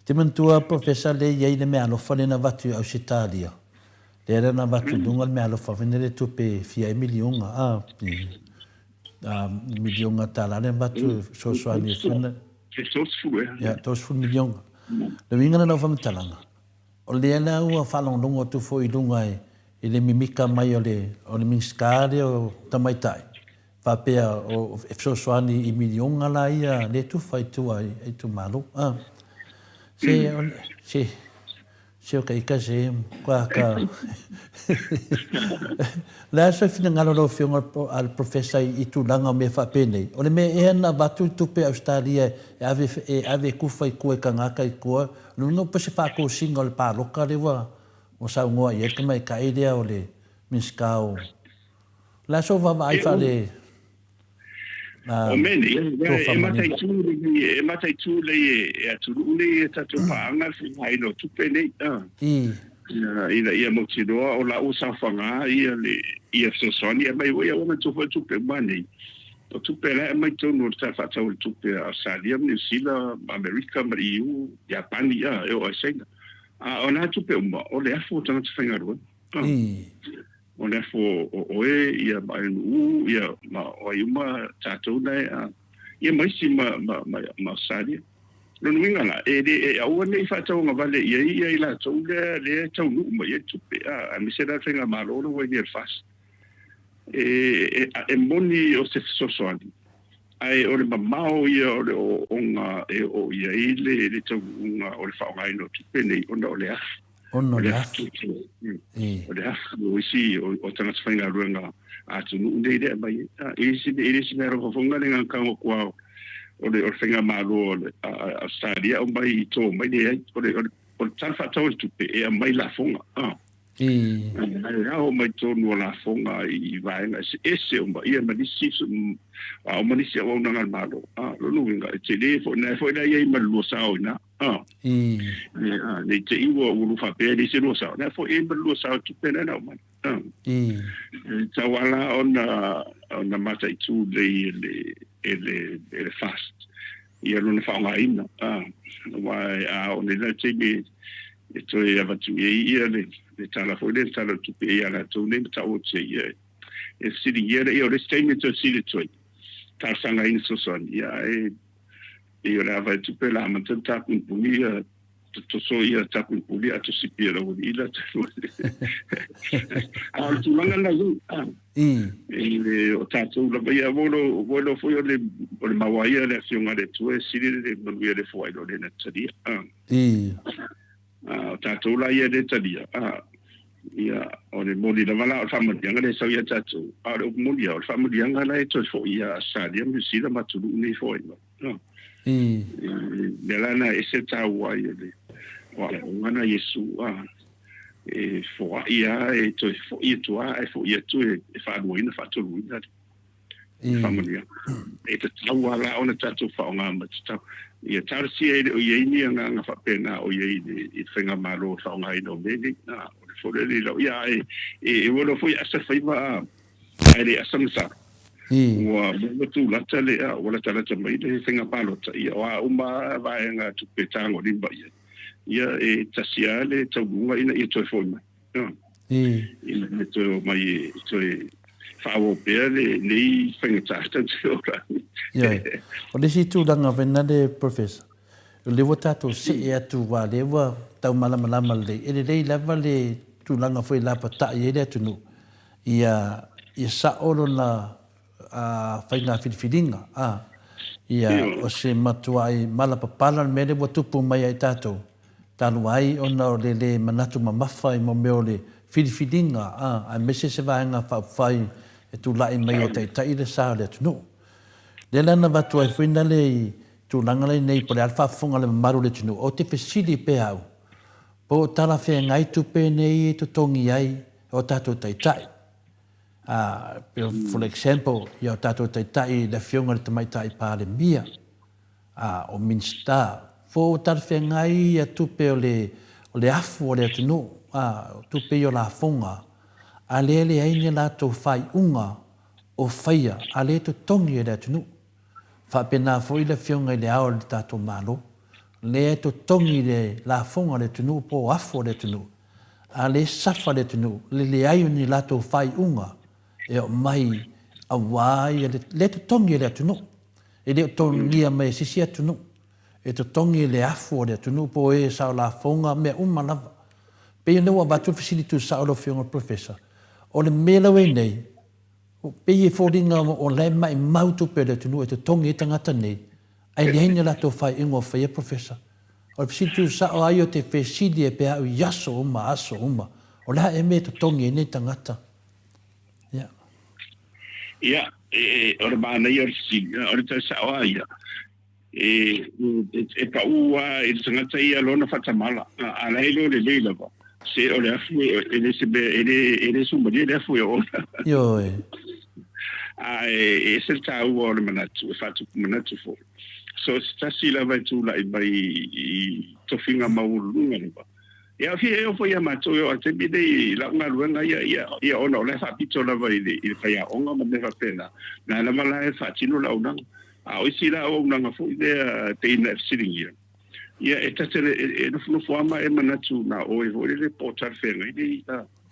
te mantua professor le ia ile me alo fale na vatu au Italia le era na vatu dunga me alo fa venere tu pe fia milionga milionga tala le vatu so so ni funa ya tos fu milionga le winga na fa mtalanga o le na u fa long longo tu foi dunga ele mimika mai o le minskare o tamaitai fa pe o so so ni milionga la ia le tu fai tu ai tu malo se o kai ka se kwa ka la so fina ngalo lo fiona al professor I tu langa me fa pene o le me e na batu tu pe Australia ave ku fai ku ka nga kai ku no pe se fa ko single pa lo ka le wa o sa ngoa ia ka mai ka idea o le miskao la so va vai fa le o meni e matai tu le e tu le ta tu pa nga fi hai no tu pe nei ia mo ti do o la o sa fanga ia le ia so sonia mai o ia o tu pe mani o tu pe la mai tu no ta fa tu pe Australia New Zealand America Mariu Japan ia o senga o na tu pe o le afo tanga tu fenga ro o le fo o ia mai ia ma o uma tatou nei ia mai si ma sadia no winga la e o nei fa tau nga vale ia la tau le tau nu mai tu pe a mi se da fenga malo no vai dir fast e moni o se so so ali ai o le mamao ia o le o nga e o ia ile le tau unga o le whaongai no tupe nei ona o le afu. Ono le afu. O le afu o isi o tanga whainga ruenga atu nuu nei rea mai. Isi mea roho whonga le ngā kango kua o le whainga malo o le Australia o mai i tō mai nei ai. O le tana whatau e tupe e a mai la whonga. Rao mai tonu o la fonga I vaenga ese o mai ia manisi o manisi o nanga malo lo luinga te le fo na fo ia ma lo sao na ne te iwo o lu fa pe se lo sao na fo e ma lo sao tu pena na man tawala on mata I tu le fast ia lo na fa ngai na wai on le te me to ia va tu ia le tala foi le tala tu pe ia la tu ne ta o che ia e siri ia e o stay to siri toi ta sanga in so son ia e ora va tu pe la man ta kun pulia to so ia ta kun pulia to si pira o ila al tu langa na zu e o ta tu la ia volo foi o le mawaia le afiunga le tu e siri le manuia le foi lo le na tsadia tātou la ia de talia. Ia, o le moli la wala o whamadianga le sau ia tātou. A le moli o whamadianga la e toi fo ia asalia mi sila matulu nei fo ino. Le lana e se tāua ia le. Wale, o ngana Yesu e fo ia e toi fo ia tua e fo ia tu e whanuina whatuluina. Whamadianga. E te tāua la o na tātou whaonga matitau. Ia tarsi e o iei ni nga whapena o iei I whenga maro whaonga ino meni na o le whoreli lau ia e wano fwy asa whaiva a le asa msa ua mwatu lata le a wala talata mai le whenga palota ia o a uma vaenga tupe tango limba ia e tasia le taugunga ina ia toi fwoi mai ina me toi mai toi whawo pēr le nei whenga tāta te ora o le si tūranga wena le professor. O lewa tātou se e atu wā lewa tau malama le. E le rei lewa le tūranga whai lapa tae e le atu nu. Ia sa oro na whainga whiriwhiringa. Ia o se matua I malapapala me le wa tupu mai ai tātou. Tālu ai ona o le manatu mamafa I mo meo le whiriwhiringa. Ai mese se vāenga whai e tūlai mai o tai le sa le atu nu. Le lana watu ai whina le tūlanga le nei pole alfa whunga le maru le tunu. O te whesiri pe au. Po tala whea ngai tupe nei e to tongi ai o tātou taitai. For example, i o tātou taitai le whiunga le tamaitai pāle mia. O Minster. Po tala whea ngai a tupe o le afu o le tunu. Tupe i o la whunga. A le aine la tō whai unga o whaia. A le to tongi e le tunu. Whapena fo I le whiunga I le ao le tātou malo. Le to tongi le la whonga le tunu po afo le tunu. A le safa le tunu. Le aio ni la tō whai unga. E o mai a wai. Le to tongi le tunu. E le tongi a mai sisi tunu. E to tongi le afo le tunu po e sao la whonga me umanawa. Pe i lewa watu facilitu sao lo whiunga professor. O le melewe nei. Pei e fōringa o le mai mautu pe le tunu e te tongi e tangata nei. Ai le hene la tō whai ingo whai e professor. O le pisitu sa o ai o te whesidi e pe au yaso uma, aso uma. O leha e me te tongi e nei tangata. Ia. Ia, o le mana i o le sidi, o le tau sa o ai ia. E pa ua e te tangata ia lona whatamala. A la helo le leila ba. Se o le afu e le sumari le afu e ona. Yo e. E se tau o le manatu, e whatu manatu fo. So sta sila vai tu la I tofinga maulunga ni ba. Ia fi e o foi amato o te bide la nga luenga ia ona le fa pito la vai I fa ia onga ma me fa pena. Na la mala e fa tino la una. A o sila o una fo ide te ina sitting here. Ia e tatele e no forma e manatu na o e vole le portar fenga I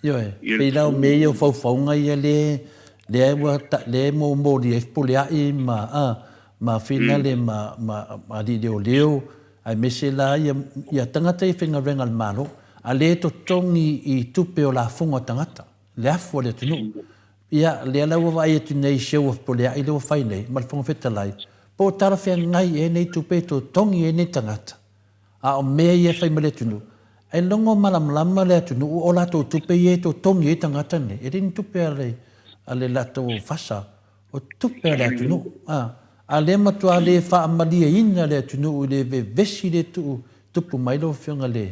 Yo e. Pe la o me o faufaunga ia le mo di e pulia I ma fina le ma di leo ai mese la ia tangata I whenga renga malo a le to tongi I tupe o la whunga tangata le afu le tunu ia le ala wa ai tu nei show of polia i le fai nei mal fong fetalai po tara fe ngai e nei tu pe to tongi e nei tangata a o me ia fai male tunu e longo malam le tunu o la to tu pe e to tongi e tangata nei e rin tu pe ale la to fasa o tu pe le tunu a le matu a le fa amalia ina le tunu le ve vesi le tu pu mai lo fionga le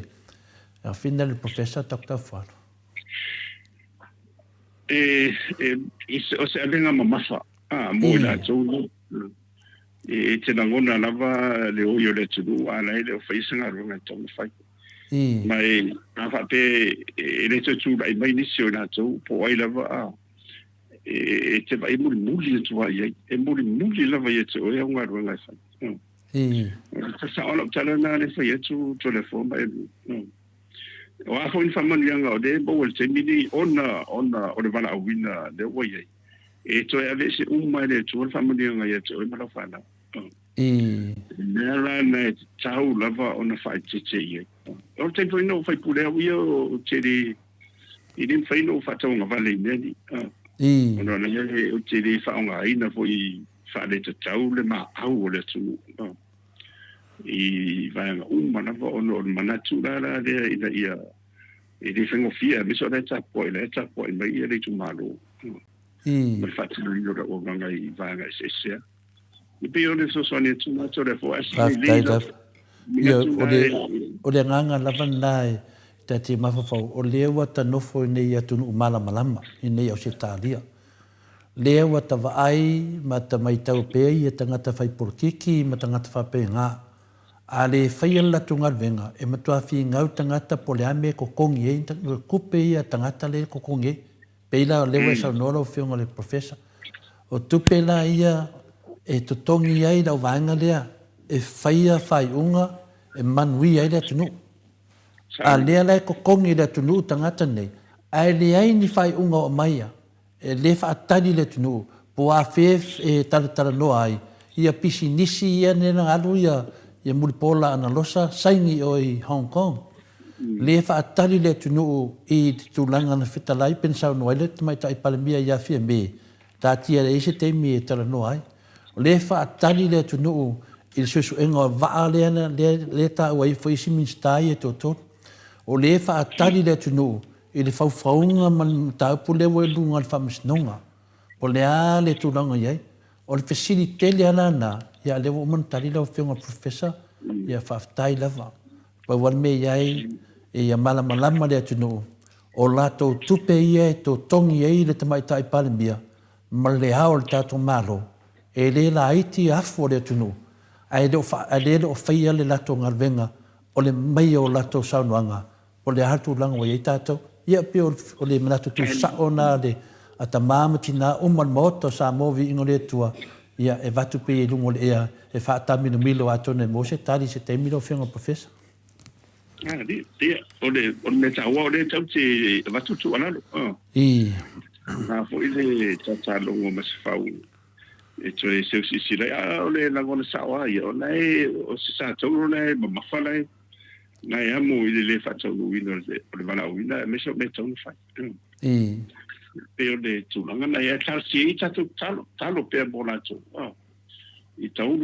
a fina le professor Dr. Fualo o se alenga mamasa mo la tonu te ngona lava le o yo le tunu ala le faisanga runga tonu fai mai afa pe le tu ai mai ni sio na tu po ai lava te vai muli tu ai muli lava ye tu o nga runga fai sa ona tala na le fai tu telefone mai o a foi famani anga o de bo el temini ona o de bala wina de woye e to ave se mai de to famani anga ye to mala fana nera na tau lava ona fai tete ye o te foi no fai pule o te di i din fai no fa tonga vale neni ona na ye o te di fa nga ina foi fa le tau le ma au le tu i vai na va ono manatu la de ia e de fengo fia mi so da tapo mai ele tu malo ma fatti no da o ganga i vai se i pe o so sonia tu ma to de fo o le nganga lava nai te mafa o le wata no fo nei atu malama i nei o se talia le wata vai ma ta mai tau pe i tangata fai politiki ma tangata fa pe nga ale fai la tunga venga e matua fi ngau tangata poleame ko kongi e kupe ia tangata le ko kongi pe la lewa sa no fionga le professor o tupe la ia e to tongi ai da vanga le e fai unga e manui ai le tunu ale la ko kongi le tunu tangata nei ai le ai ni fai unga o maia e le fa tani le tunu po a fef e tala no ai ia pisi nisi ia ne na alu ia mulipola ana losa saingi o i Hong Kong. Le fa atali le tunu i tulanga na fitalai pensau no ele mai tai palemia ia fia me. Ta tia le ise te mi tala no ai. Le fa atali le tunu il susu enga va le ana le ta wai foi simin stai e toto. O le fa atali le tunu il fa faunga man ta pule we lunga fa misnonga. O le ale tulanga ia. O le facilite le ana ia le wo man tali le fionga professor ia faftai lava pa wan me iai ia malama le tunu o lato tupe ia to tongi ia le tamai tai palemia ma le hao le tato malo e le la iti afo le tunu ai do fa ale do faia le lato ngalvenga o le mai o lato saunoanga o le hatu langa o ia tato ia pe o le manato tu saona le ata mamatina uman moto Samoa Viiga le tua ia e vatu pe e lungo ia e fa tamino milo atone mo se tali se te milo fionga professor dia o me tawa o le tau te vatu tu ala na fo ile tata longo mas fau e to e se si la o le la gona sawa ia o nei o se sa tau nei ma fala na ia mo ile le fa tau wino le bala wina me so me tau fa pe o le tulanga na ia tal si tatu talo pe bola tu i tau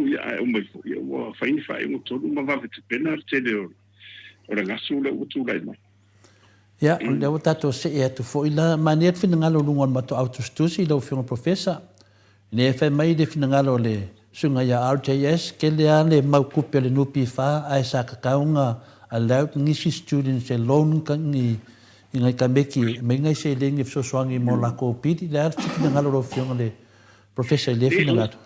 ia o mai fo ia wa fai mo tolu ma va te pena te le o le ngasu le utu lai mai ia o le tato se e tu fo ila mania fina ngalo lungon ma to autostusi lo fionga professor ne fe mai de fina ngalo le sunga ia RJS ke le ale mau kupe le nupi fa ai sa ka kaunga allow ngisi students alone kan ni ngai kameki me ngai se lengi so swangi mo la ko piti la fina ngalo lo fionga le professor le fina ngalo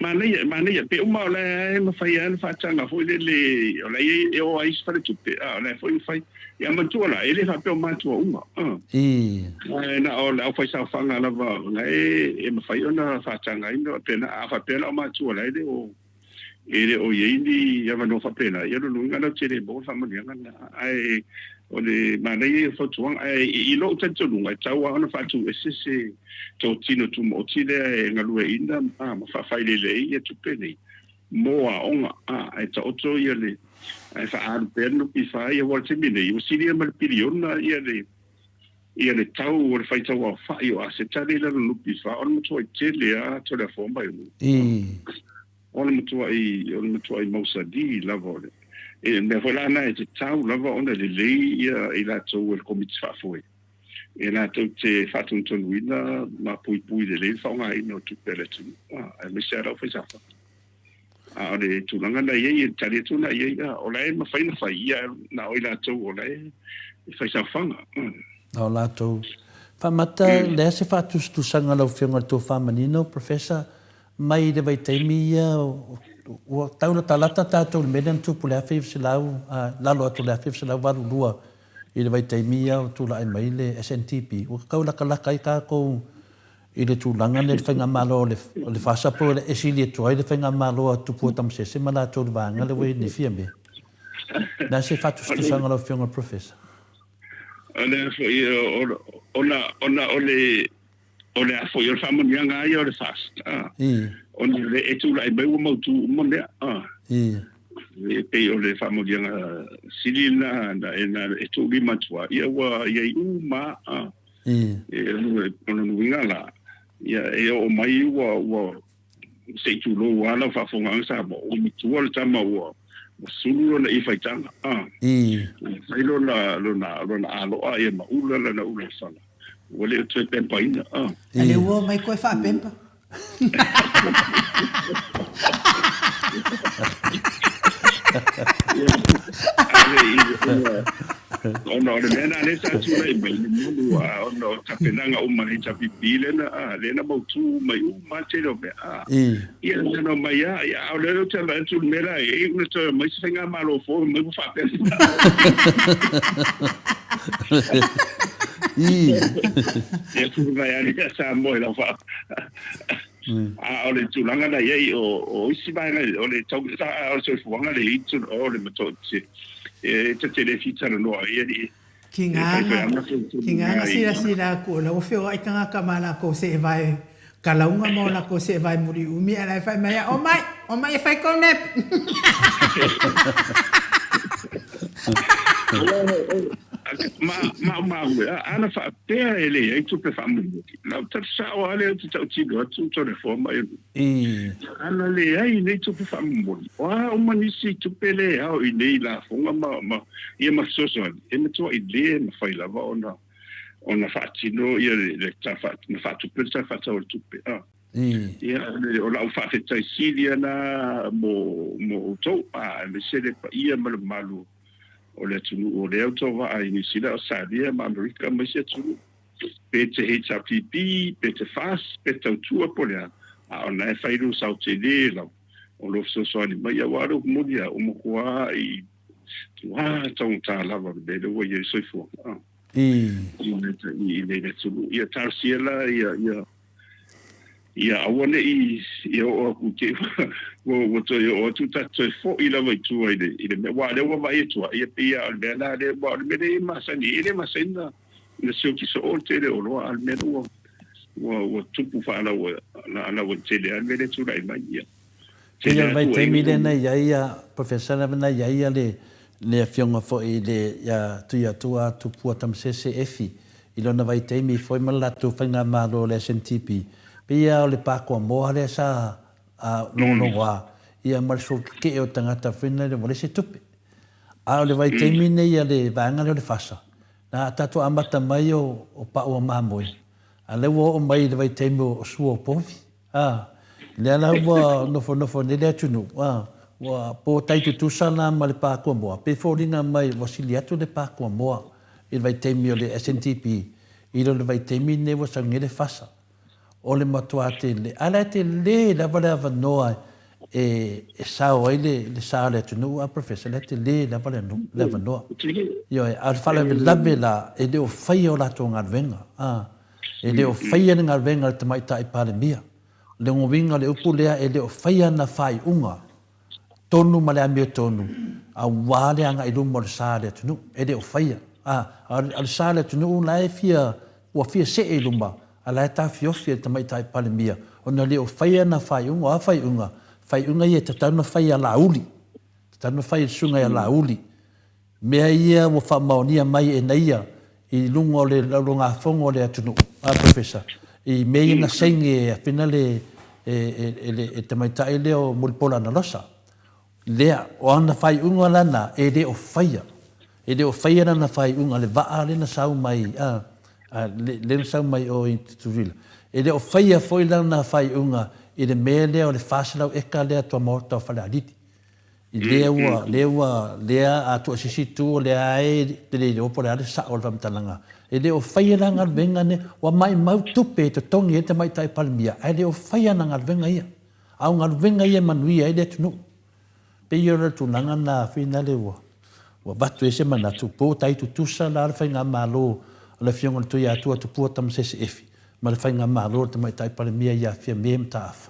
Mane pe uma le ma fai an fa tanga foi le ola e o ai fa tu pe le foi fai ya ma tu la ele fa pe ma tu uma na o fa sa fanga la va e ma fai ona fa tanga ino pe na fa pe la ma tu la ele o ye ni ya no fa pe na ya no ngana tele bo fa ma ngana ai o le mane fo tuang ai I lo tanto lunga tawa ona fa tu ese to tino tu mo tile ngalu inda ma fa fai le e tu pene mo a onga ai to to ye le ai fa ar perno pi fa ye vol se mine yo si le mal piriona ye le ia le tau o le whaitau a whai o a se tari la lupi wha o le matua I tele a to le whomba o le matua I mausa di lava o le me whalana e te tau lava o le lei ia I la tau le komiti whafoe e la tau te whatuntonuina ma pui le lei whaonga I no tupele tunu e me se arau whaisafa a le tulanga na ye tari tuna ye o la e mawhaina whai ia na o I la tau o la e whaisafanga o lātou. Whamata, lea se whātustusanga lau whionga tō whamanino, Professor, mai le vai teimi ia, o taula talata tātou le mena tupu lea whiwse lau, lalo atu lea whiwse lau waru lua, I le vai teimi ia o tūla ai mai le SNTP. O kaulaka laka I kākou, I le tūlanga le whainga malo le whasapo le esili e tuai le whainga malo a tupu o tamsese, ma lātou le vanga le wei ne fia me. Lea se whātustusanga lau whionga, Professor. Ona ole afo yo famo nyanga yo le fast ona le etula I bewa motu monde e pe ole famo nyanga silina na ena etuli matua ia wa ia uma ona nuingala ia e o mai wa se tulo wala fa fonga sa mo o mitua le tama wa sulu na I whaitanga. Whai lona aloa e maula lana ula sana. Wale o tue pempa ina. Ale ua mai koe wha pempa. Ona ole mena le sa tula I mai mulu ona o tapenanga o mai tapipi lena lena mautu mai uma te lo me ia lena mai ia ole o te la tu mera e una te mai singa malo fo mai fa pe e tu vai ali sa mo la fa ole tu langa na ia o isi vai ole tau sa o se fuanga le itu ole matoti e te telefita no ia ki ngana sira ko la o feo ai tanga kamala ko se vai kalaunga mo la ko se vai muri umi ala fai mai o mai fai konep ma ana fa pea ele ai tu pe famu la ta sa o ale tu ti do tu to reforma ana le ai nei tu pe famu wa o manisi tu pele au I nei la fonga ma ia ma so e me to I le ma fai la va ona fa tino ia le ta fa ma fa tu pe ta fa ta o tu pe ia o la fa te tai silia na mo to me se le pa ia malu o le tunu o le auto va ai ni sila o sadia ma Amerika ma se tunu pe te HPP pe te fast pe te tua polea ona e fairu sa te le la o lo so ni mai waro mo dia o mo kwa I tong ta la va de o ye so fo I le tunu ia tarsiela ia awane I o ku te wo to yo tu ta to fo I la vai tu ai de me wa le wa vai tu ia pe al bela de wa me de masani ile masenda ne se ki so o te de o lo al me wo tu pu fa la wa te de al me de tu lai mai ia ia vai te mi le na ia professor na ia le fionga fo I le ia tu pu tam CCF I lona vai te mi foi ma la tu fanga malo le SNTP Pia o le pako moa le sa no wa ia marso ke o tangata fina le mole se tupe a le vai temine ia le vanga le fasa na tatu amata mai o pa o mamoi a le wo o mai le vai temo o suo povi le ala wa no fo ne le tunu wa po tai tu sana ma le pako moa pe foringa mai wasiliato le pako moa il vai temio le SNTP I le vai temine wo sangele fasa o le matua te le ala te le la vala noa e sao ai le sa le tunu a professor le te le la vala noa yo al fala la vela e de o fai o la tonga venga e de o fai na venga te mai tai pale mia le ngovinga le upulea e de o fai na fai unga tonu male amio tonu a wale anga I lumo le sa le tunu e de o fai al sa le tunu la e fia wa fia se e lumba ala ta fiofia te mai tai pale mia ona le o fai na fai unga ia te tau na fai ala uli te tau na fai sunga ala uli mea ia wo fa maonia mai e naia I lungo le longa fongo le atunu a professor. I mei na senge fina le te mai tai le o mulpola na losa. Lea o ana fai unga lana e de o faia. E de o faia na fai unga le vaa le na sau mai le na sau mai o Turila. E de o faia foi lana fai unga e de mele o le fasila o eka le atua Maota o fale aliti. I lea atua sisitu o lea e te le opo le ale sa o le whamtalanga. E de o faia na ngal venga ne wa mai mau tupe te tongi e te mai tai palmia. E de o faia na ngal venga ia. Au ngal venga ia manuia e de tunu. Pe ora tunanga na fina le wa batu ese mana tu po tai tu tusa la fa nga malo le fionga tu ya tu po tam se efi ma le fa nga malo te mai tai pale mia ya fia mem taf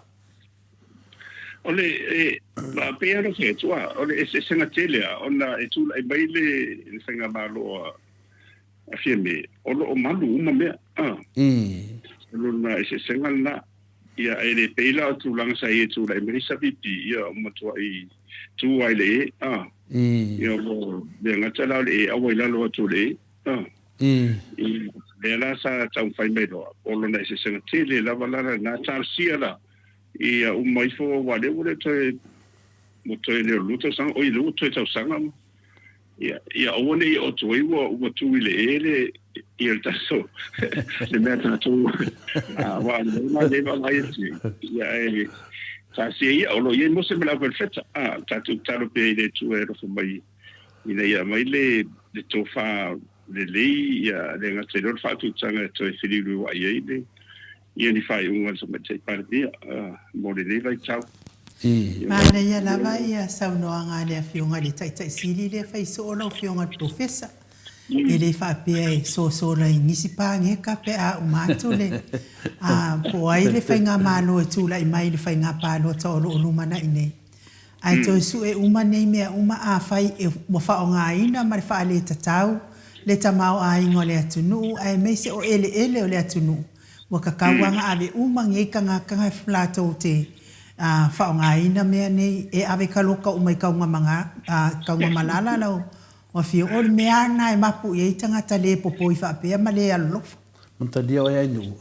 ole ba pe ora ke tu ole ese sena tele ona e tu ai baile le fa nga malo a fia me o malu uma me lo na ese senga na ia ele peila tu lang sa e tu lai me sa pipi ia mo tu ai tu ai le ia mo de ngata la le awai la lo tu le le la sa tau fai me do o lo na se se tele la vala na tar sia la ia o mai fo wa le o le te mo te le luto sang o i lu te tau sanga ia o ne o tu i o tu le ele ia ta so le meta tu wa le va mai ia sa si o lo ye mo se me la perfetta ta tu talo pe de tu ero fo mai ina ia mai le to fa le ia le nga te fa tu tsanga to fili lu wa ye de ia ni fa un so me te partia mo le vai ciao ma le ia la vai sa no anga le fionga le tai sili le fa so lo fionga professor ele fa pe so la inisi pa nge ka pe a umatule po ai le fa nga malo tu la mai le fa nga pa lo to lo mana ine ai to su e uma nei me uma a fai e mo fa nga ina ma fa le tatau le tamau ai ngole atunu ai me se o ele o le atunu mo ka kawanga ave uma nge ka flato te fa nga ina me nei e ave kaloka umai ka nga manga ka nga malala lo o fio o me ana e mapu e tangata le popo I fa pe ma le alo monta dia o ai nu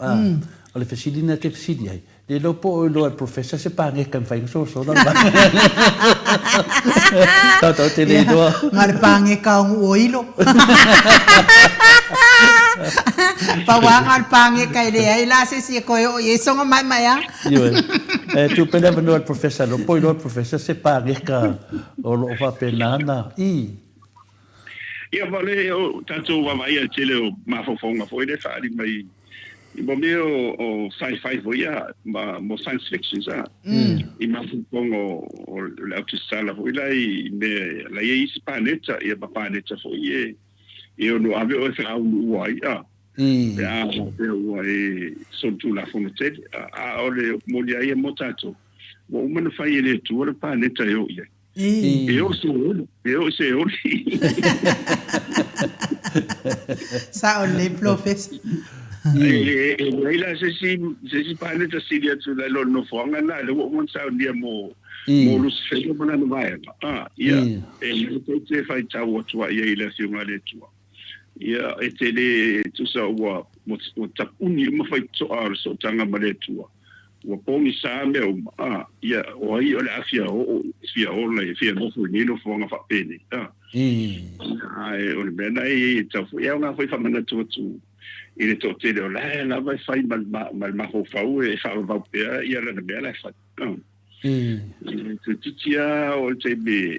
o le fasilina te fasili ai le lo po lo al professor se pa nge kan fai so la ta te le do ma le pa nge ka o ilo pa wa ngal pa nge ka le ai la se si ko e so mai mai tu pena no al professor lo po lo al professor se pa nge ka o lo fa penana ia vale o tanto va mai a tele o mafofonga foi de fari mai I mo meo o sci-fi foi ma mo science fiction sa I mafofonga o le autisala foi lai me la ia isi planeta ia planeta foi e no ave o fa u ai o e son tu la fonte o le mo dia ia motato o mano fai ele tu o planeta eu ia eu se sa o le professor la se si planeta si dia tu la no fonga na le mo sa dia mo lus fe mo na vai ia e te fai tau tu ia ile si uma le tu ia e te le tu sa wa mo tapuni mo fai to ar so tanga male tu o pongi sa me ia o ai o le afia o le no fu ni no fonga fa peni ai o le bena I tafu ia nga foi fa mana tu ile to te le la vai fai mal ma ho fa o e fa va pe ia la bela fa tu tia o te be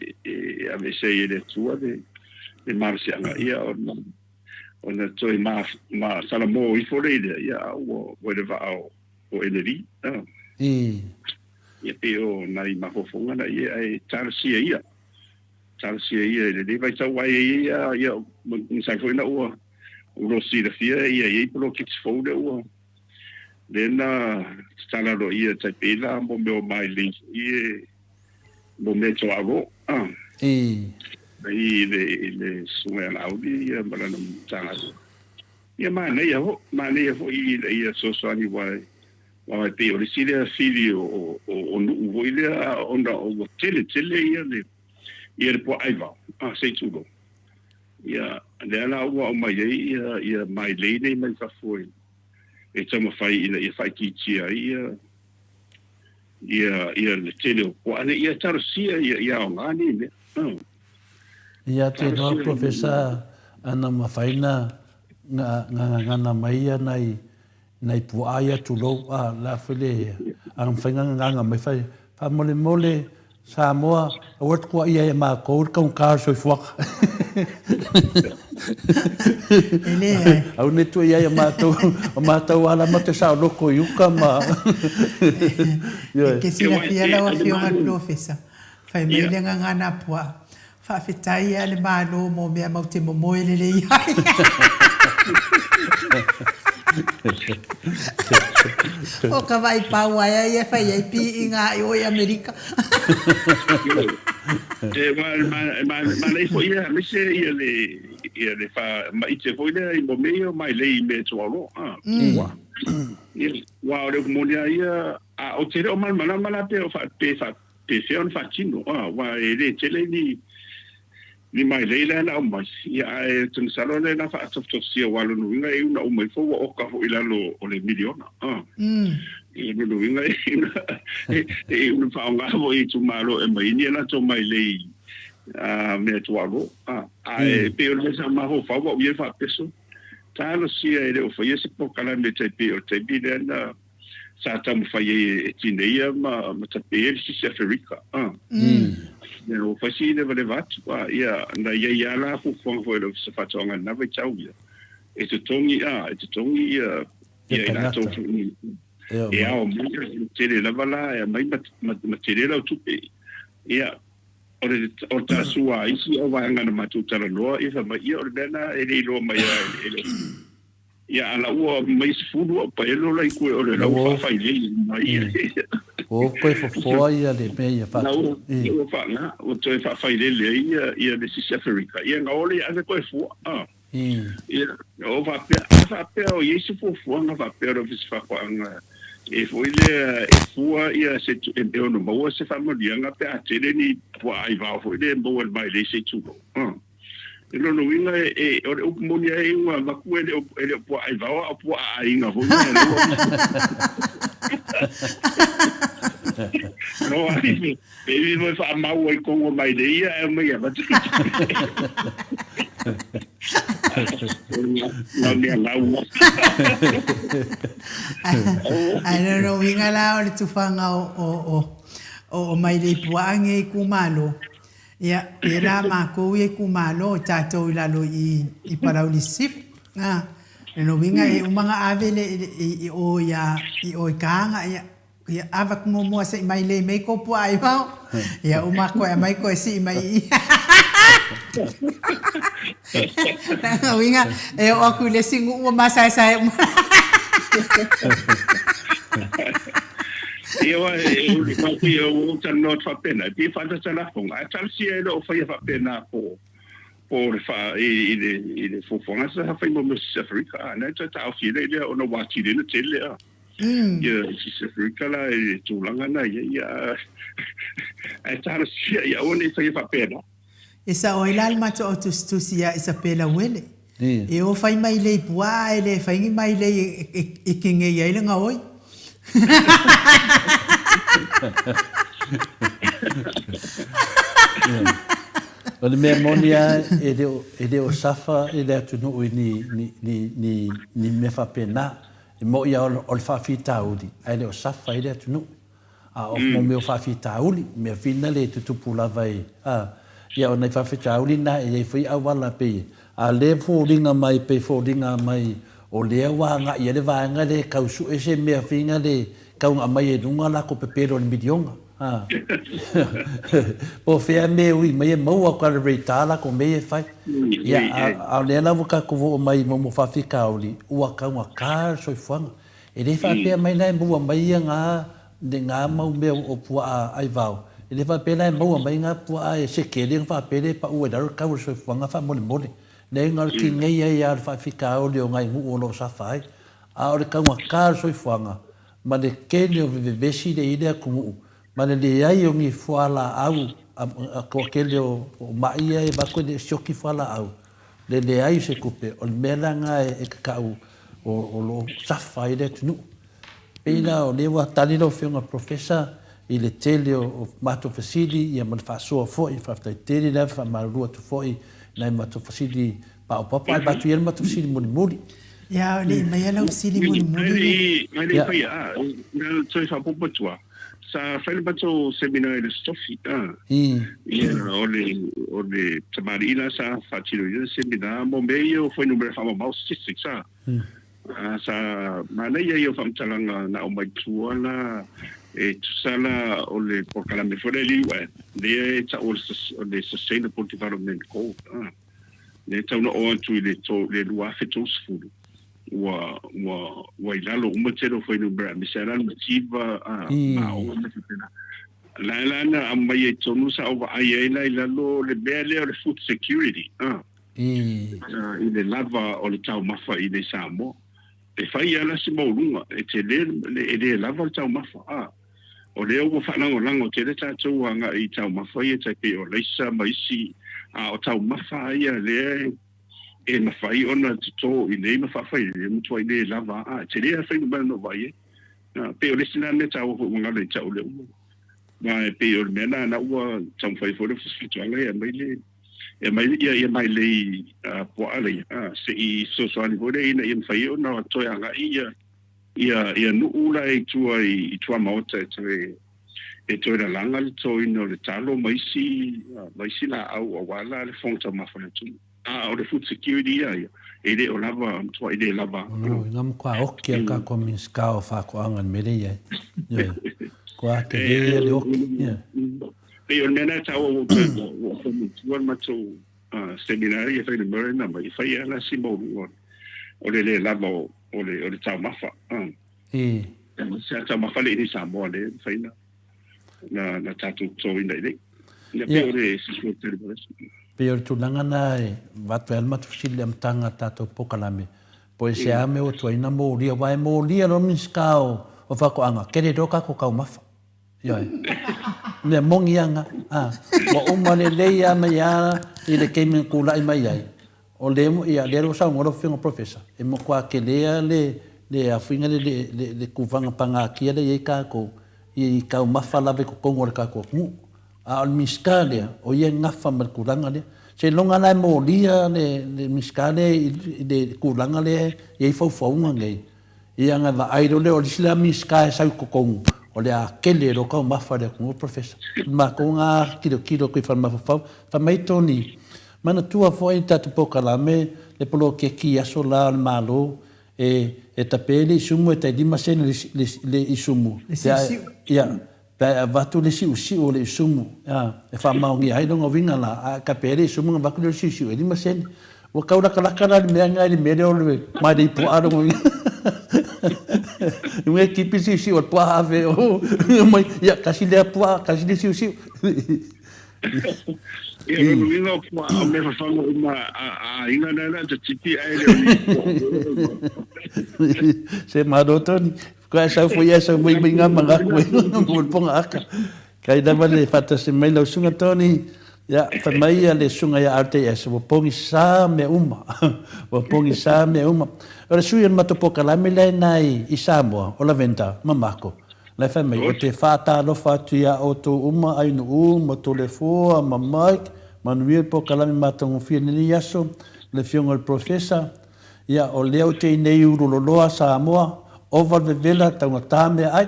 ave se ile tu de marcia ia o na toi ma sala mo I fo le ia o le va o eneri ia pe o nai mafofonga na ia e tarsia ia le vai tau ai ia sa foi na o rosi de fia ia pro kits folder o dena stala ro ia te pela mo me mai link ia mo me to ago le sume audi ia bala no tanga ia ma nei ho ia so ani vai wa pe o le fili o no ile ona o tele ia le po aiva sei tudo ia le ala ua o mai ai ia mai lei nei mai whafoi e tama whai ina ia whai kitia ia le tele o kua ane ia tarosia ia o ngani me ia te noa profesa ana mawhaina ngana maia nei puaia tulou la whele ang whainga nganga mai whai mole mole Samoa awat kua ia e maa kou kaun kaa soi fuaka au ne tu ia e mātou ala mate sao loko iuka ma ke sila pia lawa fionga profesa fai meile ngana pua whawhetai ale mālo mo mea mau te momoele le iai o ka vai pau ai e fai ai pi i ngā i oi Amerika ma lei fo ia me se ia le fa ma ite fo ia i mo meio mai lei me tualo wa o le monia ia o tere o mana pe o fa fe on fa chino wa ele tele ni mai lei la o mai ia e tun salone na fa to sia walo no inga e una o mai fo o ka fo ila lo o le miliona e no inga e una fa nga vo i tu malo e mai ni na to mai lei me tualo e pe o le sa ma ho fa o ie fa peso ta lo sia e o fa ie se po kala me te pe o te bi na sa ta mo fa ie e tineia ma ta pe si se Afrika o fasi de valevat ia na ia la fu fon fo le se fatonga na ve chau ia e te tongi ia na to ia o mo te le vala ia mai ma te le au tupe ia o ta sua isi o va ngana matu tara loa ia fa mai ia o dena e le lo mai ia ala o mai sfulu pa elo la ku o le lo fa ile mai o koe fo ia le me ia fa o fa na o te fa fa ile ia de si Afrika ia ngole ave koe fo ia o va pe o yesu fo na va pe o vis fa kwanga e fo ile e fo ia se e no mo se fa mo dia nga pe a tele ni po ai va fo ile mo mai le se tu e no winga e o monia e wa va ku ele po ai va o po ai nga fo no ai baby mo fa mau e ko mai de ia e mai va tu no me lau ai no winga la o tu fanga o mai de puange ku malo ia era ma ko e ku malo tato ila lo i para ulisif no winga e umanga avele o ya i o kanga ia ava como mo se mai le me ko po ai mau ia uma ko e mai ko si mai na winga e o ku le singu o masa sai eu not fa pena ti fa ta la fonga tal si e lo fa pena po fa e fo fonga sa fa mo Afrika na ta o fi le o no wa ti le tele ia si Afrika la e tu langa na ia e tal si ia o ne fa pena esa o ilal ma to tu si ia esa pela wele e o fa mai le pua ele fa mai le e kinge ia ile nga oi o le mea monia e de o safa e le atu nui ni me whapena e mo ia o le whawhitauli ai le o safa e le atu nui o mo me o whawhitauli mea whina le tutupu lava e ia o nei whawhitauli na e ei whi awala pe a le fōringa mai pe fōringa mai o lea wā ngā ia le vāenga le kausu e se mea whinga le kaunga mai e runga la ko pepero le midionga. Po whea me ui mai e maua kwa le reitala ko me e whai. Ia a lea lawa ka kuvo o mai mo whawhika oli ua kaunga kār soi whanga. E le whapea mai nai mua mai ia ngā mau mea o pua a ai vau. E le whapea nai mua mai ngā pua a e se kele ngā whapele pa ue daru kaur soi whanga wha mole mole. Nei ngā ki ngai ai ar whawhika oli o ngai ngu o lo sa whai. A ore kaunga kār soi whanga. Ma le kene o vevesi le ile a kumu. Ma le ai o ngi whala au. A kua kele o maia e bako le sioki whala au. le ai se kupe o me la nga e kakau o lo safa i le tunu peina o le wa tali lo fionga professor i le tele o mato fasili ia man fa so fo i fa tele le fa marua tu fo i na mato fasili pa o papa ba tu yer mato fasili muli ya le mai la fasili muli ya ya na so fa popo tua sa fa le bato seminar de stofi ya o le tamarina sa fa tiro yo seminar mo meio foi no bre fa mo statistics sa mana ia fa mtalanga na o mai tua na e tusala o le porkalame fore liwa le ta o le sustainable development goal le ta no o tu le lua fetus food wa ilalo umatero foi no bra misera motiva ma o la na amai tonu sa o ai ilalo le bele o food security le lava o le tau mafa i le Samoa e fai ala si maulunga e te le lava o tau mafa o leo mo whanango lango te re tātou anga i tau mawhai e tai o leisa maisi o tau mawha ia le e mawhai ona tuto i nei mawhawhai e mutua i le lava te rea whai numana no vai pe o lesina ne tau ho mga le tau leo ma e pe o le mena na ua tau mwhai fore fusfituanga e mai le po ale se i sosoani fore ina i mwhai ona o toi anga ia nuula e tua Maota e toi la langa le toi no le talo maisi la au wala le fonta mafana tu o le food security e le o lava tua i le lava ngam kwa okia ka komis ka o fa ko angan mele ye kwa te le okia e o nena ta o tua mato seminari e fai le merena mai fai ala simo o le lava o le tau mafa. Se tau mafa le ni Samoa le faina na tatu tō ina ile. Ia pe o le sisua teribores. Pe o tu langa na e watu elma tu fsile amtanga tato pokalame. Po e se ame o tua ina mo lia wae mo lia no minskao o whako anga. Kere roka ko kau mafa. Ia e. Me mongi anga. Wa umane leia mai ana i le keiming kula i mai ai. O lemo ia lero sa ngoro fingo professor e mo kwa ke le afinga le kuvanga panga kia le ka ko i ka mafala ve ko ngor ka ko al miskale o ye ngafa mal kuranga le se longa na mo lia le miskale de kuranga le ye fo ngai ia nga va ai le o sila miskale sa ko o le akele ro ka mafa le ko professor ma ko nga kilo ko fa mafa fa mai toni mana tua foi tatu pokalame le polo ke ki aso la malo e tapeli sumu e te lima sen le isumu ya pa vatu le si o le sumu e fa maungi ai no vinga la ka peli sumu va ku le si e lima sen o kaura kala me nga le me o le mai de po aro un equipe si o po ave o mai ya kasi le po kasi le si e no po me fa fango uma inga na te titi ai se madotoni kwa sa foi esa moi binga manga ko ponga aka kai da vale fata se mai lo sunga toni ya fa mai le sunga ya RTS wo pongi sa me uma ora sui el matopoka la mele nai i Samoa o la venta mamako la fa mai o te fata lo fatu ya o to uma ai no mo telefo ma mic manuel po kalami matongo fieni yaso le fiongo el professor ya o leo te nei uroloa Samoa over the villa tanga tame ai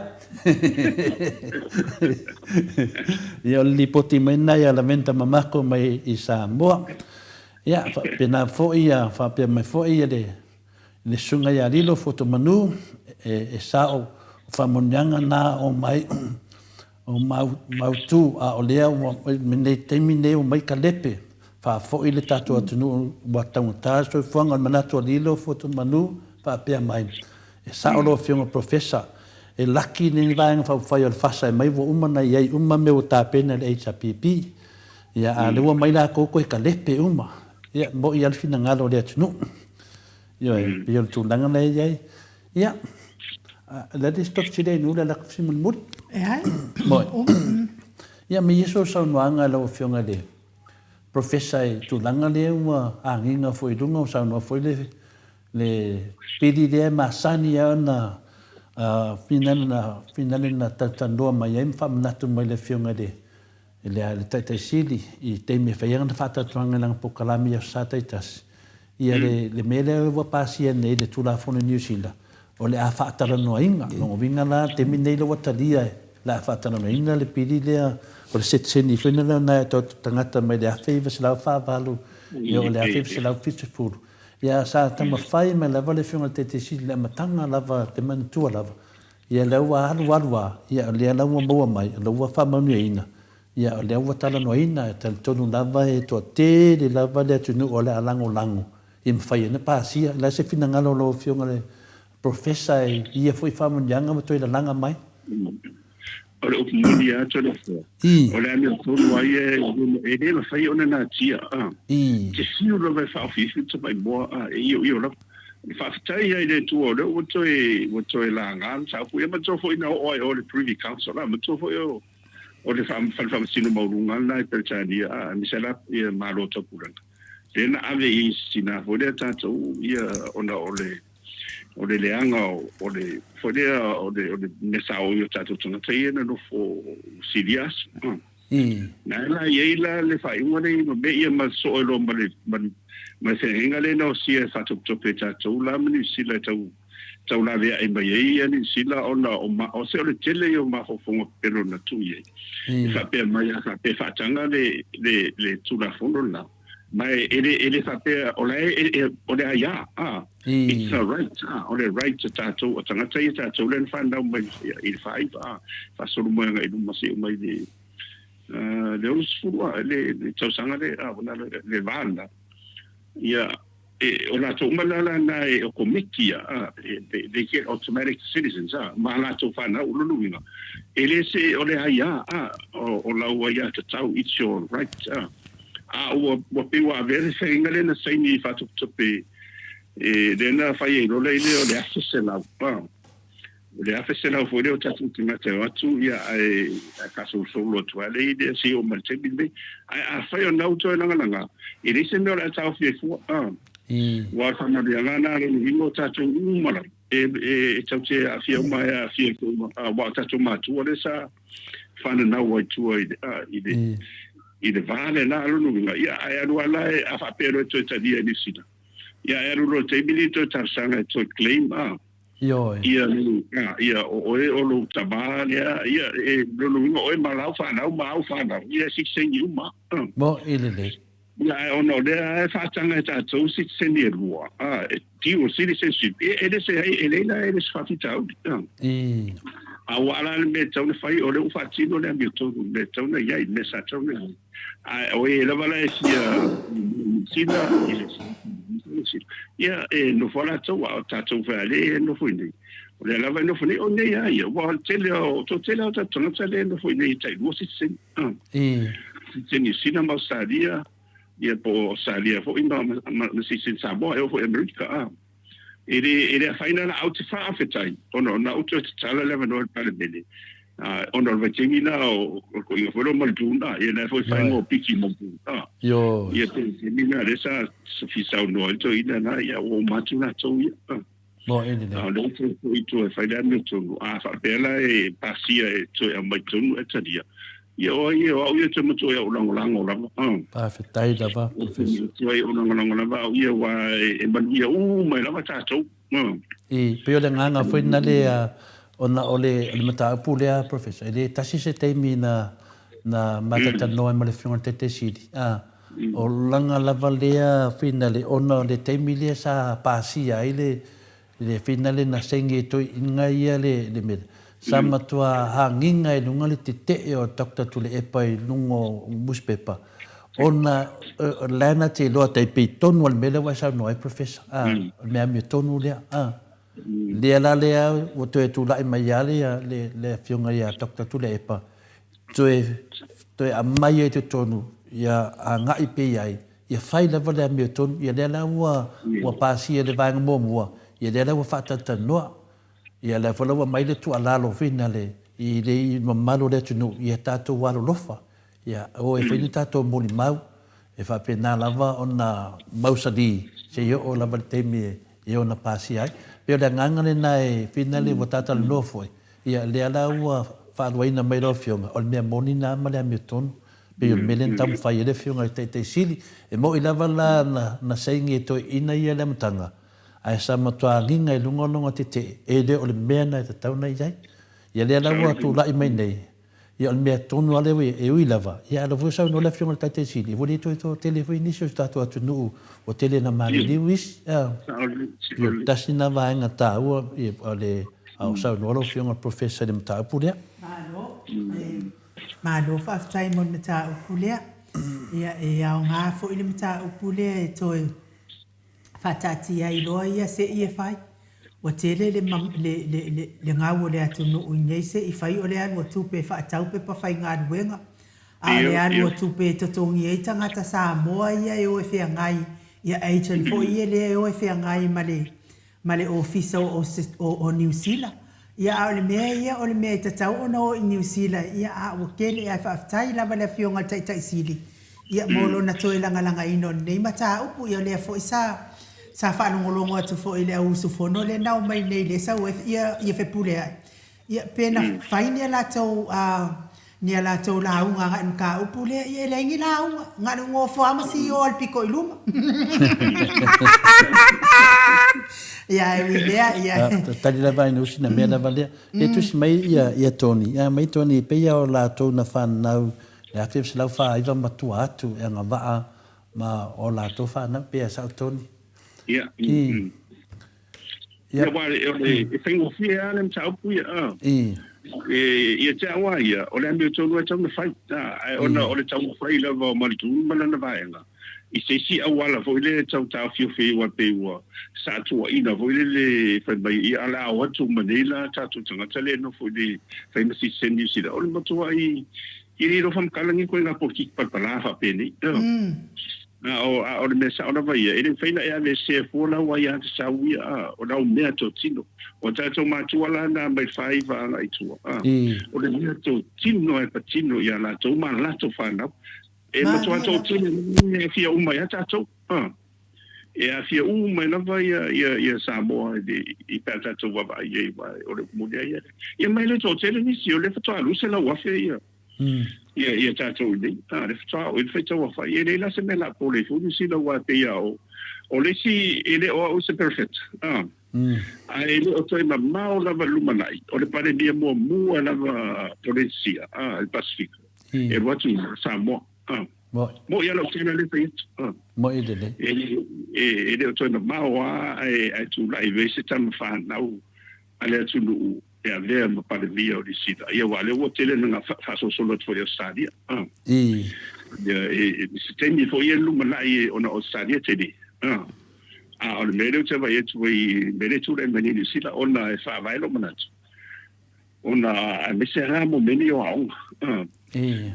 ya li poti mena ya la venta mamako mai i Samoa ya pena fo ia fa pe me fo ia le sunga ya lilo foto manu e sao fa monyanga na o mai o mautu o lea me temine o mai kalepe fa fo ile tatu atunu watang taso fuanga manato lilo foto manu fa pe mai e sa o fionga professor e lucky ni vai fa fa fasa mai vo uma ia uma me o tapena le HPP ia a le mai la ko kalepe uma ia mo ia fina ngalo le atunu ia ia tu langa le ia la distot chile no la simon mut Moi. Ya me yeso sa noanga lo fionga de. professor e tūlanga lea ua anginga foi runga o saunua foi le piri lea masani au na finale na tatandoa mai ai whamanatu mai le whiunga le taitai sili i teime whaianga na whatatuanga langa pokalami au sa taitasi. Ia le mele ua pasia nei le tūlafone New Zealand. O le a whaataranoa inga, no winga la te minei le watalia la whaataranoa inga le piri lea o le setseni whena leo nai ato tangata mai le awhiva se lau whaavalu ia o le awhiva se lau whitupuru. Ia sa tama whai mai lava le whiunga te sili le matanga lava te manatua lava. Ia lau a halu alua, ia lea lau a maua mai, lau a whamanu ina. Ia lea ua talanoa ina, tal tonu lava e toa te le lava le atunu o le alango lango. Ia mwhai ina pāsia, la se whina ngalo lo whiunga le professor ia foi whamanyanga matoi la langa mai. O le upumuni ato le fua. O le ane tonu ai e le mawhai ona nā tia. Ke siu lo vai whaofifi ta mai moa i o la. I whaafitai ai le tua o le watoi la ngāna sa pu. Ia matofo ina o ai o le Privy Council la. Matofo o le whamasino maurunga na i Peritania. Misela ia marota puranga. Tēnā ave i sina fo le tātou ia ona o le leanga o le whodea o le mesa o i o tātou tangata i ena no fo Sirias. Nā la ieila le whaiunga nei ma me ia ma so elo ma whenga le na o sia whatok tope tātou la mani sila tau la vea e mai ei ani sila o se o le tele o ma hofonga pero na tu iei. Whapea mai a whapea whatanga le tūrafono la. Mai ele fape ole aya it's a right ole right to tato tangata i tato len fanda mai i five fa solo mo nga i masi mai le usfua le tausanga le le vanda ia ona to malala na e komikia they get automatic citizens ma la to fana ululuinga ele se ole aya o la ua to tau it's your right wa pe wa vere whainga le na saini whatukutope rena whai e rola i leo le awhesela le awhesela fo leo tatu tingate watu ia a kaso solo atu ale i lea si o maltebi me a whai o nau toi langalanga i reise meo la tau fie fua wa whanari angana le hingo tatu umara e tau te a fia umai a fia wa tatu matua le sa whana nau waitua i le vale na alunu nga ia ai alu ala a fa pero to tadia ni sina ia alu ro te bilito tarsanga to claim ia o lo tabania ia lo nga o malau fa na ia si sengi uma mo ile ia ono le fa tanga ta to si sengi rua ti o citizenship ele se ele na ele fa fitau a wala me tau le fai o le ufatino le amito me tau na ia me sa tau na o e la vala sina ia no fora tau a tatu vale no foi nei o le lava no foi o nei ia wa tele o ta tona tele no foi nei tai wo si sen ni sina ma sadia ia po sadia fo inda ma si sen Samoa e fo America ele a faina na out fa afetai ono na auto tala leva no para bele ono va chingina o ko inga foro maltuna e na foi faino piki mo yo ia te mina esa sufisa no alto ina na ia o matuna to ia mo ele no to ito faina no to fa bela e pasia e to a matunu etadia yo te moto ya ulang pa fetai dava yo ulang ia wa e mania mai lava tato pe le nganga foi na le ona ole mata pulea professor ele tasi se temi na mata no ma le fiona tete sidi o langa lava lea finale ona le temi le sa pasia ile le finale na sengi to inga ia le me sama tua hanginga e lunga le te o Dr. Tule Epai lungo newspaper. Ona lana te loa te pei tonu al mele wa sa no professor. Mea mi tonu lea. Lea la lea o te tu la mai le fionga ia Dr. Tule Epa. Toe a mai e te tonu ia a ngai pe ai. Ia fai lava lea mi tonu ia lea la wa pasi e le vanga mo ia lea la wa fatata noa. Ia le whalawa mai le tu alalo whina le i le mamalo le tunu i e tātou waro lofa. Ia o e whini tātou moni mau e whapena lava o na mausadi se yo o lava teme e o na pasi ai. Peo le ngangane na e finale o tata le nofo ia le ala ua whaadwaina mai rao fionga o le mea moni na ama le amio tonu. Peo le melen tamu whai ele fionga i te sili e mo i lava la na seingi e toi ina ia le mtanga. Ai sa matua ginga i lungononga te e le o le mea na e te tauna i ai. Ia le ala ua tu lai mai nei. Ia o le mea tonu ale e ui lava. Ia ala vusa no le fionga le te sili. Voli to telefo inisio statu atu nuu o tele na mani liwis. Ia tasina vaenga ta ua o le au sa no le fionga professor le mta upulea. Malo whaftai mon mta upulea. Ia e au ngā fo i le mta upulea e toi fatati ai loa ia se i e whai. Wa tele le ngau le atu nuu nei se i whai o le anu o tupe whaatau pe pa whai ngā ruenga. A le anu o tupe totongi e tangata Samoa ia e o e whea ngai. Ia agent fo ia le e o e whea ngai ma le ofisa o New Zealand. Ia a o le mea i tatau o no i New Zealand. Ia a o kele e a whaaftai lava le fionga tai sili. Ia molo na toe langa ino nei mata upu ia le fo isa. Sa whanongolongo atu fo i le ausu fono le nau mai nei le sa ia whepule ai. Ia pena whai nia la tau la unga ngā nka upu le ia le ingi la unga. Ngā nungo whaama si o alpiko i luma. Ia e wilea ia. Tari la vai nusi na mea la valea. E tusi mai ia toni. Ia mai toni peia o la tau na whanau. Le a whiwsi lau wha iwa matua atu e ngā waa ma o la tau whanau pea sa toni. Ia. Ia wale e whaingo whia alem ta upu ia. Ia te awa ia, o le amio tonu e tauna whai. Ona o le tauna whai lava o maritunu malana vaenga. I se si awala fo ile tau tau fio wa pe wa sa tua ina fo ile fa mai I ala o tu manela tatu tanga le no fo ile fa me si sendi si o le matua I ro fam kalangi ko nga porki pa pala fa pe ni. O le mesa ona vai ele feina e ave se fo la wa ya sa wi o la me to tino o tatu matua la na mai fai va ai tua. O le me to tino e patino ya la to ma la to fa na e matua to tino e fia uma ya tato e a fia uma na vai ia Samoa I pata to wa vai o le mo ia ia mai le to tele ni si o le fato alu se la wa fia ia tato ni le fato o fato wa fa ia la se me la po le fu si la wa pe ia o le si ele o se perfect a ele o to ma mau la va lumanai o le pare dia mo la va Polesia il Pacifico e watu Samoa mo ia lo tena le peit mo idele ele o tona maua ai tu lai vese tam fa nau ale tu no e a ver ma pa via o disita ia wale o tele na fa so solo for your stadia se teni fo ia luma lai ona o stadia tedi o le mele te vai tu i mele tu le meni disita ona e fa vai lo manat ona a mesera mo meni o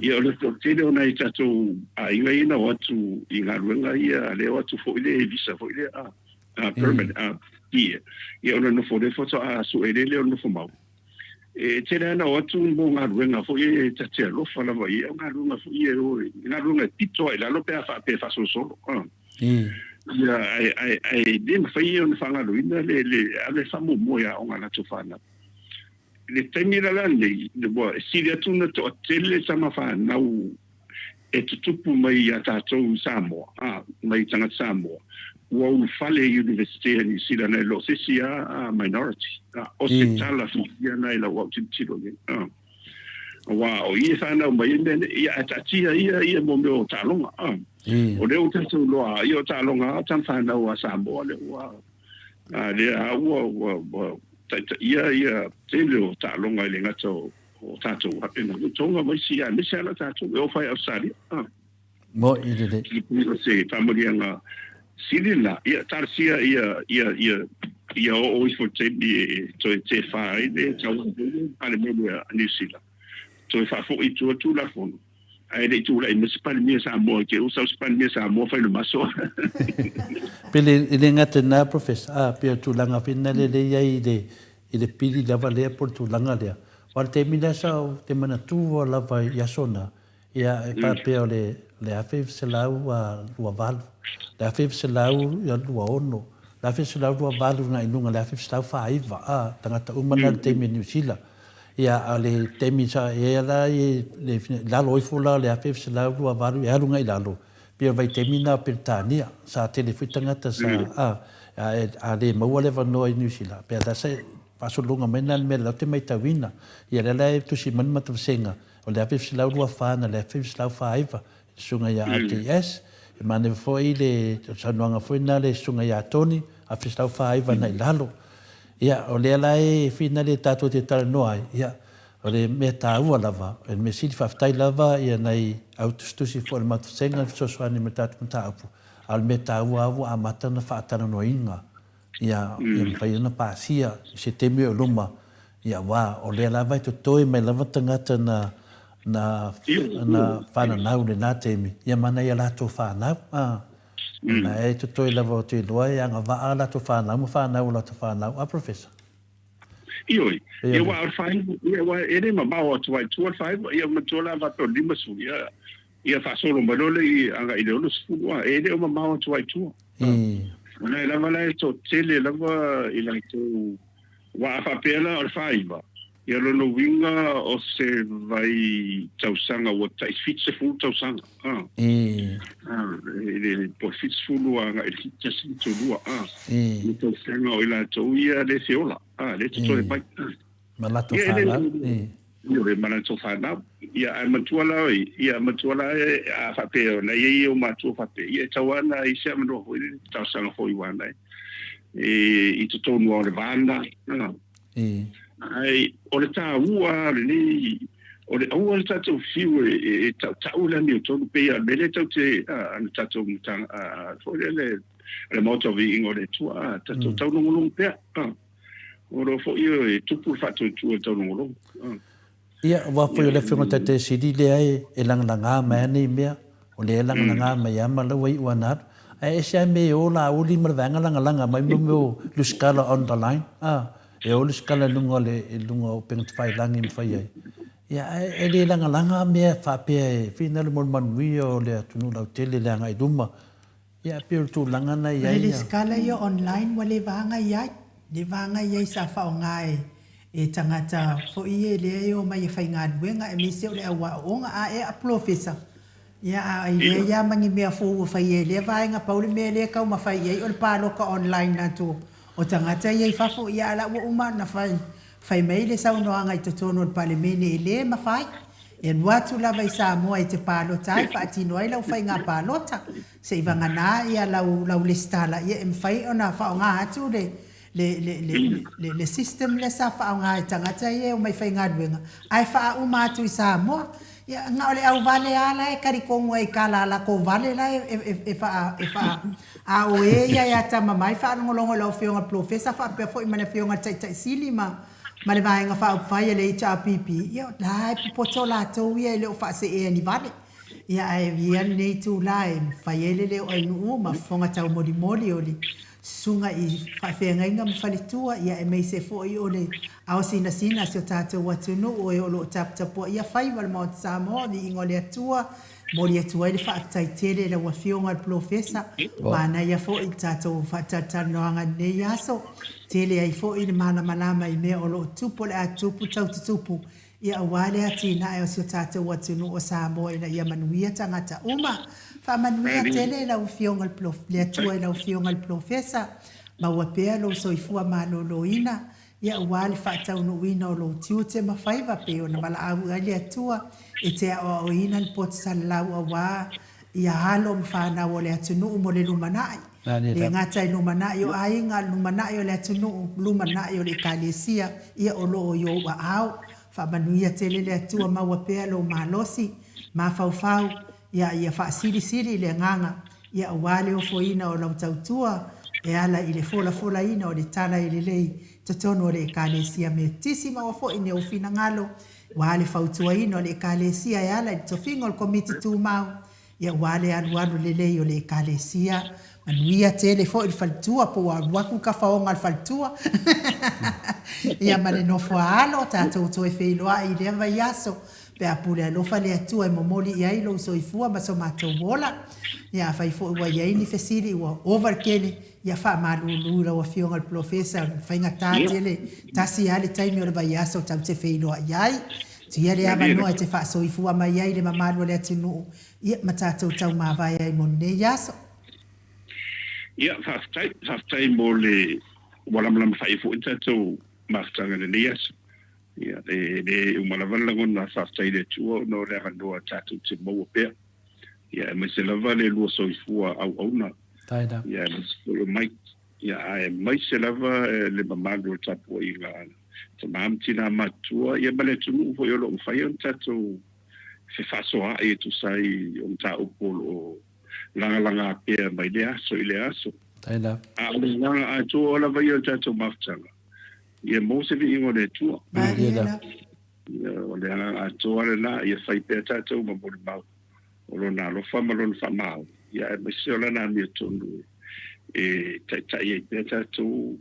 ia o le tele ona I tatu a inga ina watu I ngā ruenga ia le watu fo ile visa fo ile permanent ia ona no fo le foto a su ele le ona fo mau tele ana watu mo ngā ruenga fo ile tatea lo fa lava ia ngā ruenga fo ia ngā ruenga tito ila lo pe fa so solo ia ai din fa ia ona fa ngā ruenga le ave fa mo ia o ngā na tofana le tenira la le bo si le tuna to tele sama fa nau e tupu mai ata to Samoa mai tanga Samoa wo fale university ni sila na lo sia minority o se tala fia na la wa tilo ni wa o I fa na mai ne ia atatia ia mo me o talonga o le o tato lo ia talonga tan fa na wa Samoa le wa le wa ia tele o talonga I le ngato o tato hapena o tonga mai si a misa la tato o fai ausari mo idele I se familia nga silila ia tarsia ia o fo tedi to te fai de tau ale mo New Zealand to fa fo I tu la fono ai de tu la municipal mi Samoa ke o sa Spanish Samoa fai no maso pele ile ngata na professor pe tu langa fina le ia ile pili lava le por tu langa le war te mina sa te mana tu lava ya sona ia e papea o le afe fesalau a lua valu le afe fesalau ia lua ono le afe fesalau lua valu ga inuga le afe fesalau faaiva a tagata uma na le taimi e niusila ia a le taimi sa ia la le lalo oi fola le afe fesalau lua valu e aluga i lalo pia vai taimi na peretania sa tele fui tagata sa a le maua le vanoa i niusila pea tasa faasologa mai na le mea lau te maitauina ia le la e tusi mani matavasenga o le afe fesalau lua fana le afe fesalau faaiva sunga ia ATS e mane foi le sanuanga foi na le sunga ia toni a fesalau faaiva na ilalo ia o le ala e fina le tatou te tala noa ia o le mea tāua lava e me sili faafetai lava ia nei autustusi fo le matusenga fesoasoani me tatou mataupu a le mea tāua aua amata na faatalanoainga ia mawhai ana pāsia se temi o luma ia wā o le ala vai totoi mai lava tangata na whananau le nā temi. Ia mana ia lātou whanau. Na e totoi lava o te loa e anga waa lātou whanau, ma whanau lātou whanau. A professor? Ioi. Ia wā ar whain, ia wā ere ma mau atu wai tua whain, ia matola wato lima su, ia whasolo manole i anga i leolo sifuru, ere o ma mau atu wai tua. Ona e lava lai to tele lava i lātou wā whapela ar whain wa. Ia lono winga o se vai tausanga o tai fitse fu tausanga. Le po fitse fu lua nga e fitse si to lua. Le tausanga o ila to ia le seola. Le to le pai. Malato fala. Ia le malato fala. Ia matuala ia matuala a fape na ia o matu fape. Ia tawana i se amano ho tausanga ho i wana. I to tonu o le banda. Ai o le tāua ni o le au le tatou fiu e tau la ni tonu pe a mele tau te an tatou mutang fo le Maota Viiga o le tua tatou tau longolong pe o lo fo io e tupu fatu tu tau longolong ia wa fo le fenga te sidi le ai e langalanga mai ni mea o le langalanga mai ama le wai wana e se me o la uli marvanga langalanga mai mo luskala on the line e o skala lunga le lunga o pengt fai langi me fai ai ia e le langa me fa pe fina le mon manui o le tunu la tele le ngai duma ia pe tu langa na ia le skala yo online wale vanga ia le vanga ia sa fa ngai e tangata fo ie le yo mai fai ngad wenga e mi se le wa onga e a professor ia ia ia mangi me fo fai le vainga paul me le ka ma fai ia o palo ka online na tu o tangata ia fafo ia la o uma na fai mai le sa no anga i tono o palemene le ma fai e watu la vai Samoa i te palo tai fa tino ai la fai nga palota se vanga na ia la le stala ia em fai ona fa nga atu le system le sa fa nga tangata ia o mai fai nga duenga ai fa uma atu i Samoa ia nga ole au vale ala e kari kongo e kala la ko vale la e fa a o ia ia tama mai fa ngolongo lo fionga professor fa pe fo imane fionga tai sili ma le vai nga fa fa ia le HRPP ia la poto la to ia le fa se e ni vale ia ai ia nei tu la fa ia le o nu ma fonga tau modi oli sunga i fa fenga inga mfalitua ia e mai se fo i ole au sina se tata watu no o lo tap po ia fai val mo Samoa ni ngole atua mori atua le fa tai tele la wa fionga professor mana ia fo i tata fa tata no anga nei aso tele ai fo i mana malama i me o lo tupo le atupu tupu ia wale atina ai se tata watu no o Samoa ina ia manuia tangata uma fa manuia tele la fionga le prof le atua la fionga le professor ma wa pe lo so i fu ma lo ina ia wale fa tau no wina o lo tiute ma faiva pe ona mala au ali atua e te o ina le pot salau wa ia halo mfa na wole atunu mo le lumanai le ngata i lumanai o ai nga lumanai o le atunu lumanai o le kalesia ia o lo yo wa au fa manuia tele le atua ma wa pe lo malosi ma fau ia fa sili le nganga ia wale o foina o lo tautua e ala ile fola ina o le tala ile lei tono le kalesia metisima o fo ine o fina ngalo wale fautua ina o le kalesia e ala to fingo committee tu mau ia wale alu le lei o le kalesia manuia tele fo il faltua po waku ka faonga al faltua ia male no fo alo tato to e feilo ai le vai aso pe apule alofa le atua e momoli iai lo soifua ma so matou wola ia fai fo ua iai ni fesili ua overkele ia faamalūlū lau afioga le profesa faigata tele tasi a le taimi o le vaiasa o tau te feiloa iai tia le avanoa e te faasoifua mai ai le mamalu o le atunuu ia ma tatou taumavae ai mo nenei aso ia faafetai mo le ua lamalama fai foʻi tatou mafutaga lenei aso ia le umalavala lagona faafetai le atua ona o le aganoa tatou te maua pea ia mai se lava le lua soifua auauna ia le mai ia ae mai se lava le mamalu o tapuaiga tamamatina matua ia ma le atunuu foʻi o loo mafai ona tatou fefaasoaʻi e tusai o mataupu o loo lagalaga pea mai le aso i le aso aʻolegaga atua o lava ia o tatou mafutaga ia mo se viiga o le atua o le agaga atoa lenā ia fai pea tatou ma molimau o lona alofa ma lona faamao ia e maise o lana amia tonu e taʻitaʻi ai pea tatou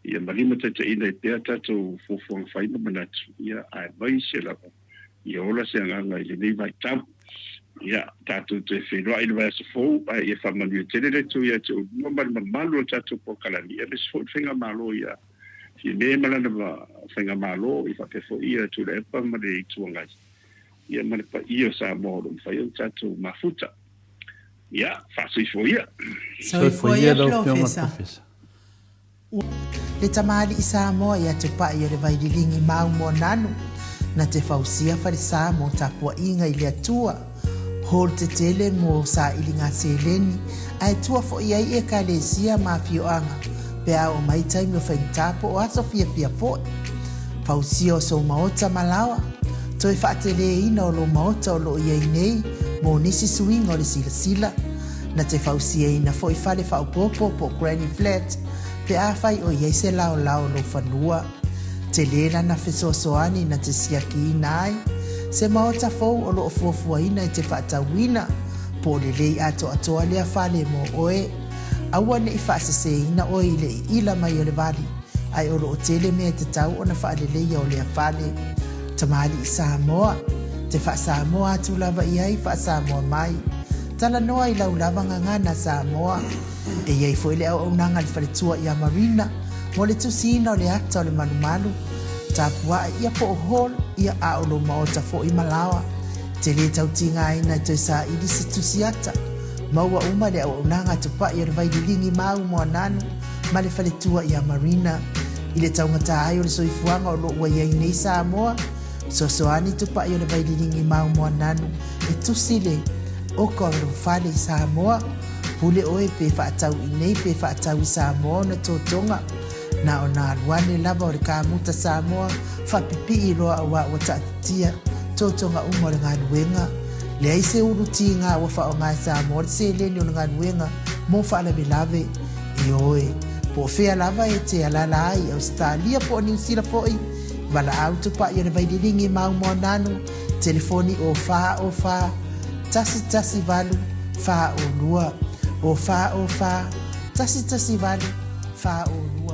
ia malima taʻitaʻina ai pea tatou fuafuaga faina manatu ia ae mai se lava ia ola se agaga i lenei vaitau ia tatou te whenua i le vai asofou ae ia whamanua tele le tu ia te unua ma le mamalu o tatou pokalani ia le sefo whenga malo ia ia me malana whenga malo i whakefo ia tu le epa ma le ituangai ia ma le pa ia Samoa lo mwhai o tatou mafuta ia whasoifo ia soifo ia profesa le tamali i Samoa ia te pa ia le vaililingi mau mo nanu na te fausia farisa mo tapua inga i le atua hol te tele mo sa ilinga seleni ai tua fo iai e kalesia mafioanga pe a o mai taimi o whaintapo o aso fia fo fausia o so maota malawa toi whaatele ina o lo maota o lo iai nei mo nisi suinga o le sila na te fausia ina fo i fale whaupopo po granny flat pe a fai o iai se lao lo whanua te lela na fesoasoani na te siaki ina ai se maota fou o loo fuafuaina i te whaatauina po le lei atoa lea fale mo oe aua ne i whaaseseina oe i le ila mai o le vali ai o loo tele mea te tau o na whaaleleia o lea fale tamali i Samoa te whaasamoa atu lava i ai whaasamoa mai tala noa i lau lava ngangana Samoa e iai fo ile au nanga le whaletua i a marina mo le tusina o le ata o le manumalu tapua ia po hol ia a o lo maota fo i malawa te le tautinga ina te sa i disi tusiata maua uma le au nanga tupa i le vaililingi mau mo nanu ma le whaletua i a marina i le taungata ai o le soifuanga o lo ua iai nei Samoa sosoani tupa i le vaililingi mau mo nanu e tusile o ko ro fale Samoa pule oe pe whaatau i nei pe whaatau i Samoa na totonga na ona luane lava o le kamuta Samoa whapipi i roa awa o taatia totonga umo le nganuenga le aise uruti ngā wa wha o ngā Samoa le se leni o le nganuenga mo whaala bilave i oe po fea lava e te alala ai Australia po New Zealand foi wala autupa i o le vaililingi mau mo nanu telefoni o wha tasi valu wha o lua o wha tasi valu wha o lua